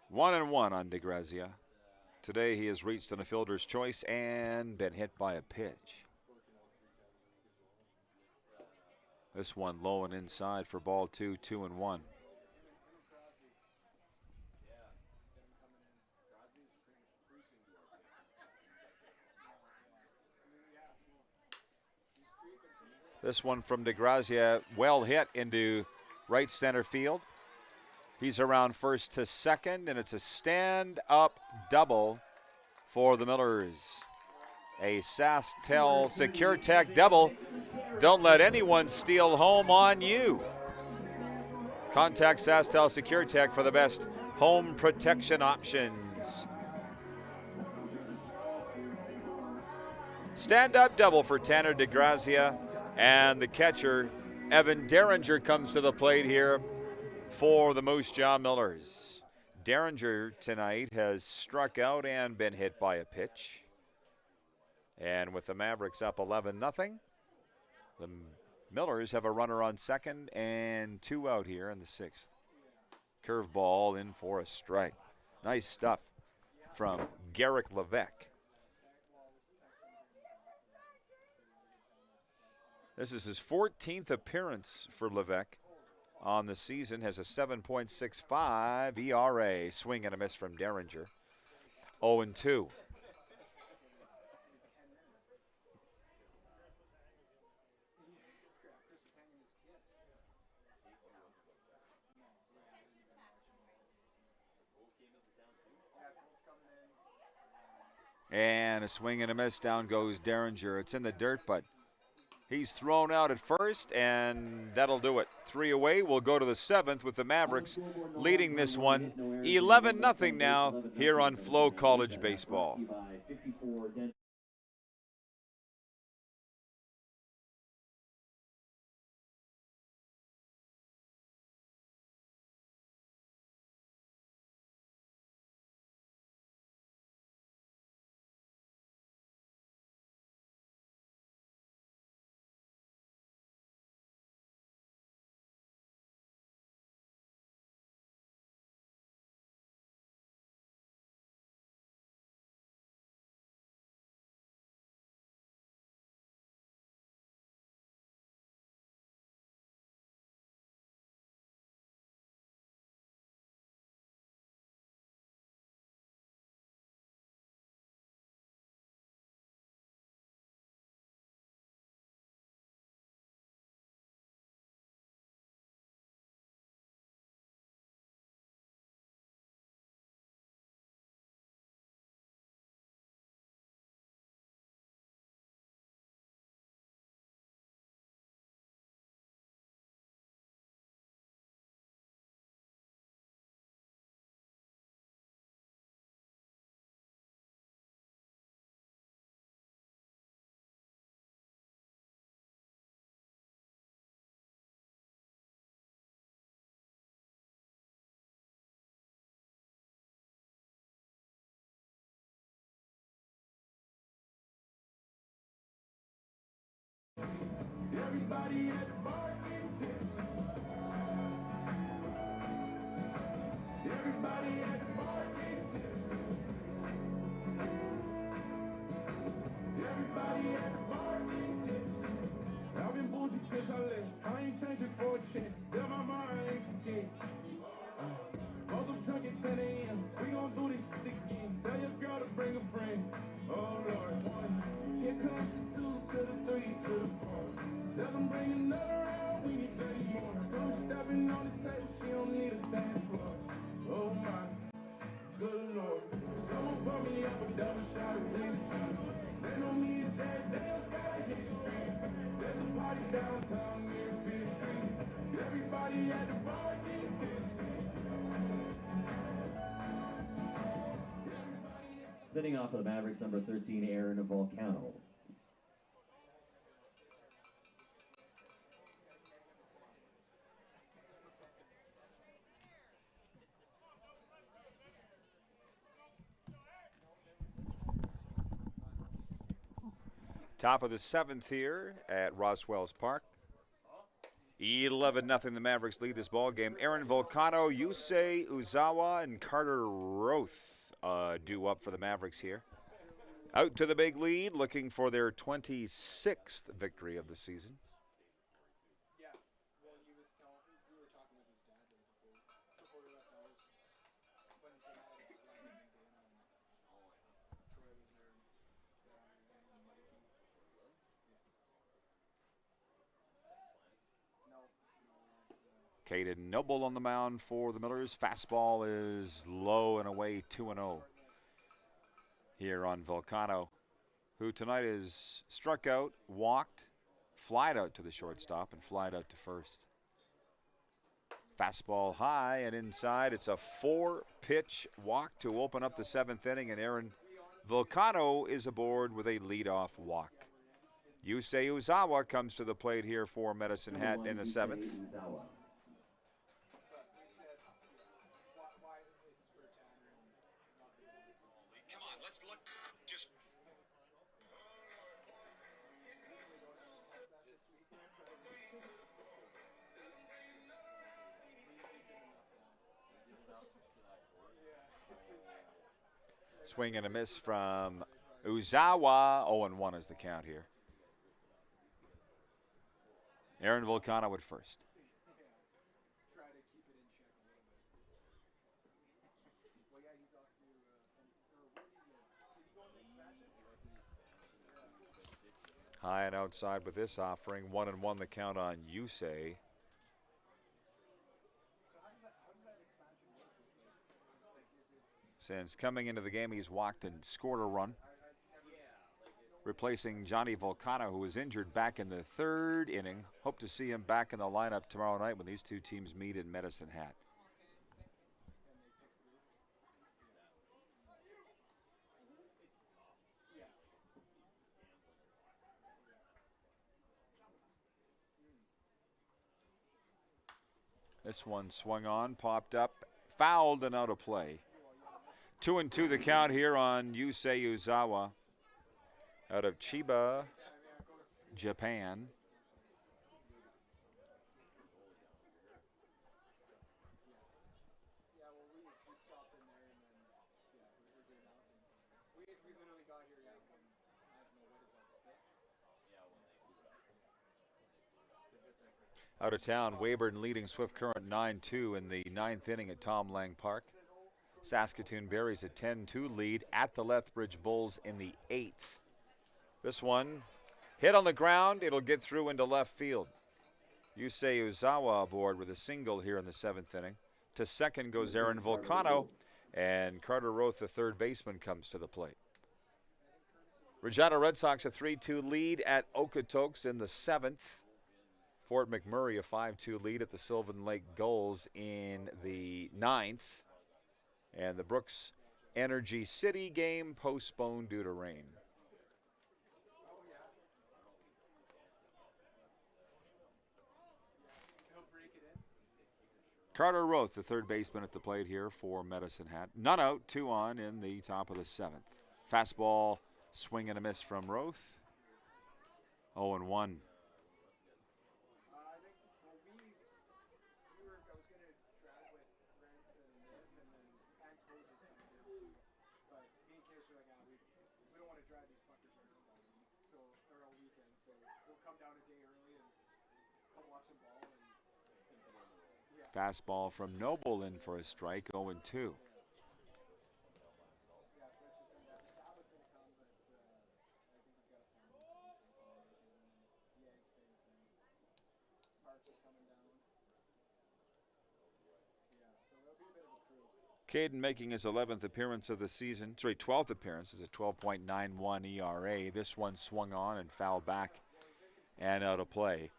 One and one on DeGrazia. Today he has reached on a fielder's choice and been hit by a pitch. This one low and inside for ball 2, 2-1. This one from DeGrazia, well hit into right center field. He's around first to second, and it's a stand-up double for the Millers. A SaskTel SecureTech double. Don't let anyone steal home on you. Contact SaskTel SecureTech for the best home protection options. Stand-up double for Tanner DeGrazia, and the catcher, Evan Derringer, comes to the plate here for the Moose Jaw Millers. Derringer tonight has struck out and been hit by a pitch. And with the Mavericks up 11-0, the Millers have a runner on second and 2 out here in the 6th. Curveball in for a strike. Nice stuff from Garrick Levesque. This is his 14th appearance for Levesque on the season. Has a 7.65 ERA. Swing and a miss from Derringer. 0-2. And a swing and a miss. Down goes Derringer. It's in the dirt, but he's thrown out at first, and that'll do it. 3 away. We'll go to the 7th with the Mavericks leading this one 11-0 now here on FloCollege Baseball. Everybody at the bar getting tipsy. Everybody at the bar getting tipsy. Everybody at the bar getting tipsy. I've been bougie since I left. I ain't changing for a check. Tell my mom I ain't forget. Woke up drunk at 10 a.m. We gon' do this shit again. Tell your girl to bring a friend. Oh Lord, here comes the 2 to the 3 to the 4. Tell them bring another round, we need 30 more. Don't stepping on the table, she don't need a dance floor. Oh my, good Lord. Someone pour me up a double shot of this. They know me and Jack Daniels gotta hit the street. There's a party downtown near 5th Street. Everybody at the bar getting tipsy. Leading off of the Mavericks, number 13, Aaron Volcano. Top of the 7th here at Roswells Park. 11-0 the Mavericks lead this ball game. Aaron Volcano, Yusei Uzawa, and Carter Roth due up for the Mavericks here. Out to the big lead, looking for their 26th victory of the season. Caden Noble on the mound for the Millers. Fastball is low and away, 2-0 here on Volcano, who tonight is struck out, walked, flied out to the shortstop, and flied out to first. Fastball high and inside. It's a 4-pitch walk to open up the 7th inning, and Aaron Volcano is aboard with a leadoff walk. Yusei Uzawa comes to the plate here for Medicine Hat in the 7th. Swing and a miss from Uzawa. 0-1 is the count here. Aaron Volcano at first. High and outside with this offering. 1-1 the count on Yusei. Since coming into the game, he's walked and scored a run, replacing Johnny Volcano, who was injured back in the third inning. Hope to see him back in the lineup tomorrow night when these two teams meet in Medicine Hat. This one swung on, popped up, fouled, and out of play. 2-2 the count here on Yusei Uzawa out of Chiba, Japan. Out of town, Weyburn leading Swift Current 9-2 in the 9th inning at Tom Lang Park. Saskatoon Berries a 10-2 lead at the Lethbridge Bulls in the 8th. This one hit on the ground. It'll get through into left field. Yusei Uzawa aboard with a single here in the 7th inning. To second goes Aaron Volcano, and Carter Roth, the third baseman, comes to the plate. Regina Red Sox a 3-2 lead at Okotoks in the 7th. Fort McMurray a 5-2 lead at the Sylvan Lake Gulls in the 9th. And the Brooks Energy City game postponed due to rain. Carter Roth, the third baseman at the plate here for Medicine Hat. None out, 2 on in the top of the 7th. Fastball, swing and a miss from Roth. 0-1. Fastball from Noble in for a strike, 0-2. Caden making his 11th appearance of the season. 12th appearance is a 12.91 ERA. This one swung on and fouled back and out of play.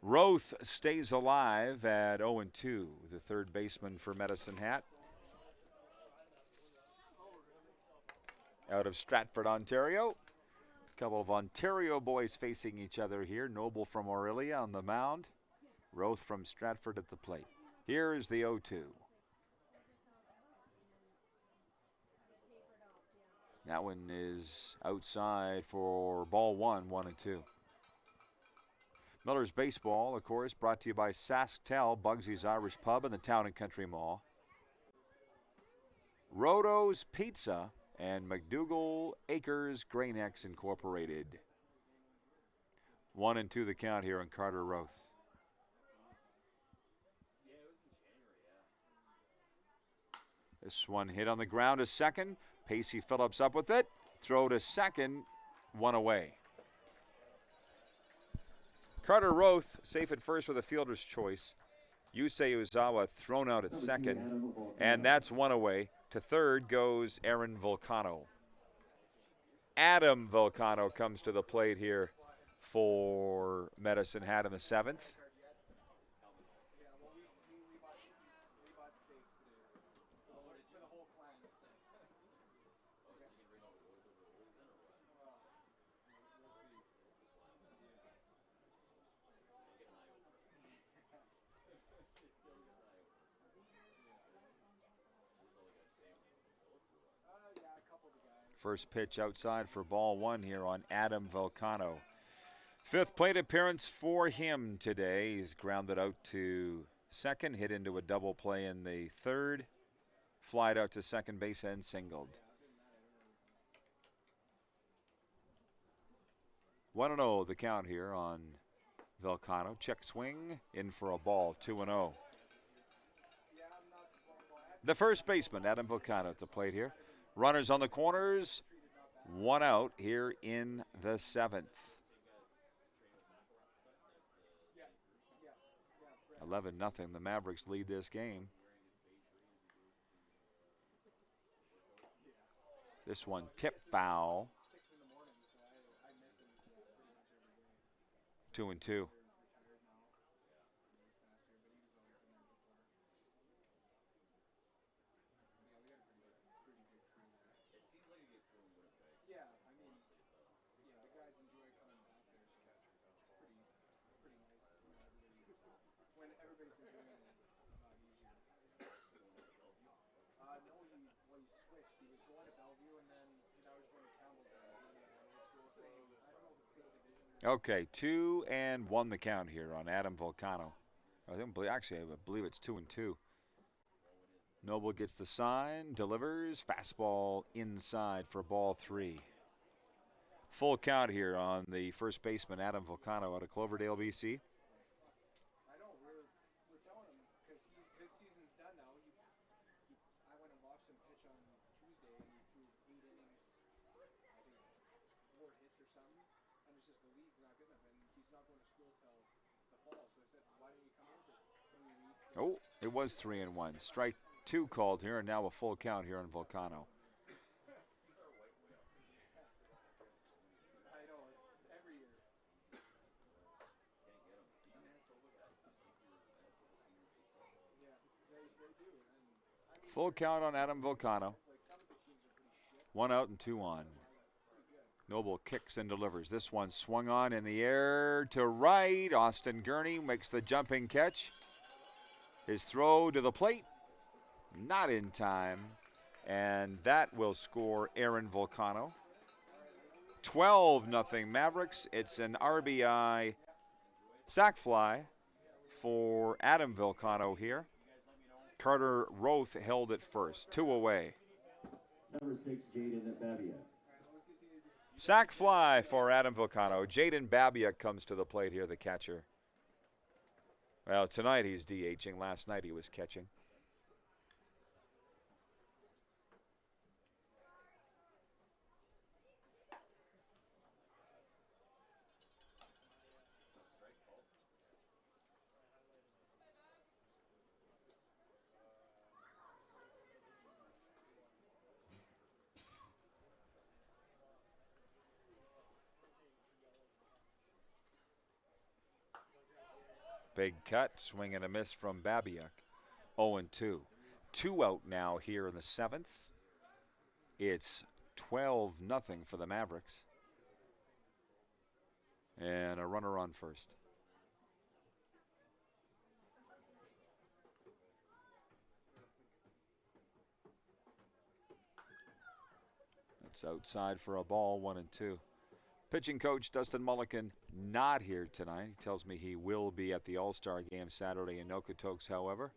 Roth stays alive at 0-2, the third baseman for Medicine Hat. Out of Stratford, Ontario. A couple of Ontario boys facing each other here. Noble from Aurelia on the mound. Roth from Stratford at the plate. Here is the 0-2. That one is outside for ball one, 1-2. Miller's Baseball, of course, brought to you by SaskTel, Bugsy's Irish Pub, and the Town and Country Mall. Roto's Pizza and McDougall Acres Grain X Incorporated. 1-2 the count here on Carter Roth. This one hit on the ground to second. Pacey Phillips up with it. Throw to second, 1 away. Carter Roth safe at first with a fielder's choice. Yusei Uzawa thrown out at second, and that's 1 away. To third goes Aaron Volcano. Adam Volcano comes to the plate here for Medicine Hat in the 7th. First pitch outside for ball one here on Adam Volcano. Fifth plate appearance for him today. He's grounded out to second, hit into a double play in the third, flied out to second base and singled. 1-0 the count here on Volcano. Check swing, in for a ball, 2-0. The first baseman, Adam Volcano, at the plate here. Runners on the corners, one out here in the seventh. 11-0, the Mavericks lead this game. This one tip foul. 2-2. Okay, 2-1 the count here on Adam Volcano. I believe it's 2-2. Noble gets the sign, delivers, fastball inside for ball three. Full count here on the first baseman, Adam Volcano, out of Cloverdale, BC. I know, we're telling him, because his season's done now. I went and watched him pitch on Tuesday, and he threw 8 innings, I think 4 hits or something, and it's just the lead's not good enough, and he's not going to school till the fall, so I said, why don't you come in for 3 weeks? Oh, it was 3-1. Strike two called here, and now a full count here on Volcano. I know, it's every year. Yeah, they do. And, Full count on Adam Volcano. One out and 2 on. Noble kicks and delivers. This one swung on in the air to right. Austin Gurney makes the jumping catch. His throw to the plate, not in time. And that will score Aaron Volcano. 12-0 Mavericks. It's an RBI sac fly for Adam Volcano here. Carter Roth held it first. 2 away. Number 6, Jaden Babia. Sac fly for Adam Volcano. Jaden Babia comes to the plate here, the catcher. Well, tonight he's DHing. Last night he was catching. Big cut, swing and a miss from Babiak. 0-2. 2 out now here in the seventh. It's 12-0 for the Mavericks. And a runner on first. It's outside for a ball, 1-2. Pitching coach Dustin Mulligan not here tonight. He tells me he will be at the All-Star game Saturday in Okotoks, however.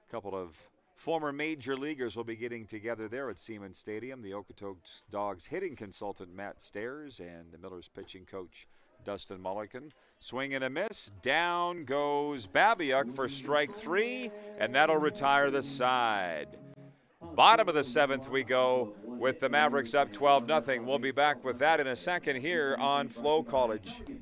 A couple of former major leaguers will be getting together there at Siemens Stadium. The Okotoks Dogs hitting consultant Matt Stairs and the Millers pitching coach Dustin Mulligan. Swing and a miss. Down goes Babiak for strike 3, and that'll retire the side. Bottom of the seventh we go with the Mavericks up 12-0. We'll be back with that in a second here on FloCollege.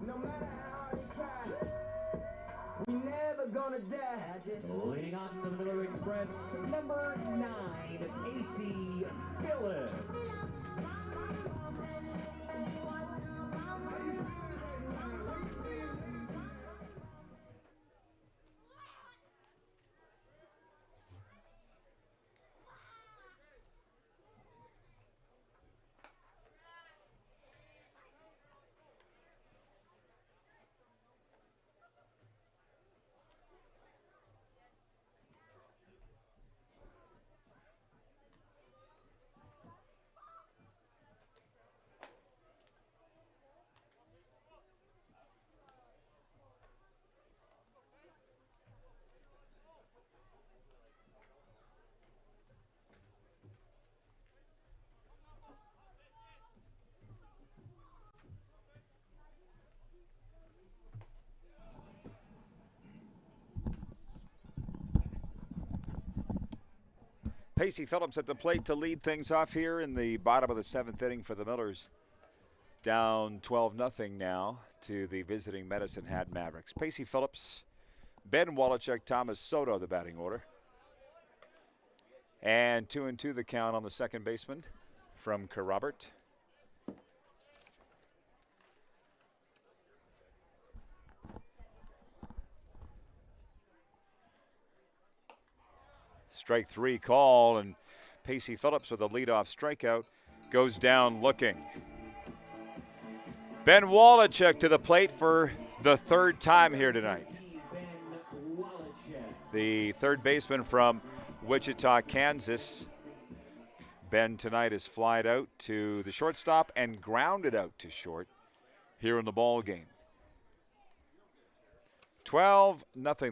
No matter how you try, we never gonna die. Leading on to the Miller Express, number 9, Pacey Phillips. Pacey Phillips at the plate to lead things off here in the bottom of the 7th inning for the Millers. Down 12-0 now to the visiting Medicine Hat Mavericks. Pacey Phillips, Ben Wallachek, Thomas Soto, the batting order. And 2-2 the count on the second baseman from Robert. Strike 3 call, and Pacey Phillips with a leadoff strikeout goes down looking. Ben Wallachek to the plate for the 3rd time here tonight. The third baseman from Wichita, Kansas. Ben tonight is flied out to the shortstop and grounded out to short here in the ball game. 12-0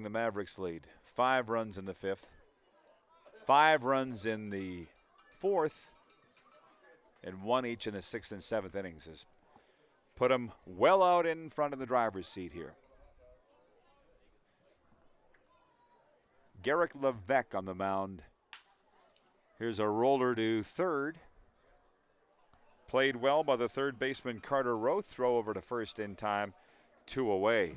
the Mavericks lead. 5 runs in the 5th. 5 runs in the 4th, and 1 each in the 6th and 7th innings has put them well out in front of the driver's seat here. Garrick Levesque on the mound. Here's a roller to third. Played well by the third baseman Carter Roth. Throw over to first in time. 2 away.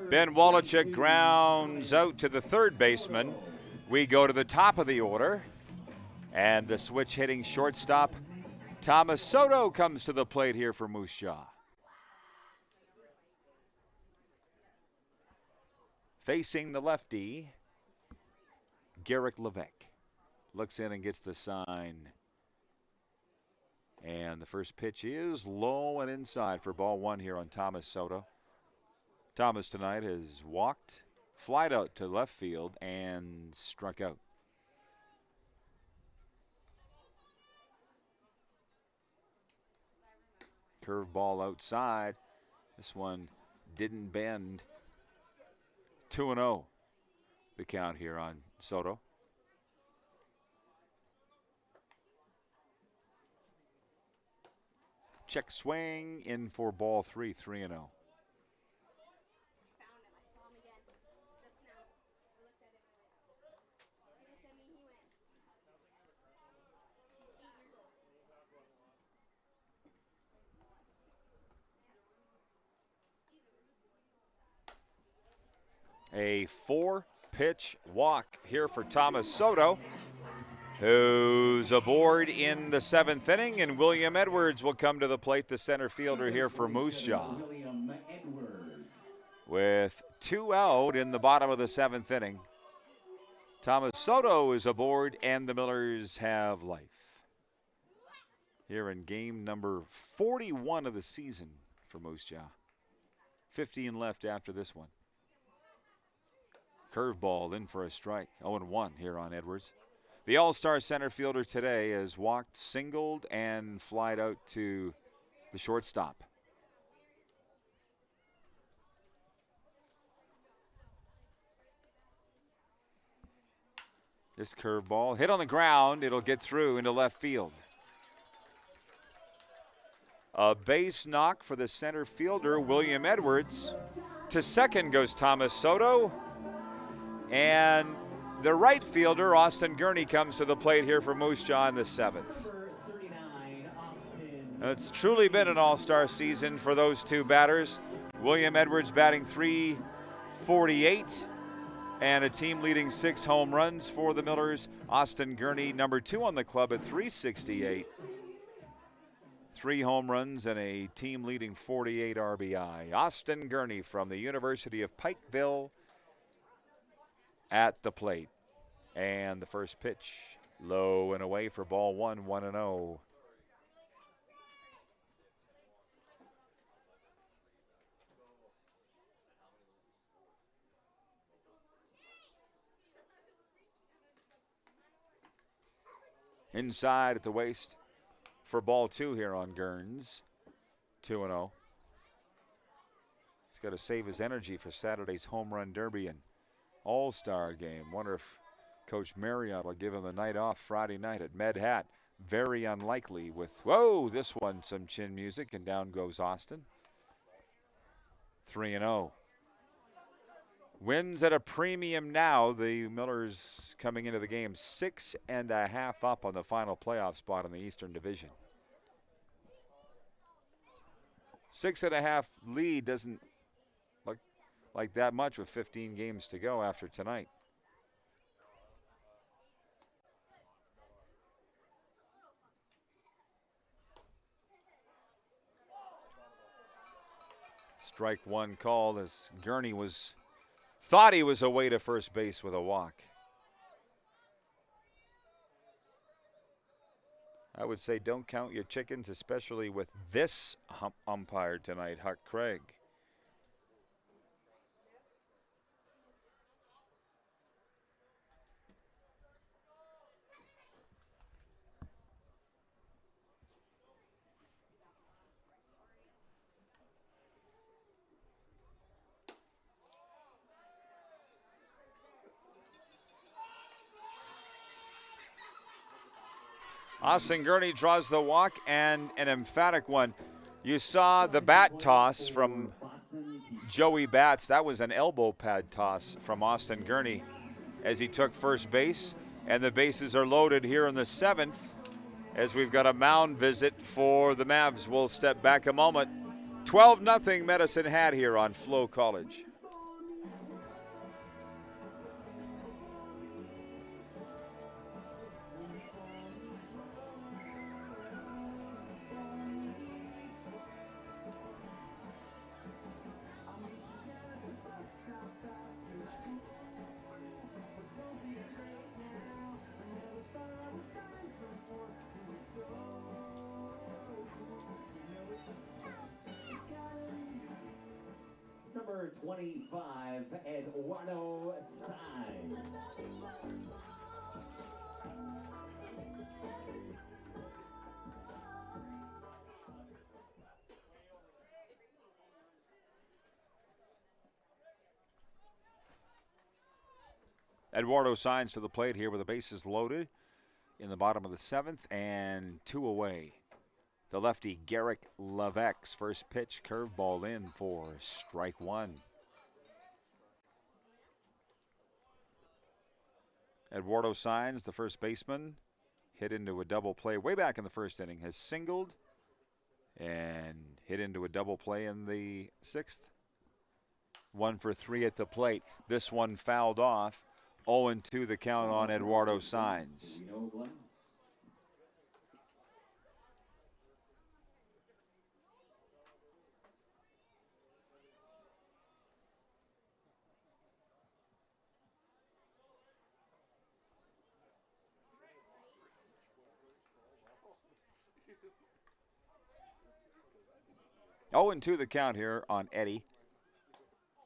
Ben Wallachek grounds out to the third baseman. We go to the top of the order. And the switch hitting shortstop, Thomas Soto, comes to the plate here for Moose Jaw. Facing the lefty, Garrick Levesque. Looks in and gets the sign. And the first pitch is low and inside for ball 1 here on Thomas Soto. Thomas tonight has walked, flied out to left field, and struck out. Curveball outside. This one didn't bend. 2-0 the count here on Soto. Check swing in for ball 3, 3-0. A 4-pitch walk here for Thomas Soto, who's aboard in the 7th inning, and William Edwards will come to the plate, the center fielder here for Moose Jaw. With 2 out in the bottom of the 7th inning, Thomas Soto is aboard, and the Millers have life. Here in game number 41 of the season for Moose Jaw. 15 left after this one. Curveball in for a strike. 0-1 here on Edwards. The all-star center fielder today has walked, singled, and flied out to the shortstop. This curveball hit on the ground. It'll get through into left field. A base knock for the center fielder, William Edwards. To second goes Thomas Soto. And the right fielder, Austin Gurney, comes to the plate here for Moose Jaw in the 7th. It's truly been an all-star season for those two batters. William Edwards batting .348 and a team-leading 6 home runs for the Millers. Austin Gurney, number 2 on the club at .368. 3 home runs and a team-leading 48 RBI. Austin Gurney from the University of Pikeville at the plate. And the first pitch, low and away for ball 1, 1-0. Inside at the waist for ball 2 here on Gurns. 2-0. He's got to save his energy for Saturday's home run derby and all-star game. Wonder if Coach Marriott will give him the night off Friday night at Med Hat. Very unlikely with, whoa, this one, some chin music, and down goes Austin. 3-0. Wins at a premium now. The Millers coming into the game 6.5 up on the final playoff spot in the Eastern Division. 6.5 lead doesn't look like that much with 15 games to go after tonight. Strike 1 called as Gurney thought he was away to first base with a walk. I would say don't count your chickens, especially with this umpire tonight, Huck Craig. Austin Gurney draws the walk, and an emphatic one. You saw the bat toss from Joey Bats. That was an elbow pad toss from Austin Gurney as he took first base. And the bases are loaded here in the 7th as we've got a mound visit for the Mavs. We'll step back a moment. 12-0 Medicine Hat here on FloCollege. Number 25, Eduardo Sainz. Eduardo Sainz to the plate here with the bases loaded in the bottom of the 7th and 2 away. The lefty Garrick Levex, first pitch, curveball in for strike 1. Eduardo Sainz, the first baseman, hit into a double play way back in the first inning, has singled and hit into a double play in the 6th. 1 for 3 at the plate. This one fouled off. 0-2 the count on Eduardo Sainz. 0-2 the count here on Eddie.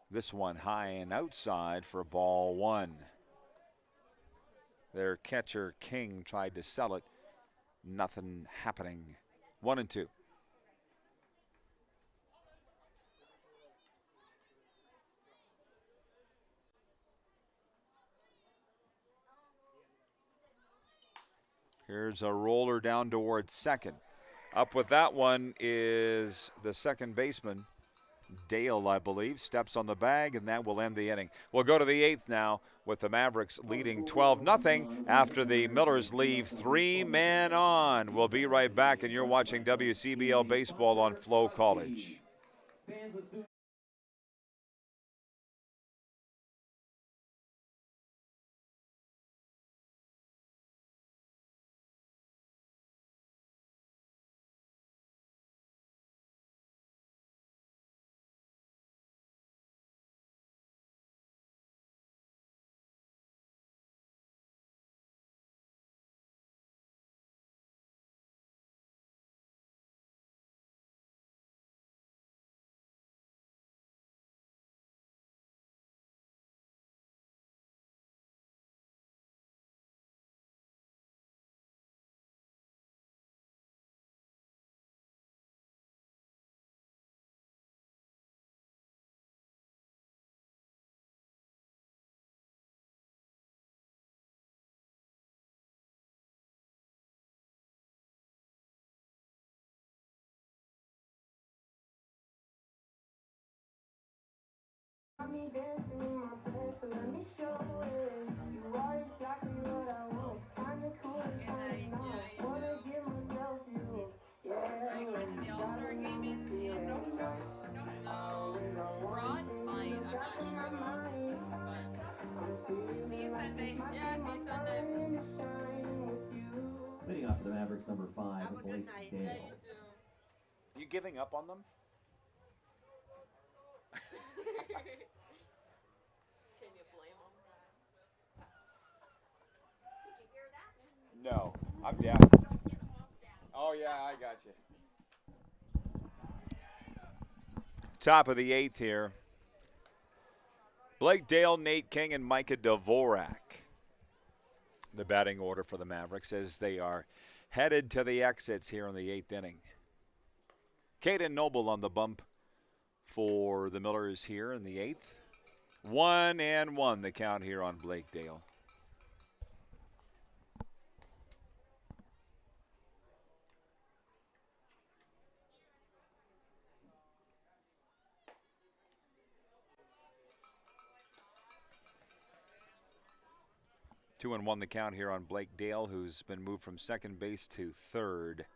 This one high and outside for ball 1. Their catcher, King, tried to sell it. Nothing happening. 1-2. Here's a roller down towards second. Up with that one is the second baseman, Dale, I believe, steps on the bag, and that will end the inning. We'll go to the eighth now with the Mavericks leading 12-0 after the Millers leave 3 men on. We'll be right back, and you're watching WCBL Baseball on FloCollege. Leading off for the Mavericks, number 5, Blake Dale. Are you giving up on them? Can you blame them? No, I'm deaf. Oh, yeah, I got you. Top of the eighth here. Blake Dale, Nate King, and Micah Dvorak. The batting order for the Mavericks as they are headed to the exits here in the eighth inning. Caden Noble on the bump for the Millers here in the eighth. 1-1 the count here on Blake Dale. Two and one the count here on Blake Dale, who's been moved from second base to third.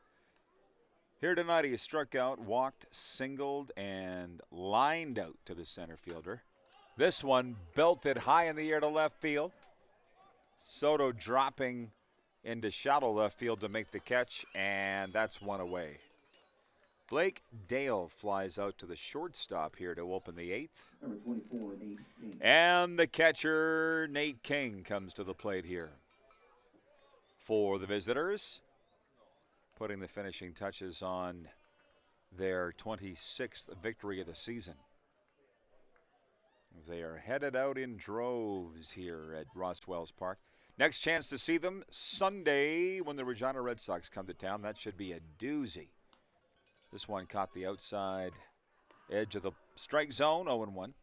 Here tonight, he struck out, walked, singled, and lined out to the center fielder. This one belted high in the air to left field. Soto dropping into shallow left field to make the catch, and that's one away. Blake Dale flies out to the shortstop here to open the eighth. Number 24, Nate King. And the catcher, Nate King, comes to the plate here for the visitors, putting the finishing touches on their 26th victory of the season. They are headed out in droves here at Ross Wells Park. Next chance to see them Sunday when the Regina Red Sox come to town. That should be a doozy. This one caught the outside edge of the strike zone, 0-1.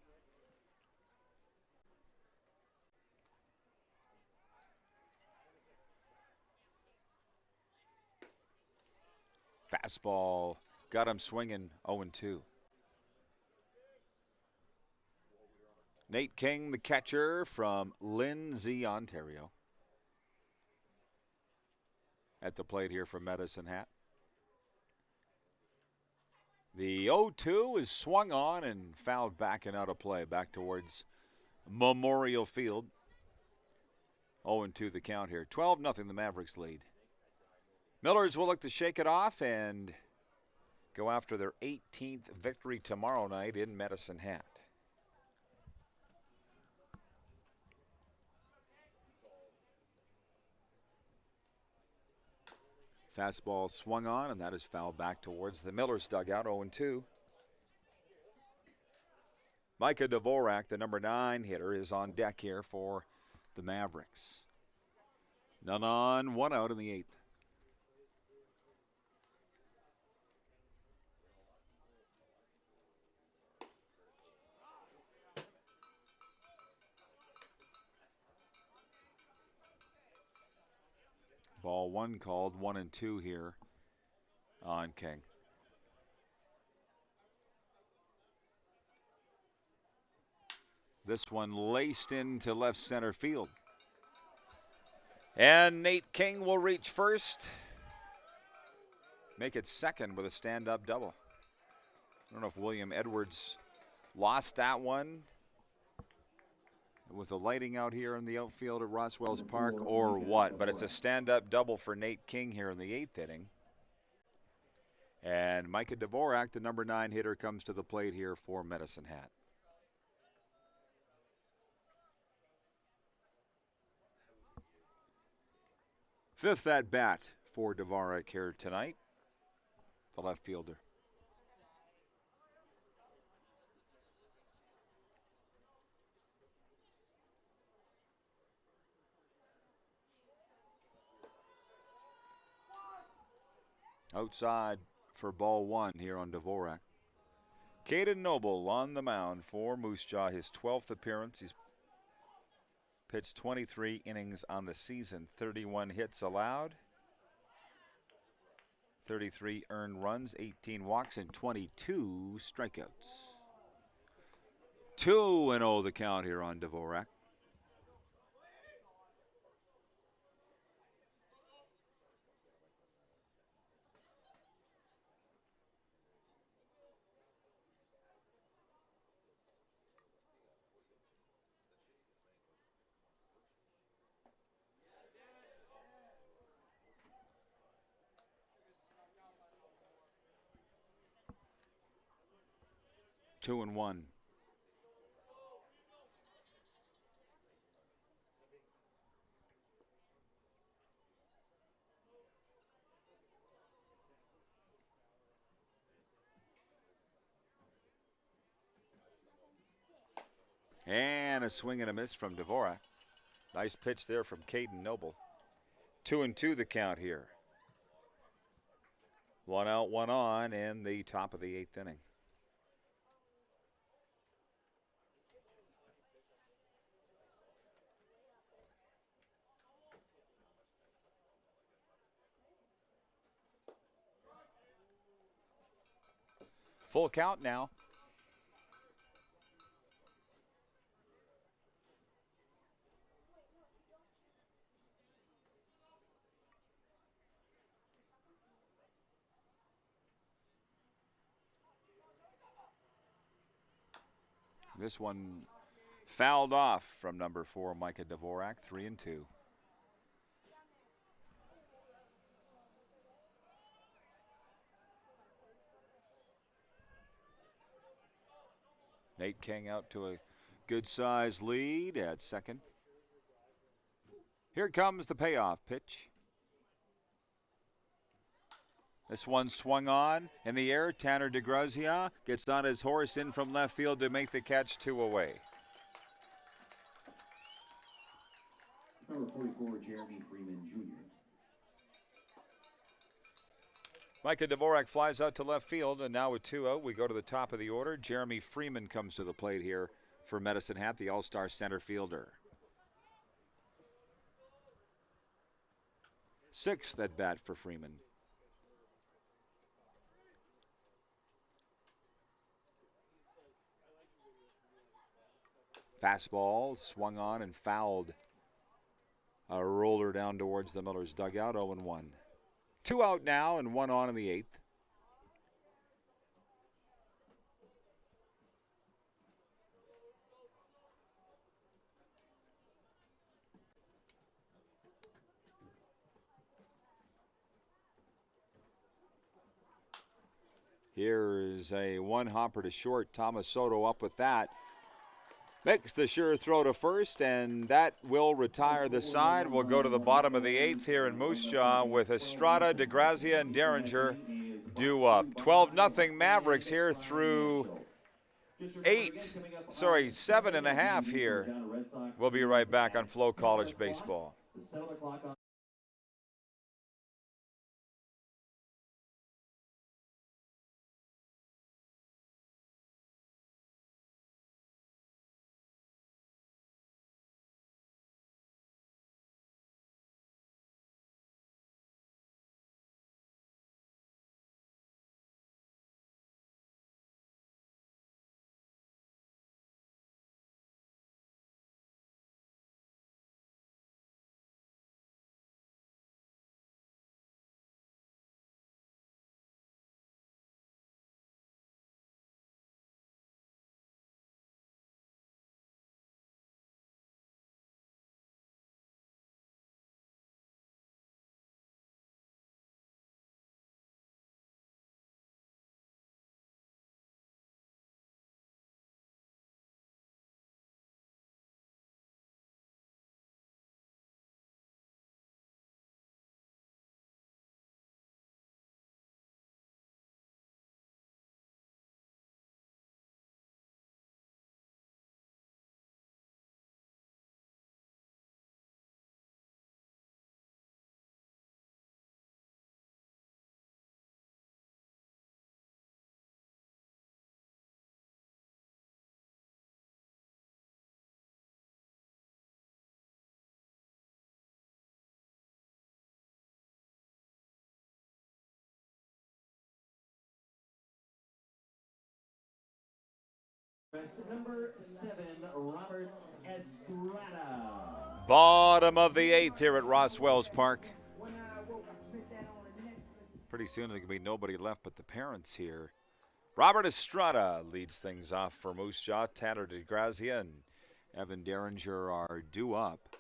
Fastball got him swinging, 0-2. Nate King, the catcher from Lindsay, Ontario, at the plate here for Medicine Hat. The 0-2 is swung on and fouled back and out of play, back towards Memorial Field. 0-2 the count here. 12-0 the Mavericks lead. Millers will look to shake it off and go after their 18th victory tomorrow night in Medicine Hat. Fastball swung on, and that is fouled back towards the Millers dugout, 0-2. Micah Dvorak, the number 9 hitter, is on deck here for the Mavericks. None on, 1 out in the 8th. Ball 1 called, 1 and 2 here on King. This one laced into left center field. And Nate King will reach first. Make it second with a stand-up double. I don't know if William Edwards lost that one with the lighting out here in the outfield at Roswell's Park or what, but it's a stand-up double for Nate King here in the 8th inning. And Micah Dvorak, the number 9 hitter, comes to the plate here for Medicine Hat. Fifth at bat for Dvorak here tonight, the left fielder. Outside for ball 1 here on Dvorak. Caden Noble on the mound for Moose Jaw, his 12th appearance. He's pitched 23 innings on the season, 31 hits allowed, 33 earned runs, 18 walks, and 22 strikeouts. 2-0 the count here on Dvorak. Two and one. And a swing and a miss from Dvorak. Nice pitch there from Caden Noble. 2-2 the count here. 1 out, 1 on in the top of the 8th inning. Full count now. This one fouled off from number 4, Micah Dvorak, 3-2. Nate King out to a good-sized lead at second. Here comes the payoff pitch. This one swung on in the air. Tanner DeGrazia gets on his horse in from left field to make the catch, 2 away. Number 44, Jeremy Freeman Jr. Micah Dvorak flies out to left field, and now with 2 out, we go to the top of the order. Jeremy Freeman comes to the plate here for Medicine Hat, the all-star center fielder. 6th at bat for Freeman. Fastball swung on and fouled. A roller down towards the Millers dugout, 0-1. 2 out now and 1 on in the 8th. Here is a one-hopper to short. Thomas Soto up with that. Makes the sure throw to first, and that will retire the side. We'll go to the bottom of the 8th here in Moose Jaw with Estrada, DeGrazia, and Derringer due up. 12-0 Mavericks here through 7.5 here. We'll be right back on FloCollege Baseball. Number 7, Robert Estrada. Bottom of the 8th here at Ross Wells Park. Pretty soon there can be nobody left but the parents here. Robert Estrada leads things off for Moose Jaw. Tanner DeGrazia and Evan Derringer are due up.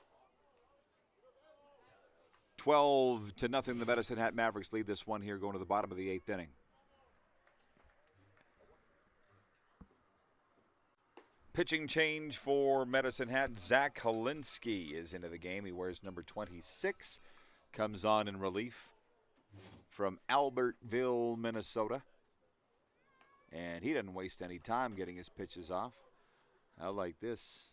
12-0, the Medicine Hat Mavericks lead this one here going to the bottom of the 8th inning. Pitching change for Medicine Hat. Zach Holinsky is into the game. He wears number 26. Comes on in relief from Albertville, Minnesota. And he doesn't waste any time getting his pitches off. I like this.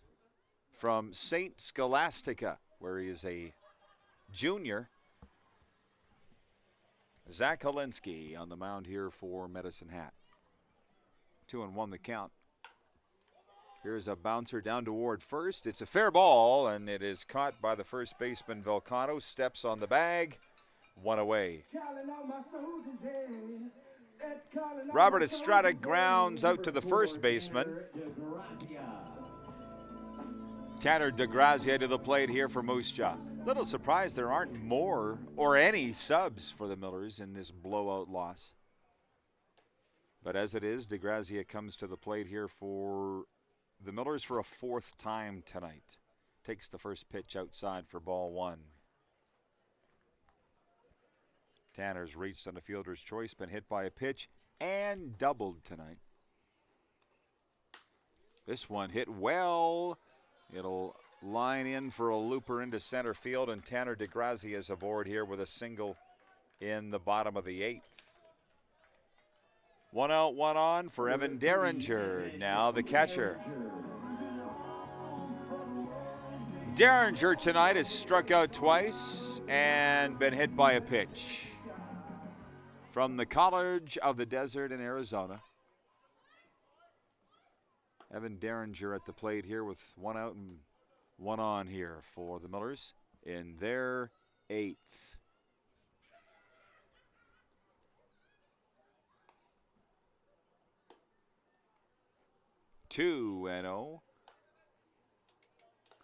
From St. Scholastica, where he is a junior. Zach Holinsky on the mound here for Medicine Hat. 2-1 the count. Here's a bouncer down toward first. It's a fair ball, and it is caught by the first baseman, Velcano. Steps on the bag. One away. Robert Estrada grounds out to the first baseman. Tanner DeGrazia to the plate here for Moose Jaw. Little surprised there aren't more or any subs for the Millers in this blowout loss. But as it is, DeGrazia comes to the plate here for the Millers for a 4th time tonight. Takes the first pitch outside for ball 1. Tanner's reached on the fielder's choice, been hit by a pitch and doubled tonight. This one hit well. It'll line in for a looper into center field, and Tanner DeGrazia is aboard here with a single in the bottom of the 8th. 1 out, 1 on for Evan Derringer, now the catcher. Derringer tonight has struck out twice and been hit by a pitch. From the College of the Desert in Arizona. Evan Derringer at the plate here with 1 out and 1 on here for the Millers in their 8th. Two and 0.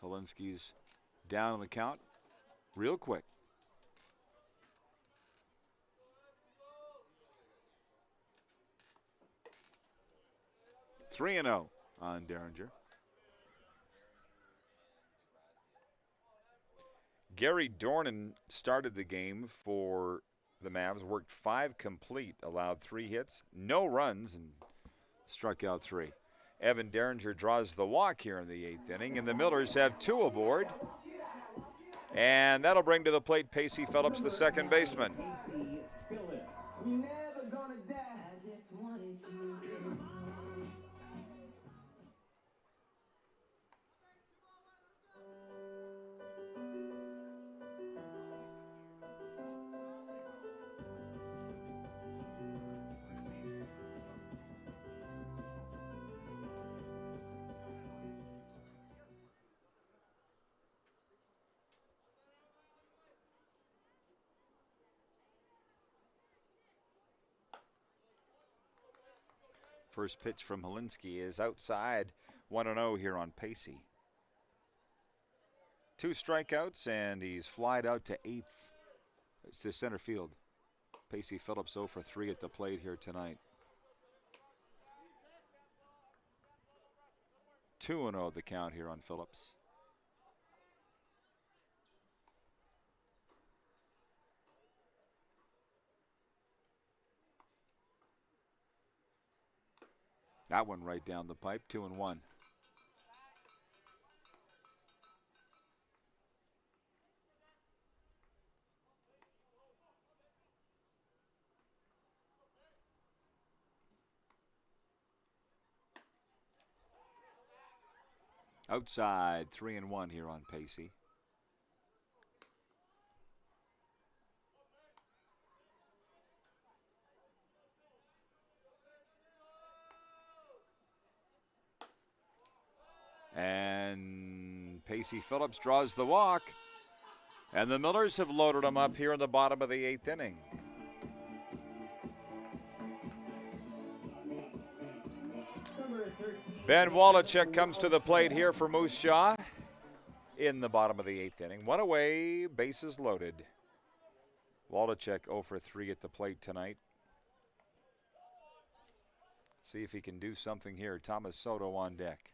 Holinsky's down on the count real quick. 3-0 on Derringer. Gary Dornan started the game for the Mavs, worked 5 complete, allowed 3 hits, no runs, and struck out 3. Evan Derringer draws the walk here in the 8th inning, and the Millers have 2 aboard. And that'll bring to the plate Pacey Phillips, the second baseman. First pitch from Holinsky is outside. 1-0 here on Pacey. 2 strikeouts, and he's flied out to 8th. It's the center field. Pacey Phillips 0 for 3 at the plate here tonight. 2-0 the count here on Phillips. That one right down the pipe, 2-1. Outside, 3-1 here on Pacey. And Pacey Phillips draws the walk. And the Millers have loaded him up here in the bottom of the 8th inning. Number Ben Wallachek comes to the plate here for Moose Jaw in the bottom of the 8th inning. One away, bases loaded. Wallachek 0 for 3 at the plate tonight. See if he can do something here. Thomas Soto on deck.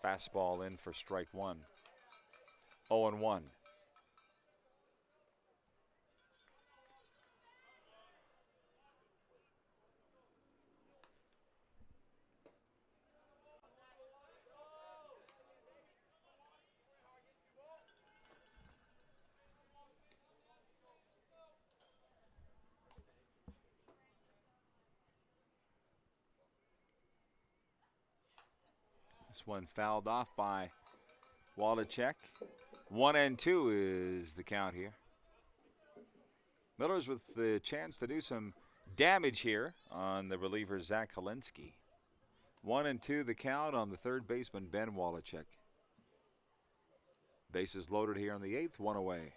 Fastball in for strike one. 0-1. This one fouled off by Wallachek. 1-2 is the count here. Miller's with the chance to do some damage here on the reliever Zach Helinski. 1-2 the count on the third baseman Ben Wallachek. Bases loaded here in the 8th, one away.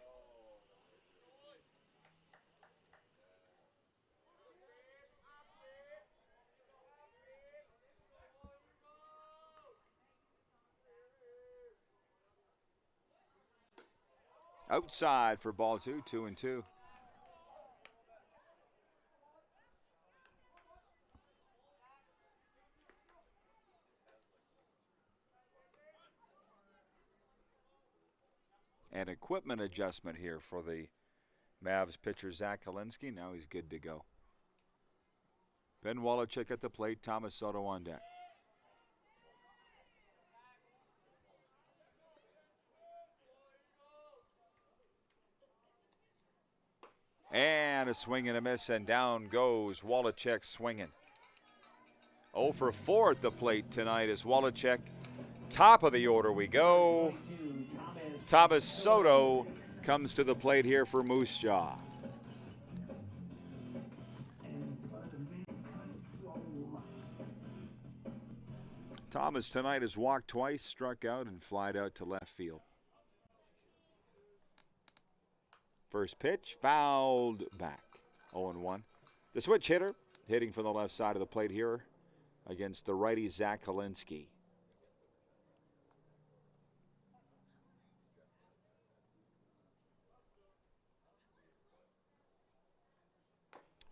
Outside for ball 2, 2-2. An equipment adjustment here for the Mavs pitcher Zach Helinski. Now he's good to go. Ben Wallachek at the plate, Thomas Soto on deck. And a swing and a miss, and down goes Wallachek swinging. 0 for 4 at the plate tonight as Wallachek. Top of the order we go. Thomas Soto comes to the plate here for Moose Jaw. Thomas tonight has walked twice, struck out, and flied out to left field. First pitch, fouled back. 0-1. The switch hitter, hitting from the left side of the plate here against the righty Zach Helinski.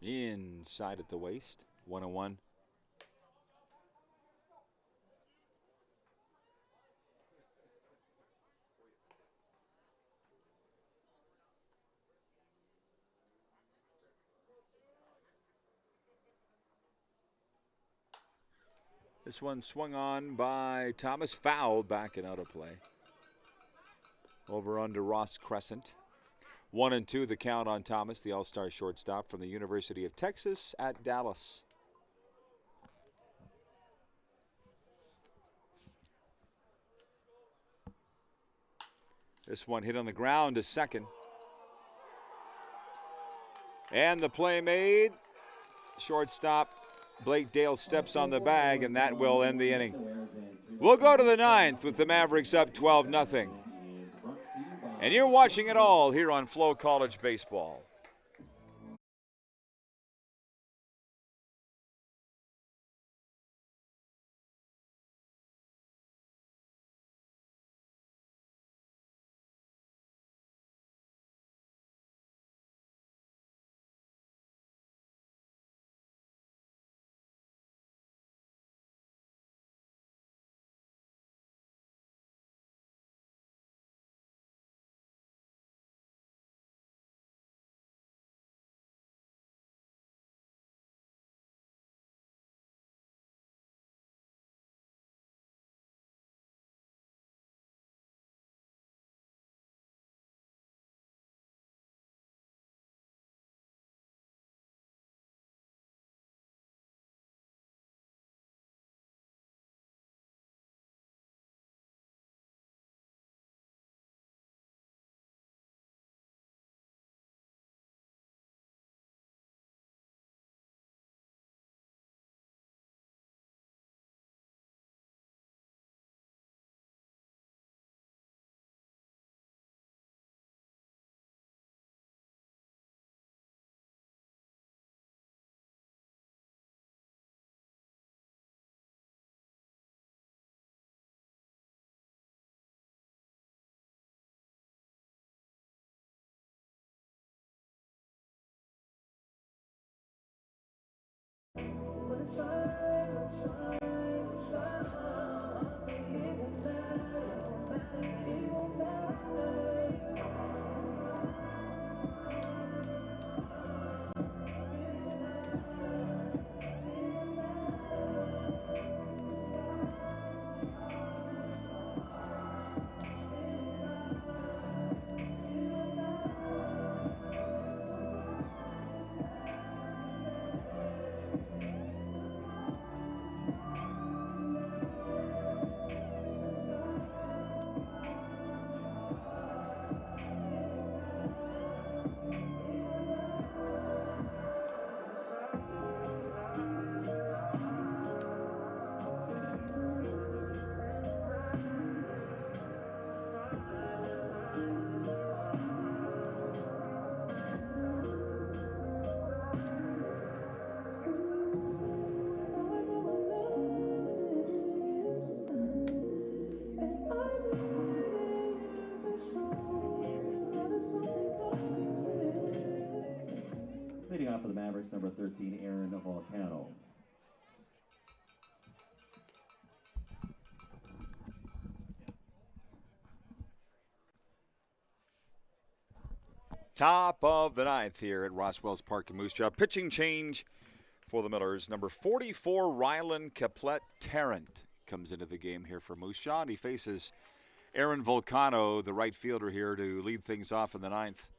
Inside at the waist, 1-1. This one swung on by Thomas, fouled back and out of play. Over under Ross Crescent. 1-2 the count on Thomas, the all-star shortstop from the University of Texas at Dallas. This one hit on the ground to second. And the play made. Shortstop Blake Dale steps on the bag, and that will end the inning. We'll go to the 9th with the Mavericks up 12-0. And you're watching it all here on FloCollege Baseball. Leading off for the Mavericks, number 13, Aaron Volcano. Top of the ninth here at Roswell's Park in Moose Jaw. Pitching change for the Millers. Number 44, Rylan Caplet-Tarrant comes into the game here for Moose Jaw, and he faces Aaron Volcano, the right fielder here, to lead things off in the ninth.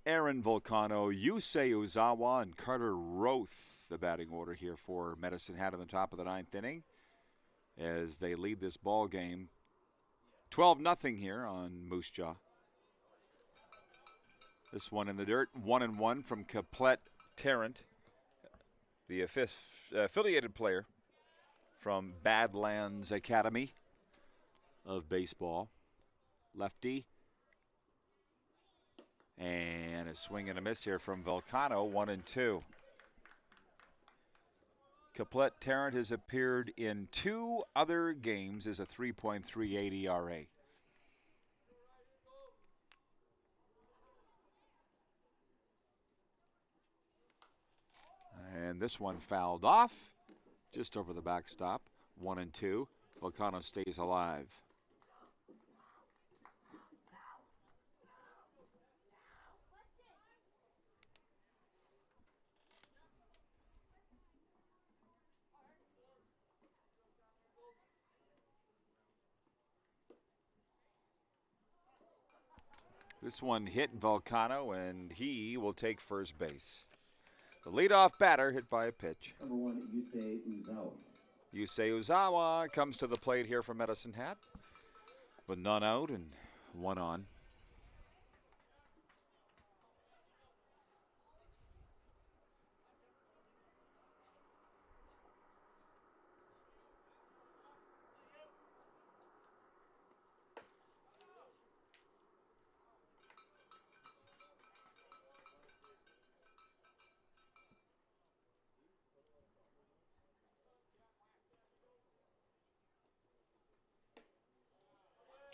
Aaron Volcano, Yusei Uzawa, and Carter Roth, the batting order here for Medicine Hat in the top of the ninth inning as they lead this ball game. 12-0 here on Moose Jaw. This one in the dirt, 1-1 from Caplet-Tarrant, the affiliated player from Badlands Academy of Baseball. Lefty. And a swing and a miss here from Volcano, 1-2. Caplet-Tarrant has appeared in 2 other games as a 3.38 ERA. And this one fouled off just over the backstop, 1-2. Volcano stays alive. This one hit Volcano, and he will take first base. The leadoff batter hit by a pitch. Number 1, Yusei Uzawa. Yusei Uzawa comes to the plate here for Medicine Hat with none out and 1 on.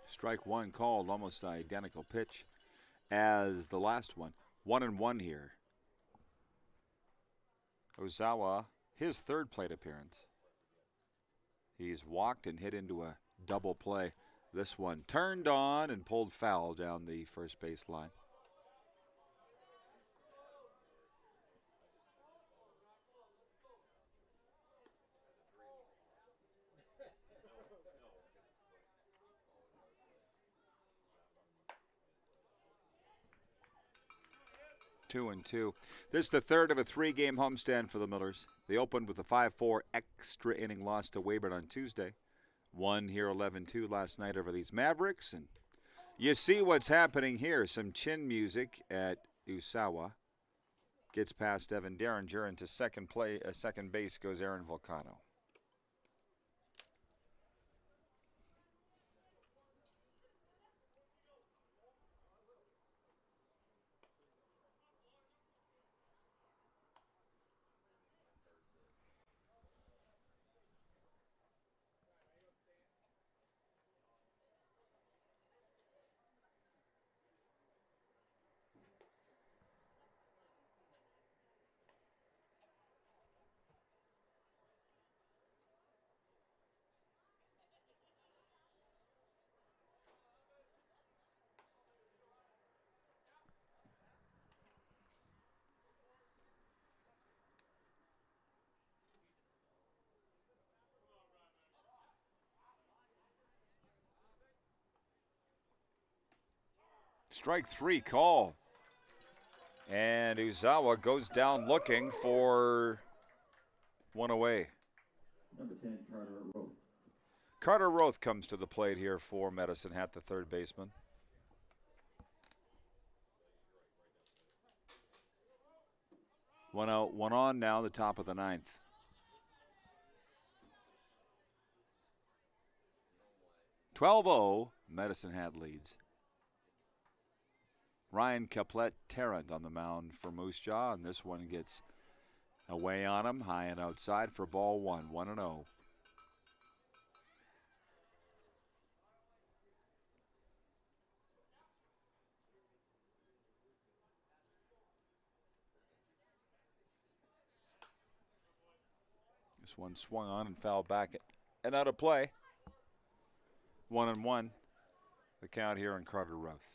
Strike one called, almost identical pitch as the last one. 1-1 here. Uzawa, his third plate appearance. He's walked and hit into a double play. This one turned on and pulled foul down the first base line. Two and two. This is the third of a 3-game homestand for the Millers. They opened with a 5-4 extra inning loss to Weyburn on Tuesday. Won here 11-2 last night over these Mavericks. And you see what's happening here. Some chin music at Uzawa. Gets past Evan Derringer. Into second base goes Aaron Volcano. Strike 3 call. And Uzawa goes down looking for one away. Number 10, Carter Rowe. Carter Roth comes to the plate here for Medicine Hat, the third baseman. One out, one on now, the top of the ninth. "12-0, Medicine Hat leads. Ryan Caplet-Tarrant on the mound for Moose Jaw, and this one gets away on him, high and outside for ball one, 1-0. This one swung on and fouled back and out of play. 1-1, the count here on Carter Roth.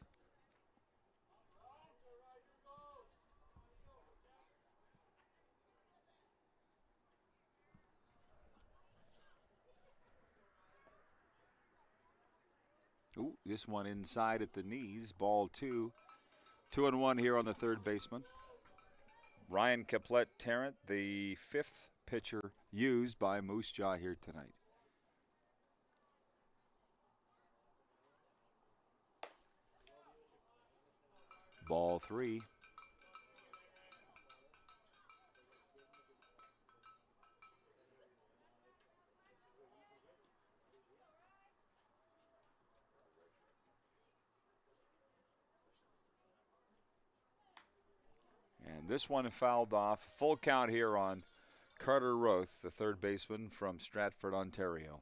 Ooh, this one inside at the knees, ball two. 2-1 here on the third baseman. Ryan Caplet-Tarrant, the fifth pitcher used by Moose Jaw here tonight. Ball three. And this one fouled off. Full count here on Carter Roth, the third baseman from Stratford, Ontario.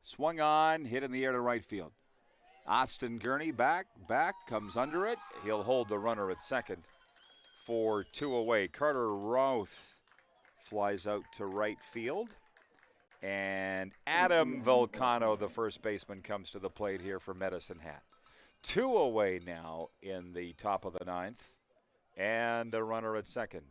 Swung on, hit in the air to right field. Austin Gurney back, comes under it. He'll hold the runner at second for two away. Carter Roth flies out to right field. And Adam Volcano, the first baseman, comes to the plate here for Medicine Hat. Two away now in the top of the ninth. And a runner at second.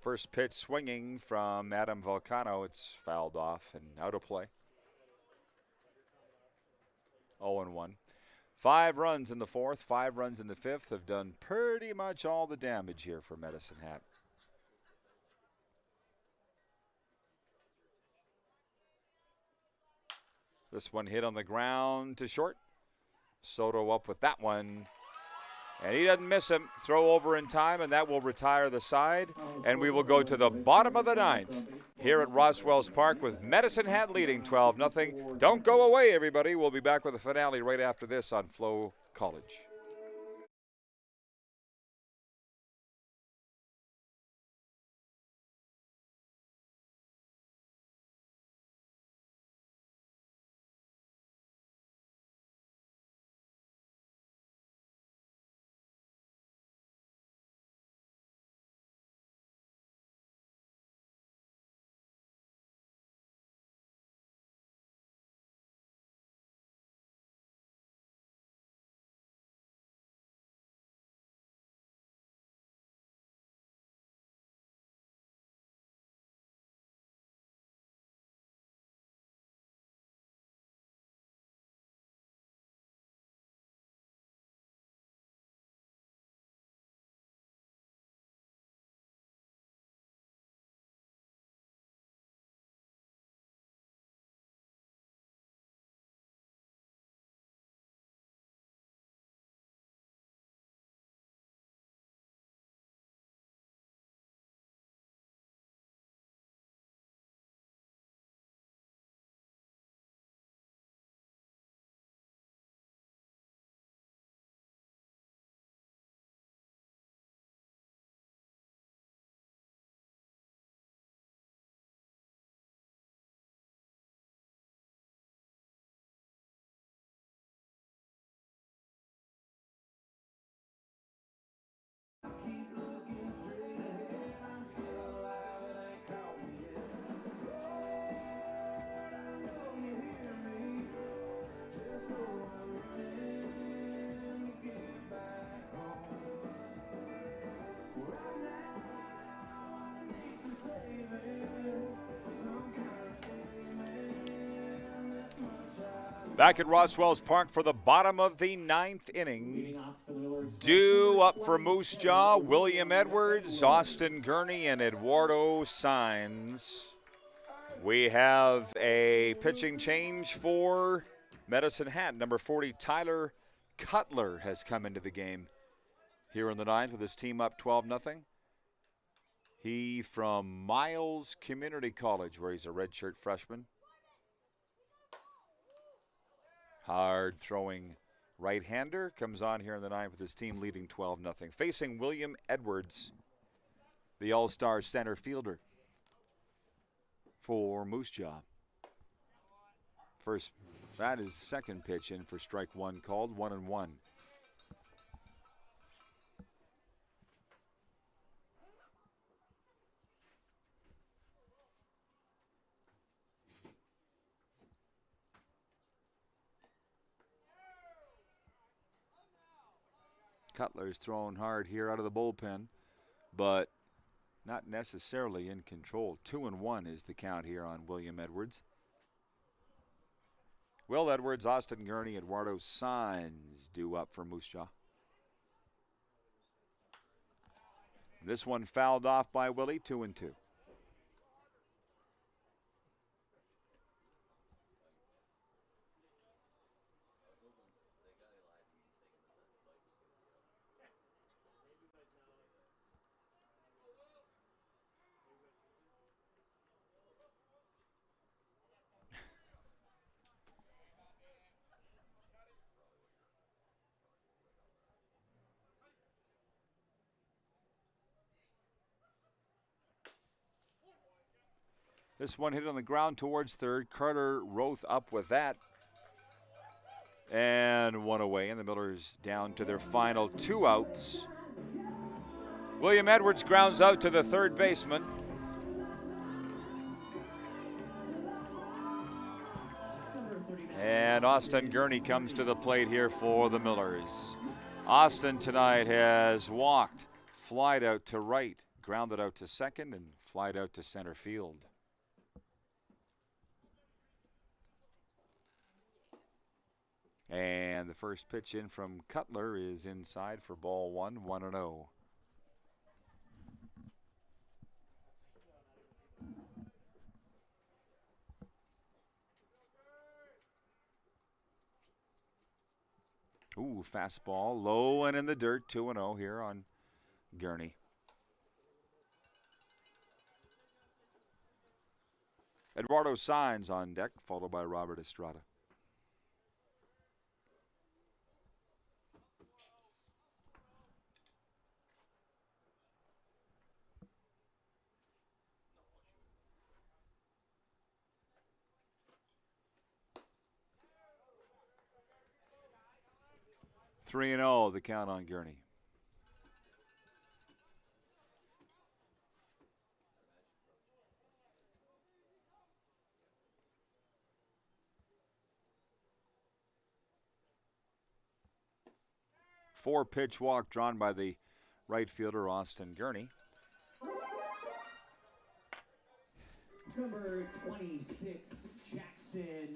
First pitch swinging from Adam Volcano. It's fouled off and out of play. 0-1. 5 runs in the fourth, 5 runs in the fifth have done pretty much all the damage here for Medicine Hat. This one hit on the ground to short. Soto up with that one. And he doesn't miss him. Throw over in time, and that will retire the side. And we will go to the bottom of the ninth here at Roswell's Park with Medicine Hat leading 12-0. Don't go away, everybody. We'll be back with the finale right after this on FloCollege. Back at Roswell's Park for the bottom of the ninth inning. Due up for Moose Jaw, William Edwards, Austin Gurney, and Eduardo Saenz. We have a pitching change for Medicine Hat. Number 40, Tyler Cutler, has come into the game here in the ninth with his team up 12-0. He from Miles Community College, where he's a redshirt freshman. Hard throwing right-hander comes on here in the ninth with his team leading 12-0. Facing William Edwards, the all-star center fielder for Moose Jaw. First, that is second pitch in for strike one called, 1-1. Cutler's thrown hard here out of the bullpen, but not necessarily in control. 2-1 is the count here on William Edwards. Will Edwards, Austin Gurney, Eduardo Saenz due up for Moose Jaw. This one fouled off by Willie, 2-2. This one hit on the ground towards third. Carter Roth up with that. And one away, and the Millers down to their final 2 outs. William Edwards grounds out to the third baseman. And Austin Gurney comes to the plate here for the Millers. Austin tonight has walked, flied out to right, grounded out to second, and flied out to center field. And the first pitch in from Cutler is inside for ball one, 1-0. Ooh, fastball, low and in the dirt, 2-0 here on Gurney. Eduardo Saenz on deck, followed by Robert Estrada. Three and 0, the count on Gurney. Four-pitch walk drawn by the right fielder, Austin Gurney. Number 26, Jackson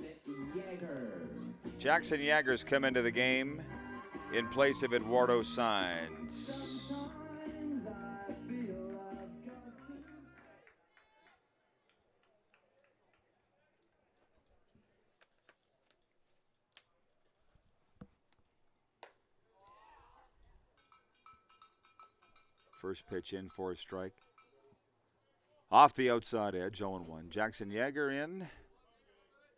Yeager. Jackson Yeager's come into the game in place of Eduardo Saenz. First pitch in for a strike. Off the outside edge, 0-1. Jackson Yeager in,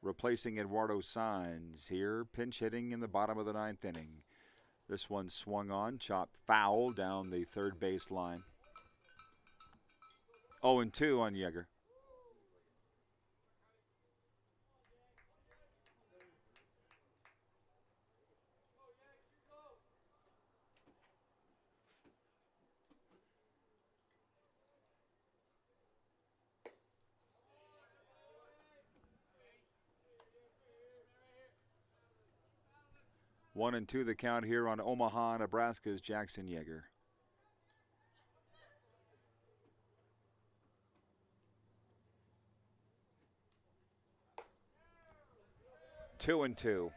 replacing Eduardo Saenz here. Pinch hitting in the bottom of the ninth inning. This one swung on, chopped foul down the third base line. 0-2 on Yeager. One and two the count here on Omaha, Nebraska's Jackson Yeager. 2-2.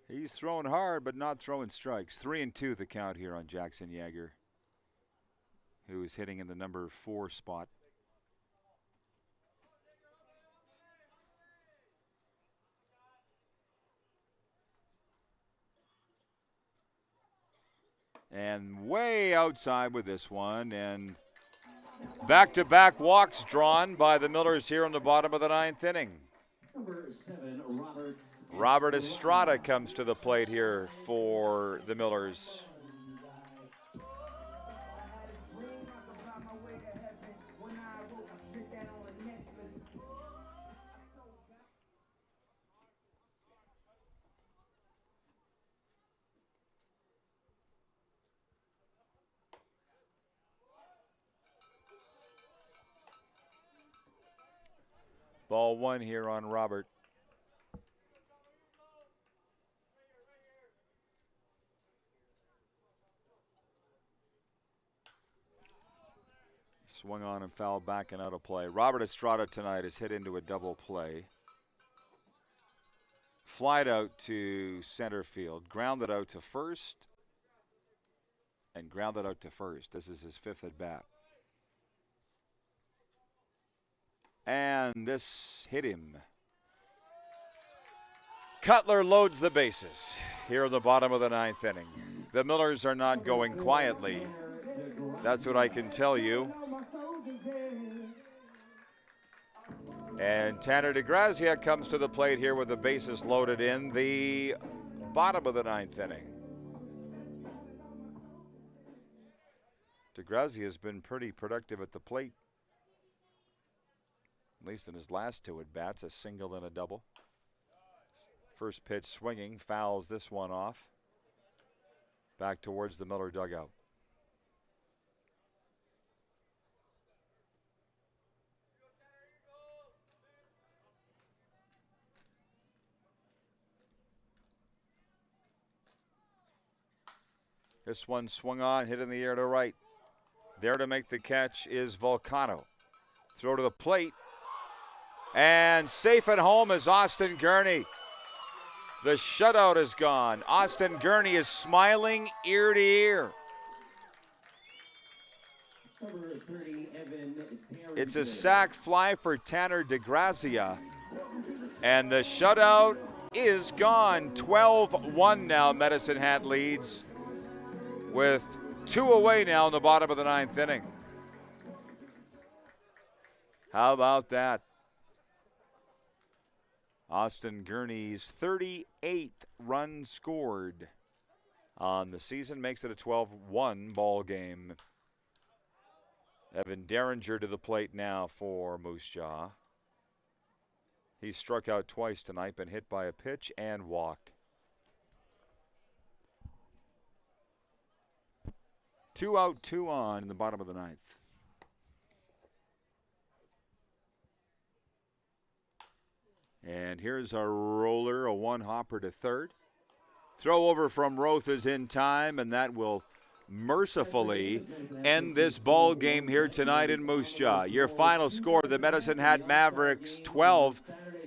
He's throwing hard, but not throwing strikes. 3-2 the count here on Jackson Yeager, who is hitting in the number 4 spot. And way outside with this one, and back-to-back walks drawn by the Millers here in the bottom of the 9th inning. Number 7, Robert Estrada comes to the plate here for the Millers. Ball 1 here on Robert. Swung on and fouled back and out of play. Robert Estrada tonight is hit into a double play. Flied out to center field, grounded out to first, and grounded out to first. This is his 5th at bat. And this hit him. Cutler loads the bases here in the bottom of the 9th inning. The Millers are not going quietly. That's what I can tell you. And Tanner DeGrazia comes to the plate here with the bases loaded in the bottom of the 9th inning. DeGrazia has been pretty productive at the plate, at least in his last 2 at-bats, a single and a double. First pitch swinging, fouls this one off. Back towards the Miller dugout. This one swung on, hit in the air to right. There to make the catch is Volcano. Throw to the plate. And safe at home is Austin Gurney. The shutout is gone. Austin Gurney is smiling ear to ear. It's a sac fly for Tanner DeGrazia. And the shutout is gone. 12-1 now. Medicine Hat leads with 2 away now in the bottom of the 9th inning. How about that? Austin Gurney's 38th run scored on the season makes it a 12-1 ball game. Evan Derringer to the plate now for Moose Jaw. He struck out twice tonight, been hit by a pitch and walked. 2 out, 2 on in the bottom of the 9th. And here's a roller, a 1-hopper to third. Throw over from Roth is in time, and that will mercifully end this ball game here tonight in Moose Jaw. Your final score, the Medicine Hat Mavericks 12,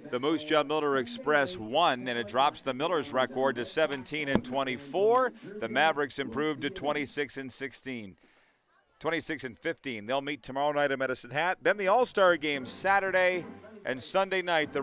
the Moose Jaw Miller Express 1, and it drops the Millers' record to 17-24. The Mavericks improved to 26-16. 26-15. They'll meet tomorrow night at Medicine Hat. Then the All-Star game Saturday and Sunday night. The